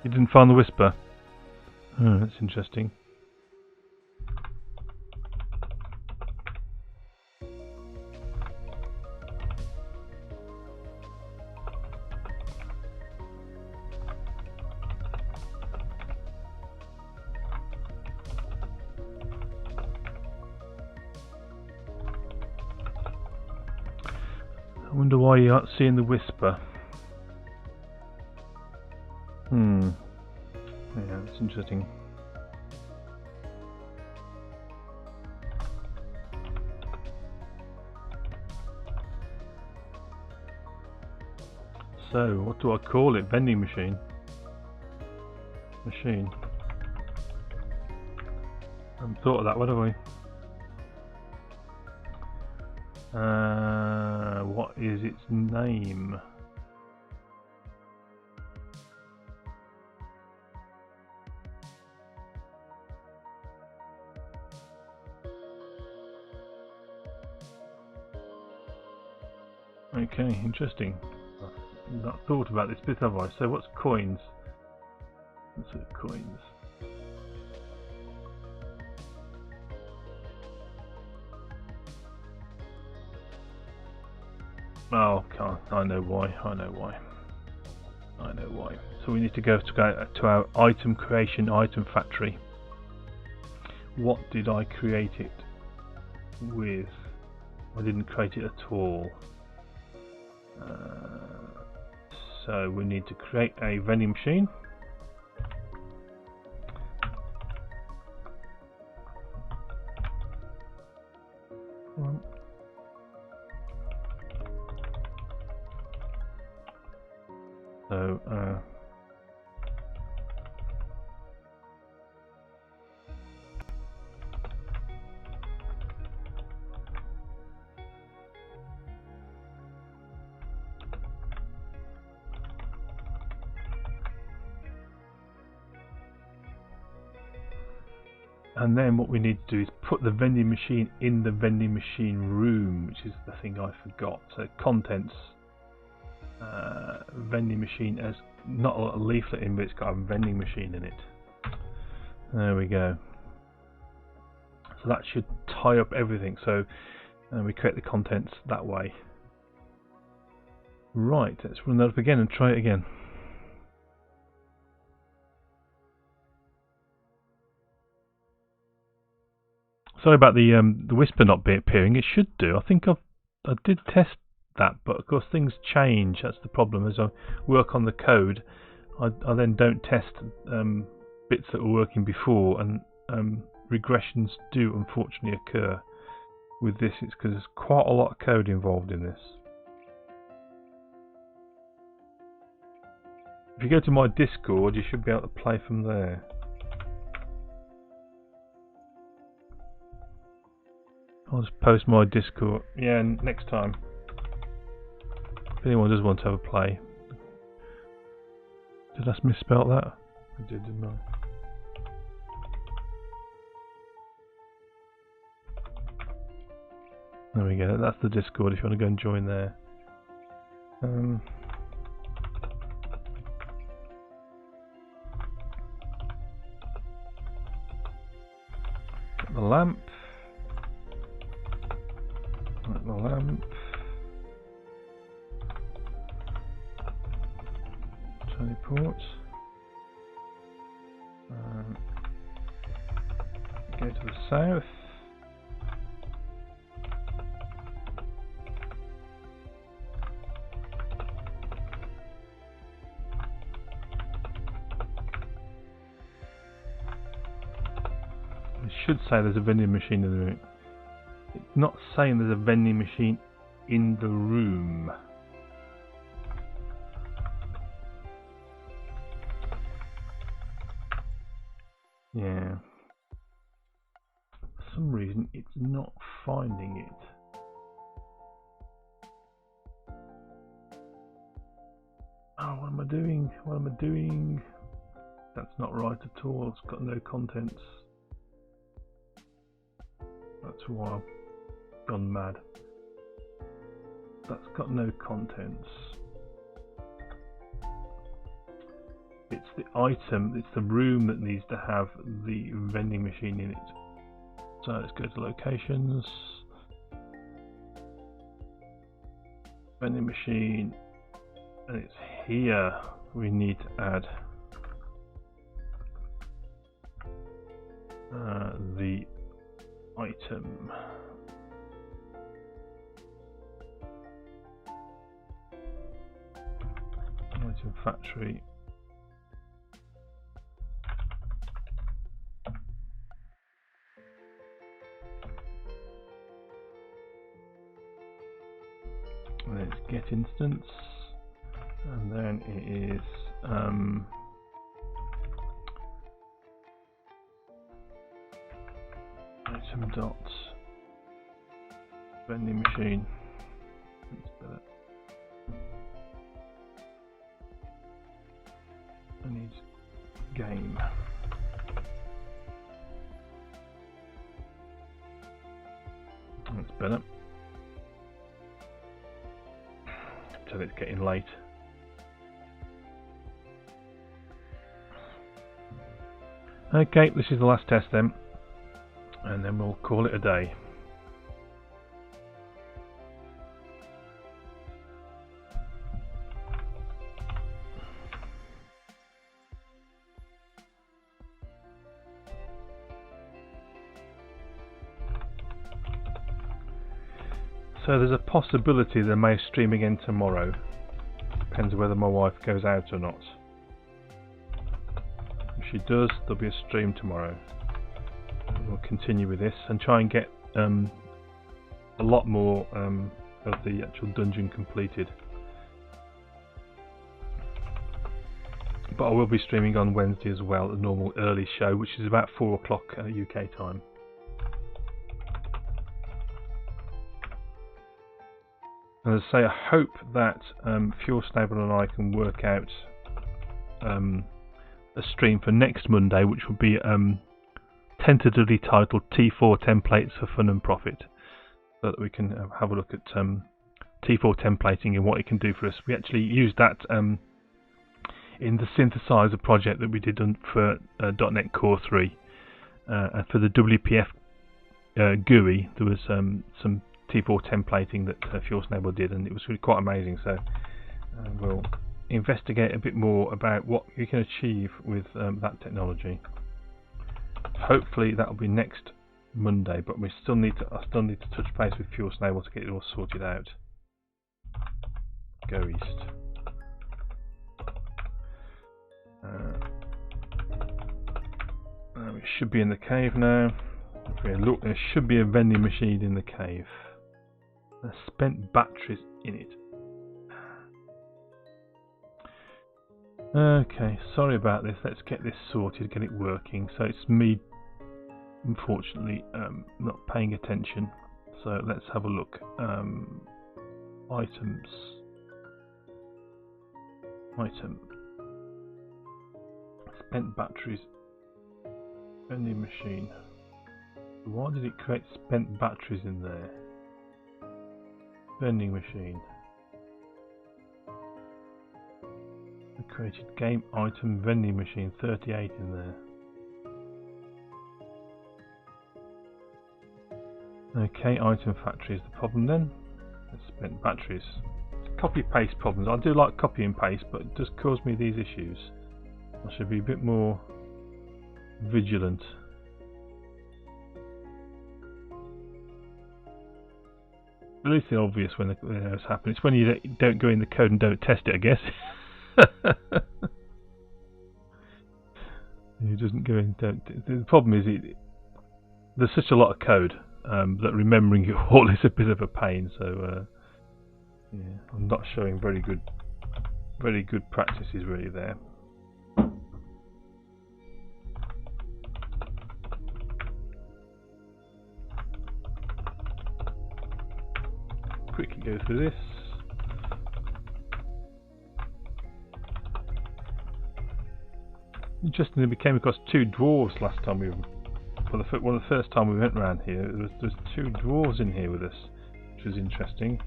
Speaker 1: You didn't find the whisper? Oh, that's interesting. I wonder why you aren't seeing the whisper. Yeah, that's interesting. So, what do I call it? Vending machine? Machine. I haven't thought of that, what have we? What is its name? Okay, interesting. I've not thought about this bit, have I? So what's coins? Let's look at coins. Oh, I know why. I know why. So we need to go to our item creation, item factory. What did I create it with? I didn't create it at all. So we need to create a vending machine. So and then what we need to do is put the vending machine in the vending machine room, which is the thing I forgot. So contents, vending machine has not a leaflet in, but it's got a vending machine in it. There we go. So that should tie up everything. So we create the contents that way. Right, let's run that up again and try it again. Sorry about the whisper not appearing. It should do. I think I did test that, but of course things change. That's the problem. As I work on the code, I then don't test bits that were working before, and regressions do unfortunately occur with this. It's because there's quite a lot of code involved in this. If you go to my Discord, you should be able to play from there. I'll just post my Discord. Yeah, next time. If anyone does want to have a play. Did I misspell that? I did, didn't I? There we go. That's the Discord if you want to go and join there. Get the lamp. The lamp. Teleport. Go to the south. should say there's a vending machine in the room. It's not saying there's a vending machine in the room. Yeah. For some reason, it's not finding it. Oh, what am I doing? What am I doing? That's not right at all. It's got no contents. That's why I've gone mad. That's got no contents. It's the item, it's the room that needs to have the vending machine in it. So let's go to locations. Vending machine. And it's here we need to add the item. Item factory. And it's get instance. And then it is item dot vending machine. That's better. I need game. That's better. So it's getting late. Okay, this is the last test then, and then we'll call it a day. So there's a possibility they may stream again tomorrow. Depends whether my wife goes out or not. If she does, there'll be a stream tomorrow. We'll continue with this and try and get a lot more of the actual dungeon completed. But I will be streaming on Wednesday as well, a normal early show, which is about 4 o'clock UK time. And as I say, I hope that Fuel Stable and I can work out a stream for next Monday, which will be tentatively titled T4 Templates for Fun and Profit, so that we can have a look at T4 templating and what it can do for us. We actually used that in the synthesizer project that we did for .NET Core 3. And for the WPF GUI, there was some T4 templating that Fuel Stable did, and it was really quite amazing. So we'll investigate a bit more about what you can achieve with that technology. Hopefully that will be next Monday, but I still need to touch base with Fuel Stable to get it all sorted out. Go east. We should be in the cave now. If we look, there should be a vending machine in the cave. There's spent batteries in it. Okay, sorry about this. Let's get this sorted, get it working. So it's me, unfortunately, not paying attention. So let's have a look. Items. Item. Spent batteries. Vending machine. Why did it create spent batteries in there? Vending machine. I created game item vending machine 38 in there. Okay, item factory is the problem then. It's spent batteries. It's copy paste problems. I do like copy and paste, but it does cause me these issues. I should be a bit more vigilant. At least it's obvious when it's happening. It's when you don't go in the code and don't test it, I guess. It doesn't go in. The problem is there's such a lot of code that remembering it all is a bit of a pain. So yeah, I'm not showing very good practices really there. Quickly go through this. Interestingly, we came across two dwarves last time one of the first time we went around here. There's two dwarves in here with us, which was interesting.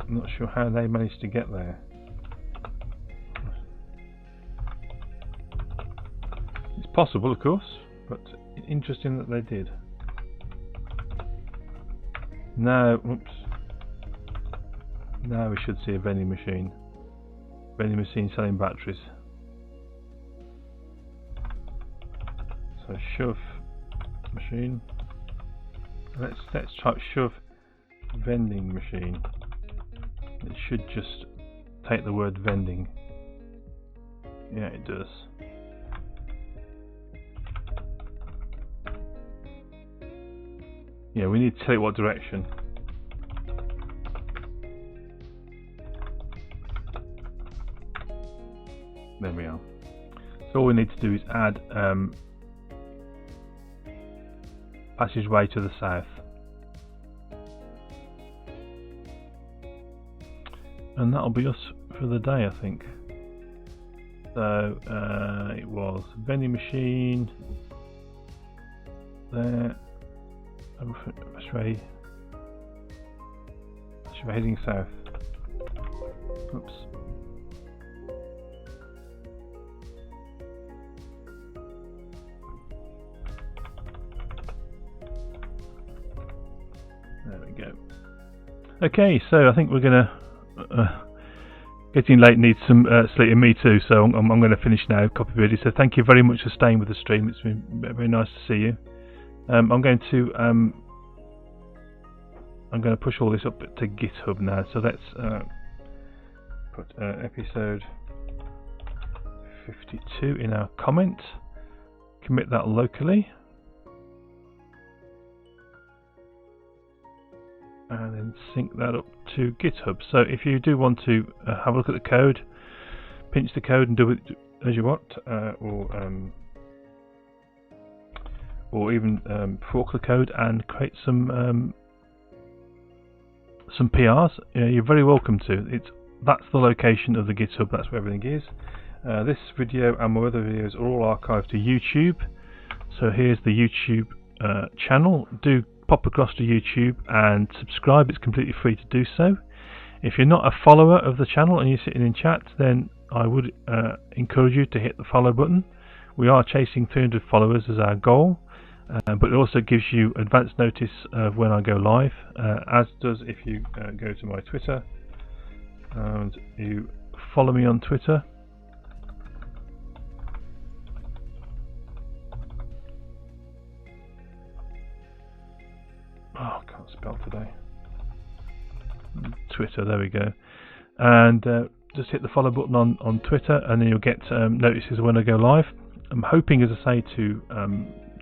Speaker 1: I'm not sure how they managed to get there. It's possible, of course, but interesting that they did. Now, oops. Now we should see a vending machine. Vending machine selling batteries. So shove machine. Let's type shove vending machine. It should just take the word vending. Yeah, it does. Yeah, we need to tell it what direction. There we are. So all we need to do is add passageway to the south. And that'll be us for the day, I think. So it was vending machine there. Passageway heading south. Oops. There we go. Okay, so I think we're gonna getting late, needs some sleep, and me too. So I'm going to finish now. Copy video. So thank you very much for staying with the stream. It's been very nice to see you. I'm going to push all this up to GitHub now. So let's put episode 52 in our comment. Commit that locally. And then sync that up to GitHub. So if you do want to have a look at the code, pinch the code and do it as you want, or even fork the code and create some PRs, you're very welcome to. That's the location of the GitHub. That's where everything is. This video and my other videos are all archived to YouTube. So here's the YouTube channel. Do pop across to YouTube and subscribe. It's completely free to do so. If you're not a follower of the channel and you're sitting in chat, then I would encourage you to hit the follow button. We are chasing 300 followers as our goal, but it also gives you advance notice of when I go live, as does if you go to my Twitter and you follow me on Twitter. Oh, I can't spell today. Twitter, there we go. And just hit the follow button on Twitter, and then you'll get notices when I go live. I'm hoping, as I say, to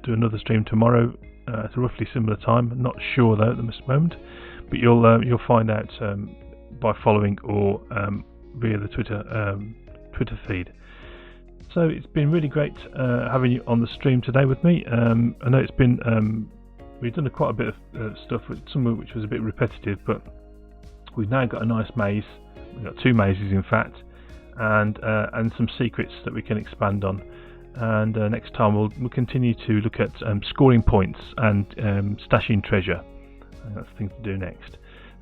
Speaker 1: do another stream tomorrow at a roughly similar time. I'm not sure though at this moment, but you'll find out by following or via the Twitter feed. So it's been really great having you on the stream today with me. I know it's been we've done quite a bit of stuff, some of which was a bit repetitive, but we've now got a nice maze. We've got two mazes, in fact, and some secrets that we can expand on. And next time we'll continue to look at scoring points and stashing treasure. And that's the thing to do next.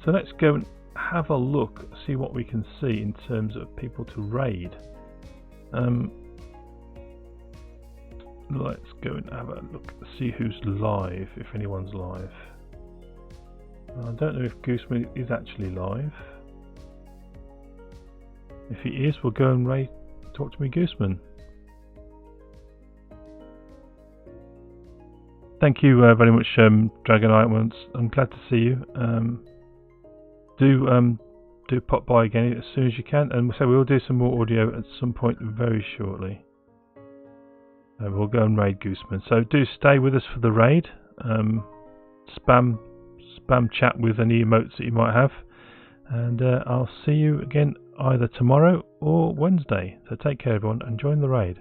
Speaker 1: So let's go and have a look, see what we can see in terms of people to raid. Let's go and have a look, see who's live, if anyone's live. I don't know if Gooseman is actually live. If he is, we'll go and talk to me, Gooseman. Thank you very much, Dragonite. I'm glad to see you. Do pop by again as soon as you can, and so we'll do some more audio at some point very shortly. We'll go and raid Gooseman. So do stay with us for the raid. Spam chat with any emotes that you might have, and I'll see you again either tomorrow or Wednesday. So take care everyone and join the raid.